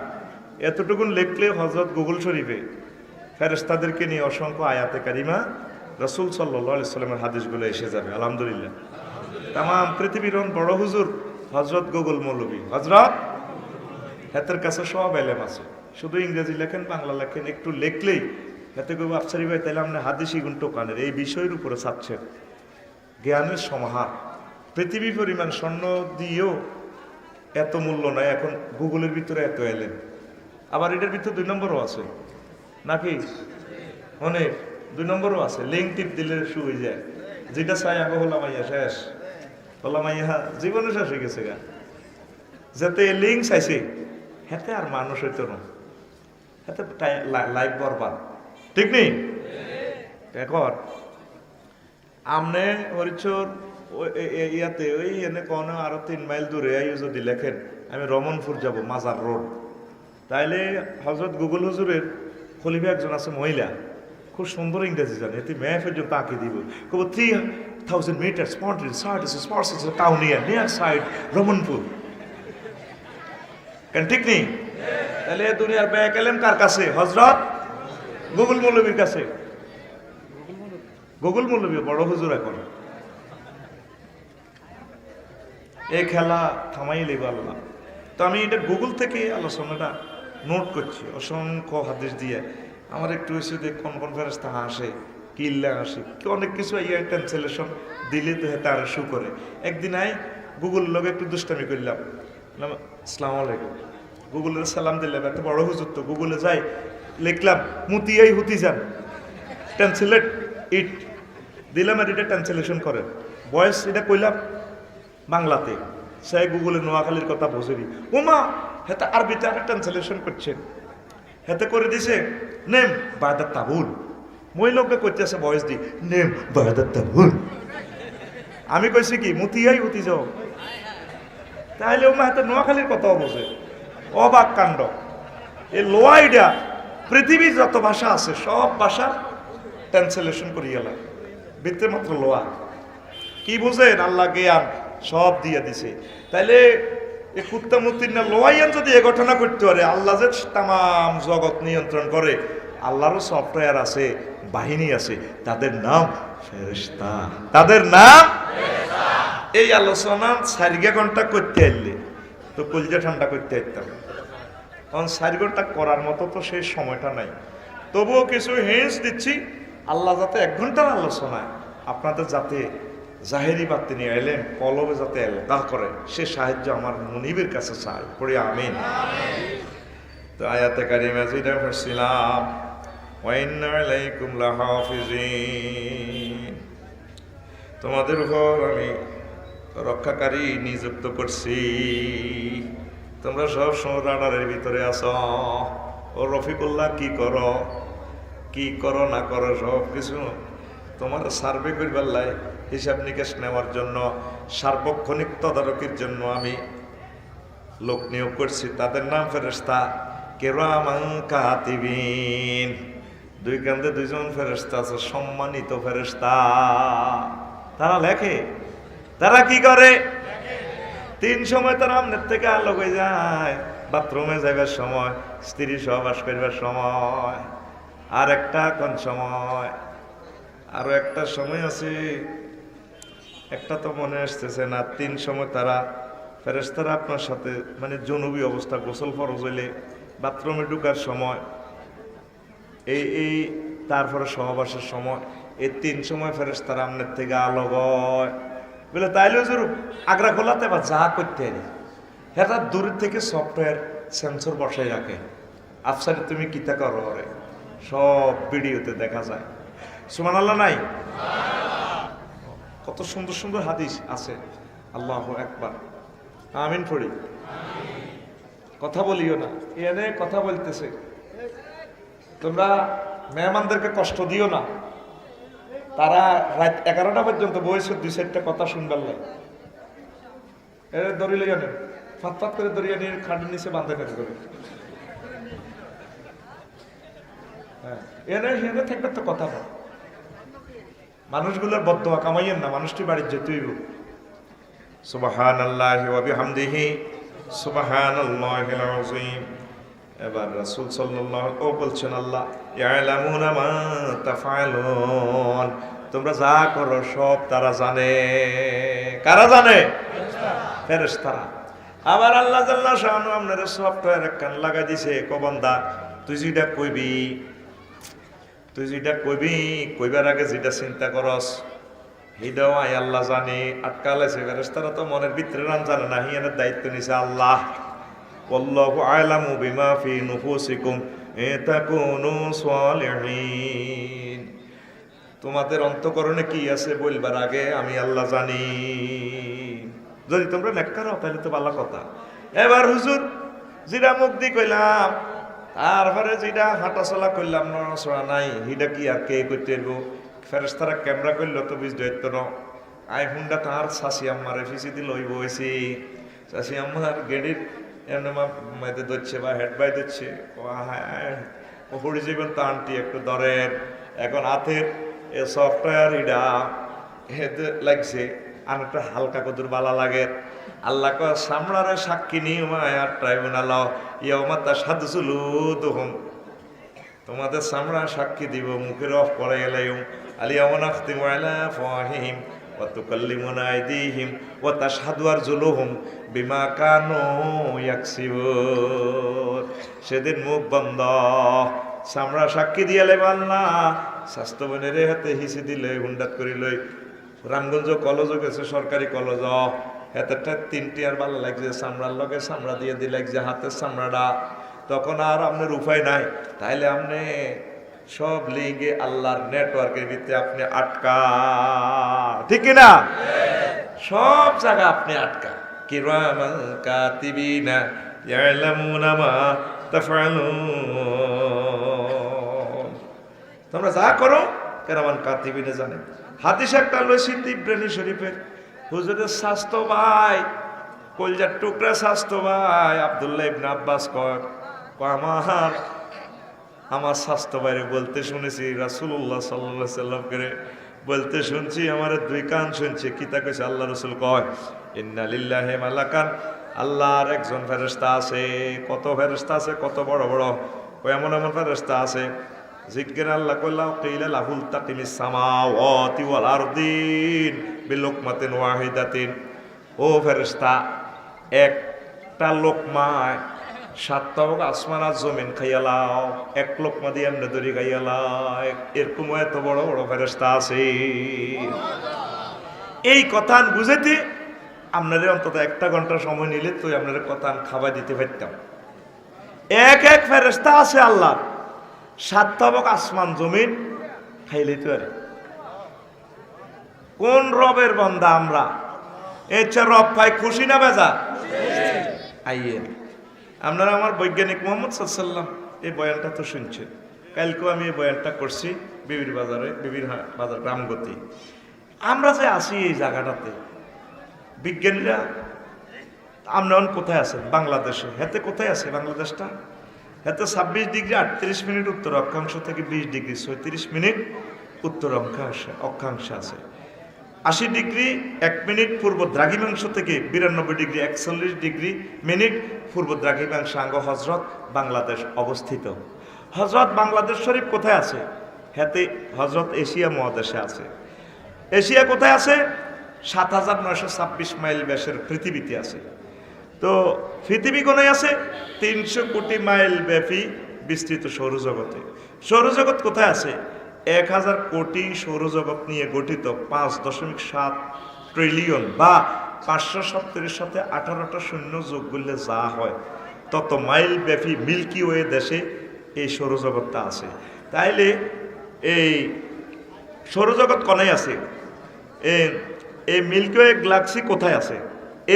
এতটুকুন লিখলে হযরত গুগল শরীফে ফেরেশতাদেরকে নিয়ে অসংখ্য আয়াতে কারিমা, রাসূল সাল্লাল্লাহু আলাইহি সাল্লামের হাদিসগুলো এসে যাবে আলহামদুলিল্লাহ। তামাম পৃথিবীর বড় হুজুর হযরত গুগল মৌলভী, হযরত হাতের কাছে সব এলেম আছে, শুধু ইংরেজি লেখেন, বাংলা লেখেন, একটু লিখলেই হাতে কইব আফসারি ভাই তাইলে আপনি হাদিসই গুণ টোকানের এই বিষয়ের উপরে চাচ্ছেন। জ্ঞানের সমাহার, পৃথিবী পরিমাণ স্বর্ণ দিয়েও এত মূল্য নাই এখন গুগলের ভিতরে এত এলেন। আবার এটার ভিতরে 2 নম্বরও আছে নাকি? অনেক 2 নম্বরও আছে, লিঙ্ক টিপ দিলে শু হয়ে যায়, যেটা চাই আগে হলাম আইয়া শেষ, হলাম আইয়া জীবনে শেষ হয়ে গেছে গা। যাতে লিঙ্ক চাইছে হেতে আর মানুষ হইতো না, হেতে লাইফ বরবাদ, ঠিক নেই? এখন আমনে হরিচর ইয়াতে ওই এনে কোনো আরো 3 মাইল দূরে যদি লেখেন আমি রমনপুর যাব, মাজার রোড, তাইলে হযরত গুগল হুজুরের খলিফা একজন আছে মহিলা, খুব সুন্দর ইংরেজি জানে, এতে ম্যাপ পর্যন্ত আঁকে দিব, কব 3000 মিটার স্পন্টেন সাইড স্পর্সেস কাউনিয়া নিয়ার সাইড রমনপুর, কেন ঠিক নেই? তাহলে দুনিয়ার ব্যাক এলেম কার কাছে? হযরত গুগল মৌলভীর কাছে। গুগল মৌলভী বড় হুজুর। এখন এই খেলা থামাই লেব আল্লাহ। তো আমি এটা গুগল থেকে আলোচনাটা নোট করছি, অসংখ্য হাদিস দিয়ে। আমার একটু হয়েছে যে কোন কোন ফেরেশতা আসে, কিল্লা আসে, অনেক কিছু ইয়ে ট্রান্সলেশন দিলে তো হেতে আর শু করে। একদিন গুগল লোক একটু দুষ্টামি করলাম, আসসালামু আলাইকুম, গুগলের সালাম দিলাম, একটা বড় হুজুর তো গুগলে যাই, লিখলাম মুতিয়াই হুতি যান, ট্রান্সলেট ইট দিলাম, আর এটা ট্রান্সলেশন করেন, বয়স এটা কইলাম বাংলাতে, সে গুগলে নোয়াখালীর কথা বুঝেনি, ওমা হেতে আরবিতে আরেক ট্রান্সলেশন করছেন, হেতে করে দিছে নেম বায়দাত তাবুল, মই লোককে করতেছে বয়স দি নেম বায়দাত তাবুল। আমি কইছি কি মতিয়াই হতি যাও, তাহলে ওমা হেতে নোয়াখালীর কথাও বোঝে, অবাক কাণ্ড। এই লোয়াইডা পৃথিবীর যত ভাষা আছে সব ভাষা ট্রান্সলেশন করিয়ে গেলাম, ভিতরে মাত্র লোয়া। কি বুঝেন? আল্লাহ জ্ঞান সব দিয়ে দিছে। তাইলে এই কুত্তামুত্তির না লোয়াইয়ান যদি এ ঘটনা করতে পারে, আল্লাহ যে তাম জগৎ নিয়ন্ত্রণ করে, আল্লাহরও সফটওয়্যার আছে, বাহিনী আছে, তাদের নাম ফেরেশতা, তাদের নাম। এই আলোচনা 4 ঘন্টা করতে আইলে তো কলিজা ঠান্ডা করতে আইতাম, কারণ 4 ঘন্টা করার মতো তো সেই সময়টা নাই। তবুও কিছু হিন্টস দিচ্ছি, আল্লাহ যাতে 1 ঘন্টার আলোচনায় আপনাদের যাতে জাহেরি বার্তা নিয়ে এলেন, কলবে যাতে এলাকা করে, সে সাহায্য আমার মুনিবের কাছে চাই, পড়ি আমিন। তো আয়াতে কারিমা যেটা পড়ছিলাম, ওয়া ইন্না আলাইকুম লাহাফিজিন, তোমাদের উপর আমি রক্ষাকারী নিযুক্ত করছি, তোমরা সব সময় রাডারের ভিতরে আছো। ও রফিকুল্লাহ কি করো না করো সব কিছু তোমার সার্ভে করবার লাই, হিসাব নিকাশ নেওয়ার জন্য, সার্বক্ষণিক তদারকির জন্য আমি লোক নিয়োগ করছি, তাদের নাম ফেরেশতা কিরামান কাতিবিন। 2 কান্দে 2 জন ফেরেশতা আছে, সম্মানিত ফেরেশতা। তারা লেখে, তারা কি করে? 3 সময় তারা আমনের থেকে আলোক হয়ে যায়, বাথরুমে যাইবার সময়, স্ত্রী সহবাস করবার সময়, আর একটা কোন সময়, আরো একটা সময় আছে, একটা তো মনে আসতেছে না। 3 সময় তারা ফেরেশতারা আপনার সাথে মানে জনবী অবস্থা, গোসল ফরজ হইলে বাথরুমে ঢুকার সময়, এই তারপরে সহবাসের সময়, এই 3 সময় ফেরেশতারা আমনের থেকে আলোক হয় বলে। তাইলে হুজুর আগ্রা খোলাতে বা যা করতে পারি, এটা দূরের থেকে সফটওয়্যার সেন্সর বসাই রাখে, আফসারে তুমি কিতা করো রে, সব ভিডিওতে দেখা যায়। সুবহানাল্লাহ নাই? কত সুন্দর সুন্দর হাদিস আছে। আল্লাহু আকবার, আমিন পড়ি। কথা বলিও না, এনে কথা বলতেছে, তোমরা মেহমানদেরকে কষ্ট দিও না। তারা রাত 11টা পর্যন্ত বয়সের 2-4টা কথা শুনবার লাগে, এর দড়ি লেগে নেন, ফাত করে দড়িয়ে নিয়ে খাটের নিচে বাঁধে নেন করে। হ্যাঁ, এনে থাকবে তো কথা বল। মানুষগুলোর বদদোয়া কামাইয়েন না, মানুষটি বাড়ির যেতেই। সুবহানাল্লাহি ওয়া বিহামদিহি সুবহানাল্লাহিল আযীম। এবার রাসূল সাল্লাল্লাহু ও বলছেন, আল্লাহ ইয়ালামুনা মা তাফআলুন, তোমরা যা করো সব তারা জানে। কারা জানে? ফেরেশতারা। আবার আল্লাহ জাল্লা শাআনু আপনার সফটওয়্যার কান লাগাই দিছে, কো বান্দা তুই যেটা কইবি, কইবার আগে যেটা চিন্তা করস হিটাও আই আল্লাহ জানি। আটকালেছে ফেরেশতারা, তো মনের ভিতরে নাম জানে না, হিয়ানের দায়িত্ব নিছে আল্লাহ। আল্লাহু আ'লামু বিমা ফি নুফুসিকুম ইতাকুনু সালিহিন, তোমাদের অন্তঃকরণে কি আছে বলবার আগে আমি আল্লাহ জানি। যদি তোমরা নেককার হও তাহলে তো ভালো কথা। এবার হুজুর যেটা মুখ দি কইলাম, তারপরে যেটা হাঁটাচলা করলাম, নড়াচড়া নাই, হিটা কি আর কে করতে পারবো? ফেরেশতারা ক্যামেরা করলো তো বুঝ দায়িত্ব ন। আইফোনটা তার শাশি আম্মারে ফিসি দিয়ে লই বইছি, শাশি আম্মার গেডির এমনি মাইতে ধরছে বা হেড বাই ধরছে, ও পড়ে যাবেন তো আন্টি একটু ধরেন। এখন হাতের এ সফটওয়্যার ইডা হেতে লাগছে, আর একটা হালকা কদুর বালা লাগে। আল্লাহ কয় সামলারে সাক্ষী নিয়মায় আর ট্রাইব্যুনাল ইয়ামাতা সাদসুলুদহুম, তোমাদের সামরা সাক্ষী দিব, মুখের অফ করে এলাইম আলিয়াওয়ানা খাতিমু আলা ফাহিম ওয়া তুকাল্লিমুনা আইদিহিম ওয়া তাশহাদু আরজুলুহুম বিমা কানু ইয়াকসিবুন। সেদিন মুখ বন্ধ, সামরা সাক্ষী দিয়ে লে আল্লাহ স্বাস্থ্য বোনের হাতে হিসি দিলে হুন্ডাত করি লই। রামগঞ্জ কলেজও গেছে, সরকারি কলেজ, হাতেরটা 3টি আর ভালো লাগছে, চামড়ার লগে চামড়া দিয়ে দিলে যে হাতের চামড়াটা, তখন আর আপনার উপায় নাই। তাইলে আপনি সব লিঙ্গে আল্লাহর নেটওয়ার্কের ভিতরে আপনি আটকা, ঠিক না? সব জায়গা আপনি আটকা। কিরামান কাতিবিনা ইয়ালামুনা মা তাফআলুন, তোমরা যা করো কিরামান কাতিবিনা জানে। হাদিস একটা লইছি তিবরানি শরীফের, হুজুরের স্বাস্থ্য ভাই, কলজার টুকরা স্বাস্থ্য ভাই আব্দুল্লাহ ইবনে আব্বাস কয় আমার স্বাস্থ্য ভাইরে বলতে শুনেছি রাসূলুল্লাহ সাল্লাল্লাহু আলাইহি সাল্লাম করে বলতে শুনছি, আমার দুই কান শুনছি। কি তা কইছে? আল্লাহ রাসূল কয় ইন্না লিল্লাহি মালাকান, আল্লাহর একজন ফেরেশতা আছে। কত ফেরেশতা আছে? কত বড় বড়। এমন এমন ফেরেশতা আছে, জিজ্ঞের আল্লাহ কইলাম কিলা লাহুল তাকিমিস সামাওয়াতি ওয়াল আরদিন বিলুকমাতিন ওয়াহিদাতিন। ও ফেরেশতা, একটা লোকমায় 7 তবক আসমান আর জমিন খাইয়া লাও, এক লোকমা দিয়ে এমনি দড়ি খাইয়া লাও। এরকম এত বড় বড় ফেরেশতা আছে। এই কথা বুঝাইতে আপনারে অন্তত 1 ঘন্টা সময় নিলে তো আপনার কথা খাবার দিতে পারতাম। এক এক ফেরেশতা আছে আল্লাহ, 7 তবক আসমান জমিন খাইলে তো আর কোন রবের বান্দা আমরা? এর রব ভাই খুশি না বেজা? আইয়েন আপনারা আমার বৈজ্ঞানিক মোহাম্মদ সাল্লাম এই বয়ানটা তো শুনছেন। কালকেও আমি এই বয়ানটা করছি বিবির বাজার রামগতি। আমরা যে আছি এই জায়গাটাতে, বিজ্ঞানীরা আমরা কোথায় আছেন? বাংলাদেশে। হেতে কোথায় আছে বাংলাদেশটা? হেতে 26 ডিগ্রি 38 মিনিট উত্তর অক্ষাংশ থেকে 20 ডিগ্রি 36 মিনিট উত্তর অক্ষাংশে আছে। 80 ডিগ্রি 1 মিনিট পূর্ব দ্রাঘিমাংশ থেকে 92 ডিগ্রি 41 ডিগ্রি মিনিট পূর্ব দ্রাঘিমাংশাঙ্গ হজরত বাংলাদেশ অবস্থিত। হজরত বাংলাদেশ শরীফ কোথায় আছে? হেতে হজরত এশিয়া মহাদেশে আছে। এশিয়া কোথায় আছে? 7926 মাইল ব্যাসের পৃথিবীতে আছে। তো পৃথিবী কোনায় আছে? 300 কোটি মাইল ব্যাপী বিস্তৃত সৌরজগতে। সৌরজগৎ কোথায় আছে? 1000 কোটি সৌরজগৎ নিয়ে গঠিত 5.7 ট্রিলিয়ন বা 570 সাথে 18টা শূন্য যোগ করলে যা হয় তত মাইল ব্যাপী মিল্কি ওয়ে দেশে এই সৌরজগৎটা আছে। তাইলে এই সৌরজগৎ কোনায় আছে? এই মিল্কি ওয়ে গ্যালাক্সি কোথায় আছে?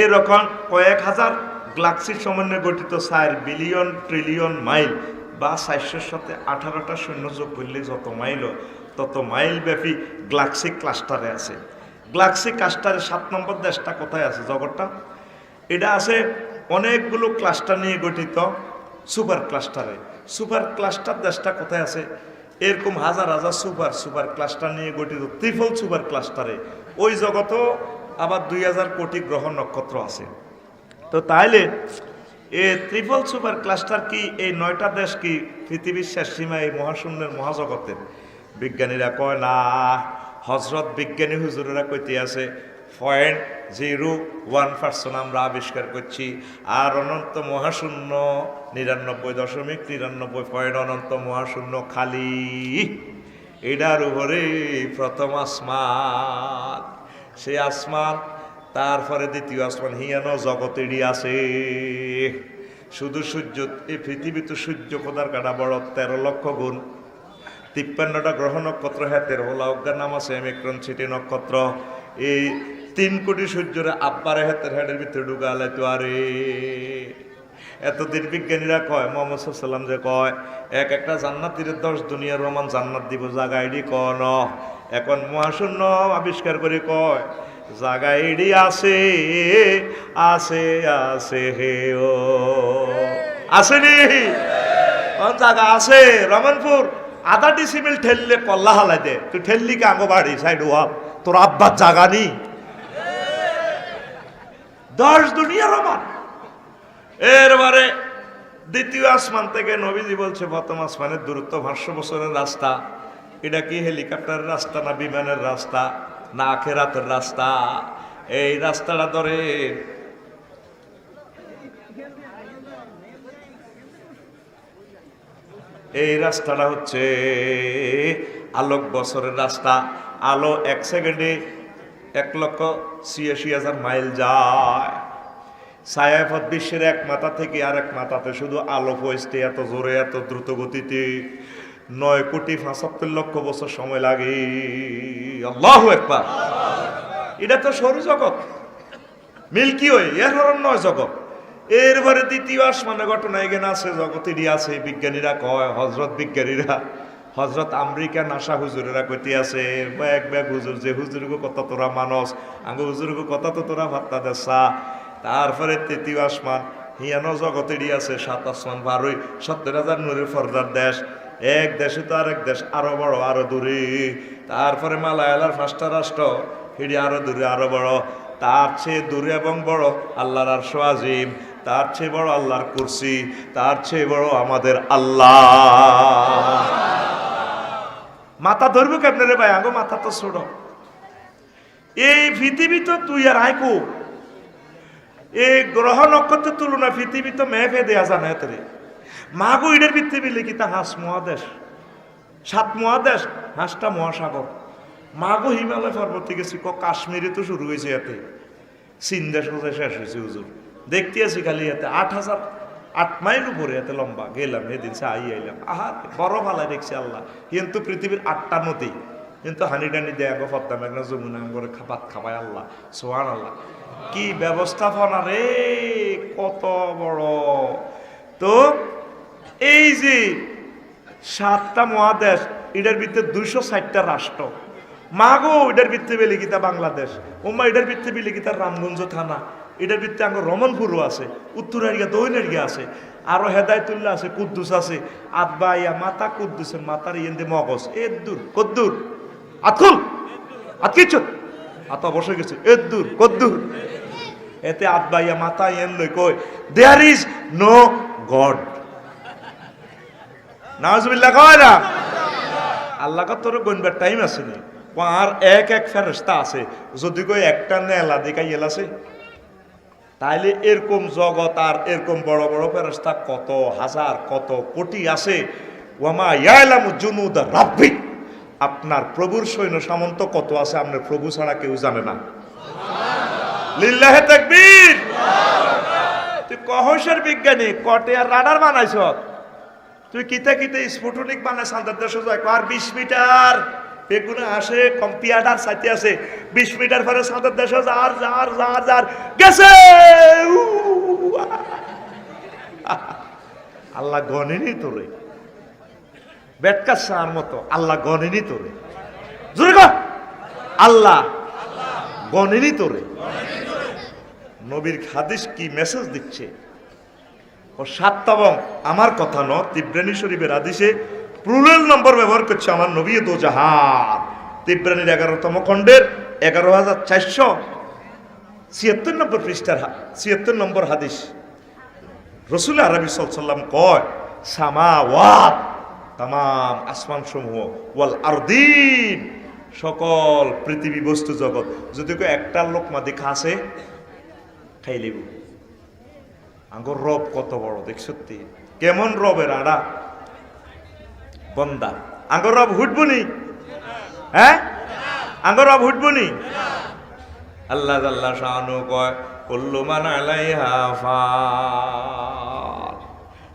এরকম কয়েক হাজার গ্যালাক্সির সমন্বয়ে গঠিত 4 বিলিয়ন ট্রিলিয়ন মাইল বা 400 সাথে 18টা শূন্য যোগ করলে যত মাইল তত মাইল ব্যাপী গ্যালাক্সি ক্লাস্টারে আছে। গ্যালাক্সি ক্লাস্টারে 7 নম্বর দেশটা কোথায় আছে? জগৎটা এটা আছে অনেকগুলো ক্লাস্টার নিয়ে গঠিত সুপার ক্লাস্টারে। সুপার ক্লাস্টার দেশটা কোথায় আছে? এরকম হাজার হাজার সুপার ক্লাস্টার নিয়ে গঠিত ত্রিফল সুপার ক্লাস্টারে। ওই জগতেও আবার 2000 কোটি গ্রহ নক্ষত্র আছে। তো তাইলে এই ত্রিফল সুপার ক্লাস্টার কি এই 9টা দেশ কি পৃথিবীর শেষ সীমা এই মহাশূন্যের মহাজগতের? বিজ্ঞানীরা কয় না, হজরত বিজ্ঞানী হুজুরেরা কইতে আছে 0.01% আমরা আবিষ্কার করছি, আর অনন্ত মহাশূন্য 99.99 অনন্ত মহাশূন্য খালি। এটার উপরে প্রথম আসমান, সেই আসমান, তারপরে দ্বিতীয় আসমান হিয়ানো জগতেরই আছে। শুধু সূর্য, এই পৃথিবী তো সূর্য খোদার কাটা বড় 13 লক্ষ গুণ। 53টা গ্রহ নক্ষত্র হাতের হলা অজ্ঞার নাম আছে মেক্রন সিটি নক্ষত্র। এই 3 কোটি সূর্যরে আব্বারে হাতের হেডের ভিতরে ঢুকালে তো আরে এতদিন বিজ্ঞানীরা কয়, মোহাম্মদ সাল্লাম যে কয় একটা জান্নাতির 10 দুনিয়ার রোমান জান্নাত দিব জাগা এডি কন। এখন মহাশূন্য আবিষ্কার করে কয় জাগা এডি আছে আছে আছে হে ও আসেনি জাগা আছে। রমনপুর আধা ডিসিমিল ঠেললে কল্লা হালাই দে, তুই ঠেললি কে আঙ্গো বাড়ি সাইড ওয়াল, তোর আব্বার জাগা নি 10 দুনিয়া রমান। এরবারে দ্বিতীয় আসমান থেকে নবীজি বলছে প্রথম আসমানের দূরত্ব 500 বছরের রাস্তা। এটা কি হেলিকপ্টারের রাস্তা না বিমানের রাস্তা না আখেরাতের রাস্তা? এই রাস্তাটা ধরে এই রাস্তাটা হচ্ছে আলোক বছরের রাস্তা। আলো 1 সেকেন্ডে 1,86,000 মাইল যায়। ছায়াপথ বিশ্বের এক মাথা থেকে আরেক মাথাতে শুধু আলো পৌঁছতে এত জোরে এত দ্রুত গতিতে 9,75,00,000 বছর সময় লাগে। আল্লাহু আকবার। এটা তো সৌর জগৎ, মিল্কি ওয়ে, এর হরণ নয় জগৎ। এরপরে দ্বিতীয় আসমানের ঘটনা এখানে আছে, জগতেরই আছে। বিজ্ঞানীরা কয়, হজরত আমেরিকা নাসা হুজুরেরা কইতে আছে, এক ব্যাগ হুজুর, যে হুজুরকে কথা তোরা মানস, আঙ্গ হুজুরকে কথা তো তোরা ভাত্তা দেসা। তারপরে তৃতীয় আসমান হিয়ানো জগতেরই আছে, 7 আসমান বারোই 70,000 নূরের ফর্দার দেশ। এক দেশে তো আরেক দেশ আরো বড়, আরো দূরে। তারপরে মালায়ালার 5টা রাষ্ট্র, হিডি আরো দূরে, আরো বড়। তার চেয়ে দূরে এবং বড় আল্লাহর আরশ আজিম, তার চেয়ে বড় আল্লাহর কুরসি, তার চেয়ে বড় আমাদের আল্লাহ। মাথা ধরবো কেমনে রে ভাই, আগো মাথা তো ছোট। এই পৃথিবী তো তুই আর আইকু, এই গ্রহ নক্ষত্রের তুলনা পৃথিবী তো মেঘে দেয়া জানে রে। মাগো ইডের পৃথিবী লিখিতা 5 মহাদেশ, 7 মহাদেশ, 5টা মহাসাগর। মাগো হিমালয় পর্বত থেকে কাশ্মীরে তো শুরু হয়েছে, এতে চীন দেশ শেষ হয়েছে হুজুর। দেখতে আছি খালি এতে 8 মাইল উপরে, এতে লম্বা। গেলাম এদিন আইলাম, আহা বড় ভালো দেখছি আল্লাহ। কিন্তু পৃথিবীর 8টা নদী, কিন্তু হানি টানি দেয় পদ্মা মেঘনা যমুনা করে ভাত খাবায় আল্লাহ। সোহান আল্লাহ, কি ব্যবস্থাপনা রে, কত বড়। তো এই যে 7টা মহাদেশ, এটার ভিতরে 260টা রাষ্ট্র। মাগো এটার ভিত্তি লিখিতা বাংলাদেশ, ওমা এটার ভিত্তি লিখিতা রামগঞ্জ থানা, এটার ভিত্তি আঙ্গ রমনপুরও আছে, উত্তর এরিয়া, দক্ষিণ এরিয়া আছে, আরো হেদায়তুল্লাহ আছে, কুদ্দুস আছে। আদবাইয়া মাতা কুদ্দুসের মাতার ইয়েন্দে মগজ এদ্দুর কদ্দুর আতকুল আতকিচ্ছুত আত বসে গেছে এদ্দুর কদ্দুর। এতে আদবাইয়া মাতা ইয়েন লই কই দেয়ার ইজ নো গড। নাউজুবিল্লাহ কয় না। আল্লাহ কা তোর গনবার টাইম আছে নি, আর এক ফেরেশতা আছে, যদি কই একটা নেলা দেখাই এলাছে, তাইলে এরকম জগৎ আর এরকম বড় বড় ফেরেশতা কত হাজার কত কোটি আছে। ওয়ামা ইয়ালামু জুনুদা রাব্বিক, আপনার প্রভুর সৈন্য সামন্ত কত আছে আপনার প্রভু ছাড়া কেউ জানে না। লিল্লাহে তাকবীর। তুই কহসের বিজ্ঞানী, কটে আর রাডার বানাইছ, তুই কিতে স্ফুটনিক বানাই সান্তার দেশ যায় আর 20 মিটার বেগুনে আসে, কম্পিউটার সাথে আছে 20 মিটার পরে সাঁতার দেশ যার গেছে। আল্লাহ গনেনি তোরে, বেটকা সার মতো আল্লাহ গনেনি তোরে। জোরে কর, আল্লাহ গনেনি তোরে। নবীর হাদিস কি মেসেজ দিচ্ছে ও 7 আমার কথা ন, তিব্রানী শরীফের হাদিসে প্লুরাল নম্বর ব্যবহার করছে আমার নবী দো জাহান। তিব্রানীর 11তম খণ্ডের 11,476 নম্বর পৃষ্ঠার 76 নম্বর হাদিস। রসুল আরবি সাল্লাল্লাহু কয় সামাওয়াত, তামাম আসমান সমূহ, ওয়াল আরদিন, সকল পৃথিবী বস্তু জগৎ, যদি কেউ একটা লোকমা দেখা আছে খাই লিব। আঙ্গর রব কত বড় দেখ, সত্যি কেমন রবের আড়া বন্দা। আঙ্গর রব হুটবুনি, হ্যাঁ আঙ্গর রব হুটবুনি। আল্লাহ আল্লাহ শানু কয় কুল্লু মান আলাইহা ফান,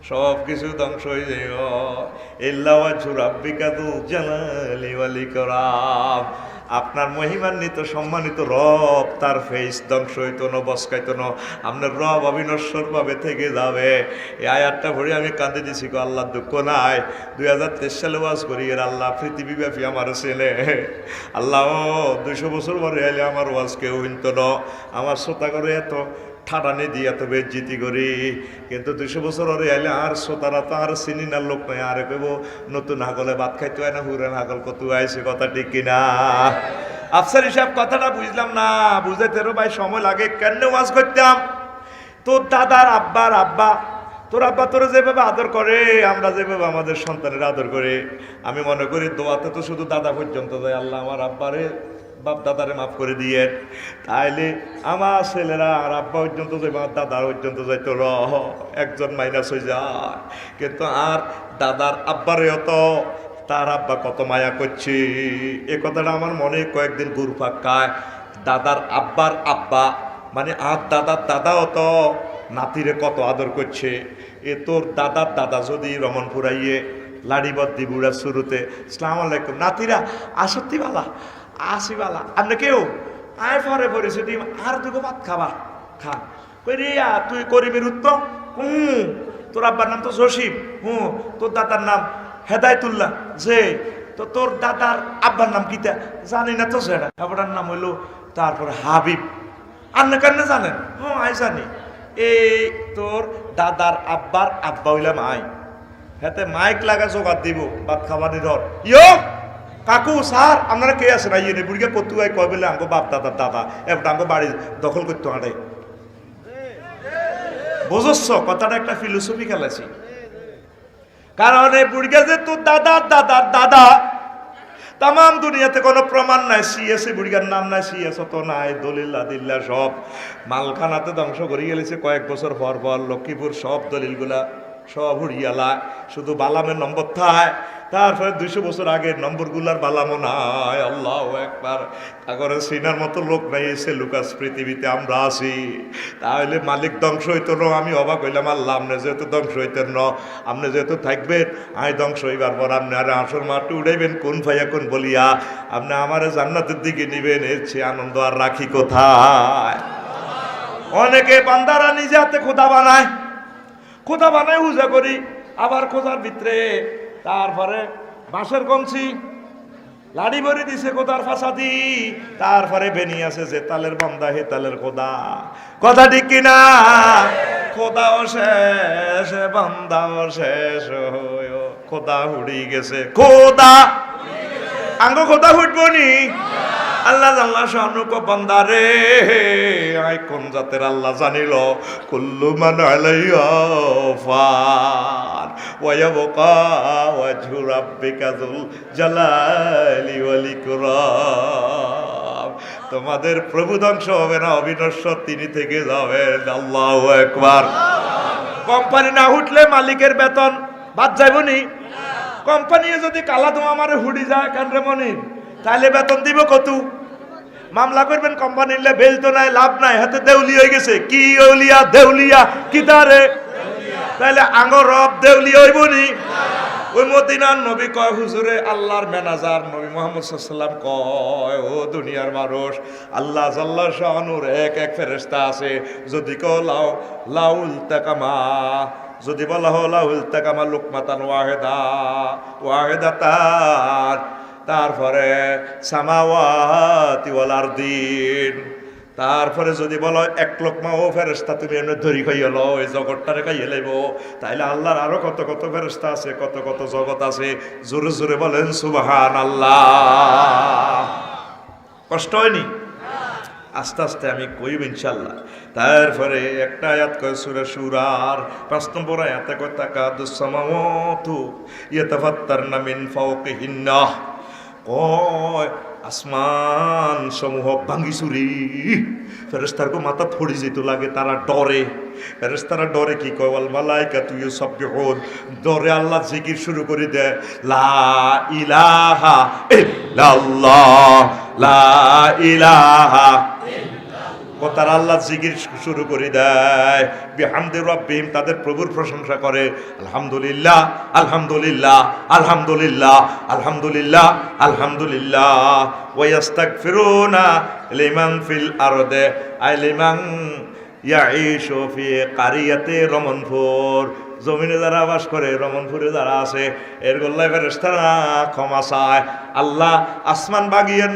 সব কিছু ধ্বংস হয়ে যাইব, ইল্লা ওয়াজহু রাব্বিকা যুল জালালি ওয়াল ইকরাম। আপনার মহিমান্বিত সম্মানিত রব, তার ফেস ধ্বংস হইতো না, বসকাইতো না, আপনার রব অবিনশ্বর ভাবে থেকে যাবে। এই আয়াতটা ভরে আমি কাঁদে দিছি গো, আল্লাহ দুঃখ নাই। 2023 সালে ওয়াজ করি এর আল্লাহ পৃথিবীব্যাপী আমার ছেলে আল্লাহ 200 বছর পরে এলে আমার ওয়াজ কেউ হিনত না, আমার শ্রোতা করে এত ঠাডানি দিয়ে এত বেজ্জিতি করি, কিন্তু 200 বছর পরে এলে আর শ্রোতারা তো আর চিনি না লোক নয়, আরে কেব নতুন হাগলে ভাত খাইতে হয় না, হুরেন হাগল কত আইসে, কথা ঠিক কিনা? আফসার হিসাব কথাটা বুঝলাম না, বুঝাইতেরও ভাই সময় লাগে। কেন ওয়াজ করতাম? তোর দাদার আব্বার আব্বা, তোর আব্বা তোরা যেভাবে আদর করে, আমরা যেভাবে আমাদের সন্তানের আদর করে, আমি মনে করি দোয়াতে তো শুধু দাদা পর্যন্ত যায়, আল্লাহ আমার আব্বারে বাপ দাদারে মাফ করে দিয়ে, তাইলে আমার ছেলেরা আর আব্বা পর্যন্ত যাই, আমার দাদার পর্যন্ত যাই, তো একজন মাইনাস হয়ে যায়। কিন্তু আর দাদার আব্বারেও তো তার আব্বা কত মায়া করছে, এ কথাটা আমার মনে কয়েকদিন ঘুরপাক খায়। দাদার আব্বার আব্বা মানে আর দাদার দাদাও তো নাতিরে কত আদর করছে। এ তোর দাদার দাদা যদি রমনপুরাইয়ে লাড়িবদ্দি বুড়া শুরুতে আসসালামু আলাইকুম নাতিরা আসত্তি বালা আসি বালা আপনি কেউ আয় পরে পড়েছে ডিম আর দুটো ভাত খাবা খান কই রিয়া তুই করিমের উত্তম তোর আব্বার নাম তো জসিম তোর দাদার নাম হেদায়তুল্লাহ যে তো তোর দাদার আব্বার নাম কিতা জানি না তো সেটা আব্বার নাম হইলো তারপরে হাবিব আন্না কান্না জানেন আই জানি এই তোর দাদার আব্বার আব্বা হইলাম আই হাতে মাইক লাগা জোগাড় দিব ভাত খাবানি ধর ইয়ো কাকু স্যার আপনারা কে আছেন আইয়ে নে বুড়িকে পতুয়াই কয় বলে আঙ্গো বাপ দাদার দাদা এবার আঙ্গো বাড়ি দখল করতে হাঁটে বুঝছ কথাটা একটা ফিলোসফি খেলাছি কারণ এই বুড়িকে যে তোর দাদার দাদার দাদা তাম দুনিয়াতে কোনো প্রমাণ নাই সিএসি বুড়িগার নাম নাই সিএস তো নাই দলিল্লা দিল্লা সব মালখানাতে ধ্বংস করে গেলেছে কয়েক বছর পর পর লক্ষ্মীপুর সব দলিলগুলা সব হুড়িয়ালা শুধু বালামের নম্বর থায় তারপরে 200 বছর আগের নম্বরগুলার বালামও নাই আল্লাহ একবার তারপরে সিনার মতো লোক নাই এসে লুকাস পৃথিবীতে আমরা আছি তাহলে মালিক ধ্বংস হইতো ন আমি অবাক হইলাম আল্লাহ আপনি যেহেতু ধ্বংস হইতেন ন আপনি যেহেতু থাকবেন আমি ধ্বংস হইবার পর আপনি আর আসর মাটি উড়াইবেন কোন ভাইয়া কোন বলিয়া আপনি আমার জান্নাতের দিকে নিবেন এর চেয়ে আনন্দ আর রাখি কোথায় অনেকে বান্দারা নিজে হাতে খোদা বানায় পূজা করি আবার খোঁজার ভিতরে তারপরে বাঁশের কমছি লাড়ি ভরে দিছে খোদার ফাঁসাদি তারপরে বেনি আছে যে তালের বন্দা হে তালের খোদা কথা ঠিক কিনা খোদাও শেষ বান্দাও শেষ খোদা হুড়ি গেছে খোদা আঙ্গ খোদা হুটবো নি আল্লাহ আল্লাহ শানুক বান্দারে আই কোন জাতের আল্লাহ জানিল কুল্লু মান আলাইহা ফান ওয়া ইয়াবকা ওয়াজহু রাব্বিকা যুল জালালি ওয়াল ইকরাম তোমাদের প্রভু ধ্বংস হবে না অবিনশ্বর তিনি থেকে যাবেন আল্লাহু আকবার কোম্পানি না উঠলে মালিকের বেতন বাদ যাইবনি কোম্পানি যদি কালা ধোঁয়া মারে হুড়ি যায় কেন রে মনি তাহলে বেতন দিব কত মামলা করবেন কোম্পানির বেল তো নাই লাভ নাই হাতে দেউলি হয়ে গেছে কি ওলিয়া দেউলিয়া কি তারে তাহলে আঙ্গর রব দেউলি হইবনি ওই মদিনার নবী কয় হুজুরে আল্লাহর ম্যানেজার নবী মুহাম্মদ সাল্লাল্লাহু আলাইহি কয় ও দুনিয়ার মানুষ আল্লাহ জাল্লা শানুর এক এক ফেরেশতা আছে যদি কও লাউল তাকামা যদি বলা হো লাউল তাকামা লুকমাতান ওয়াহিদাতান তারপরে সামাওয়াতি ওয়াল আরদিন তারপরে যদি বলো এক লোকমা ও ফেরেশতা তুমি এমনি ধরি খাইয়ে লো এই জগৎটারে খাইয়ে লাইব তাইলে আল্লাহর আরো কত কত ফেরেশতা আছে কত কত জগৎ আছে জোরে জোরে বলেন সুবহানাল্লাহ কষ্ট হয়নি আস্তে আস্তে আমি কইব ইনশাআল্লাহ তারপরে একটা আয়াত কয় সূরা শুরার 5 নম্বর আয়াতে কয় তাকাদুস সামাওয়াতু ইয়াতাফাত্তারনা মিন ফাওকিহিন্না কয় আসমান সমূহ ভাঙ্গি চুরি ফেরেশতার মাথা থড়ি যেত লাগে তারা ডরে ফেরেশতারা ডরে কি কয় ওয়াল মালাইকাতু ইউসাব্বিহুন ডরে আল্লাহ জিকির শুরু করে দেয় লা ইলাহা ইল্লাল্লাহ লা ইলাহা তারা আল্লাহ জিকির শুরু করে দেয় বিহামদি রাব্বিহিম তাদের প্রভুর প্রশংসা করে আলহামদুলিল্লাহ আলহামদুলিল্লাহ আলহামদুলিল্লাহ আলহামদুলিল্লাহ আলহামদুলিল্লাহ ওয়া ইস্তাগফিরুনা লিমান ফিল আরদে আই লিমান ইয়াঈশু ফি কারিয়াতে রমনপুর জমিনে যারা বাস করে রমনপুরে যারা আছে এর গোল্লায় ফেরেশতারা ক্ষমা চায় আল্লাহ আসমান ভাঙিয়েন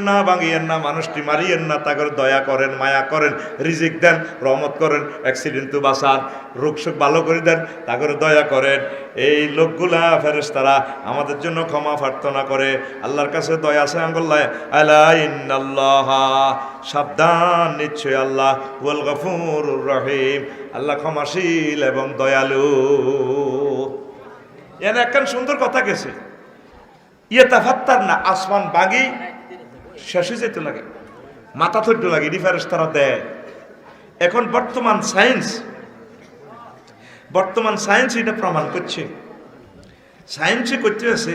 না মানুষটি মারিয়েন না তাকে দয়া করেন মায়া করেন রিজিক দেন রহমত করেন অ্যাক্সিডেন্ট তো বাঁচান রোগ শোক ভালো করে দেন তাকে দয়া করেন এই লোকগুলা ফেরেশতারা আমাদের জন্য ক্ষমা প্রার্থনা করে আল্লাহর কাছে দয়া আছে আঙ্গুল্লাহ আলা ইন্নাল্লাহা সাবধান নিশ্চয় আল্লাহ ওয়াল গফুরুর রহিম আল্লাহ ক্ষমাশীল এবং দয়ালু এনে একখান সুন্দর কথা গেছে ইয়েতাফাত্তার না আসমান বাগি শেষে যেতে লাগে মাথা ধরতে লাগে ফেরেশতারা দেয় এখন বর্তমান সায়েন্স এটা প্রমাণ করছে করতে আছে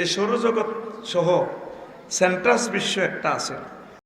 এই সৌরজগৎ সহ সেন্ট্রাস বিশ্ব একটা আছে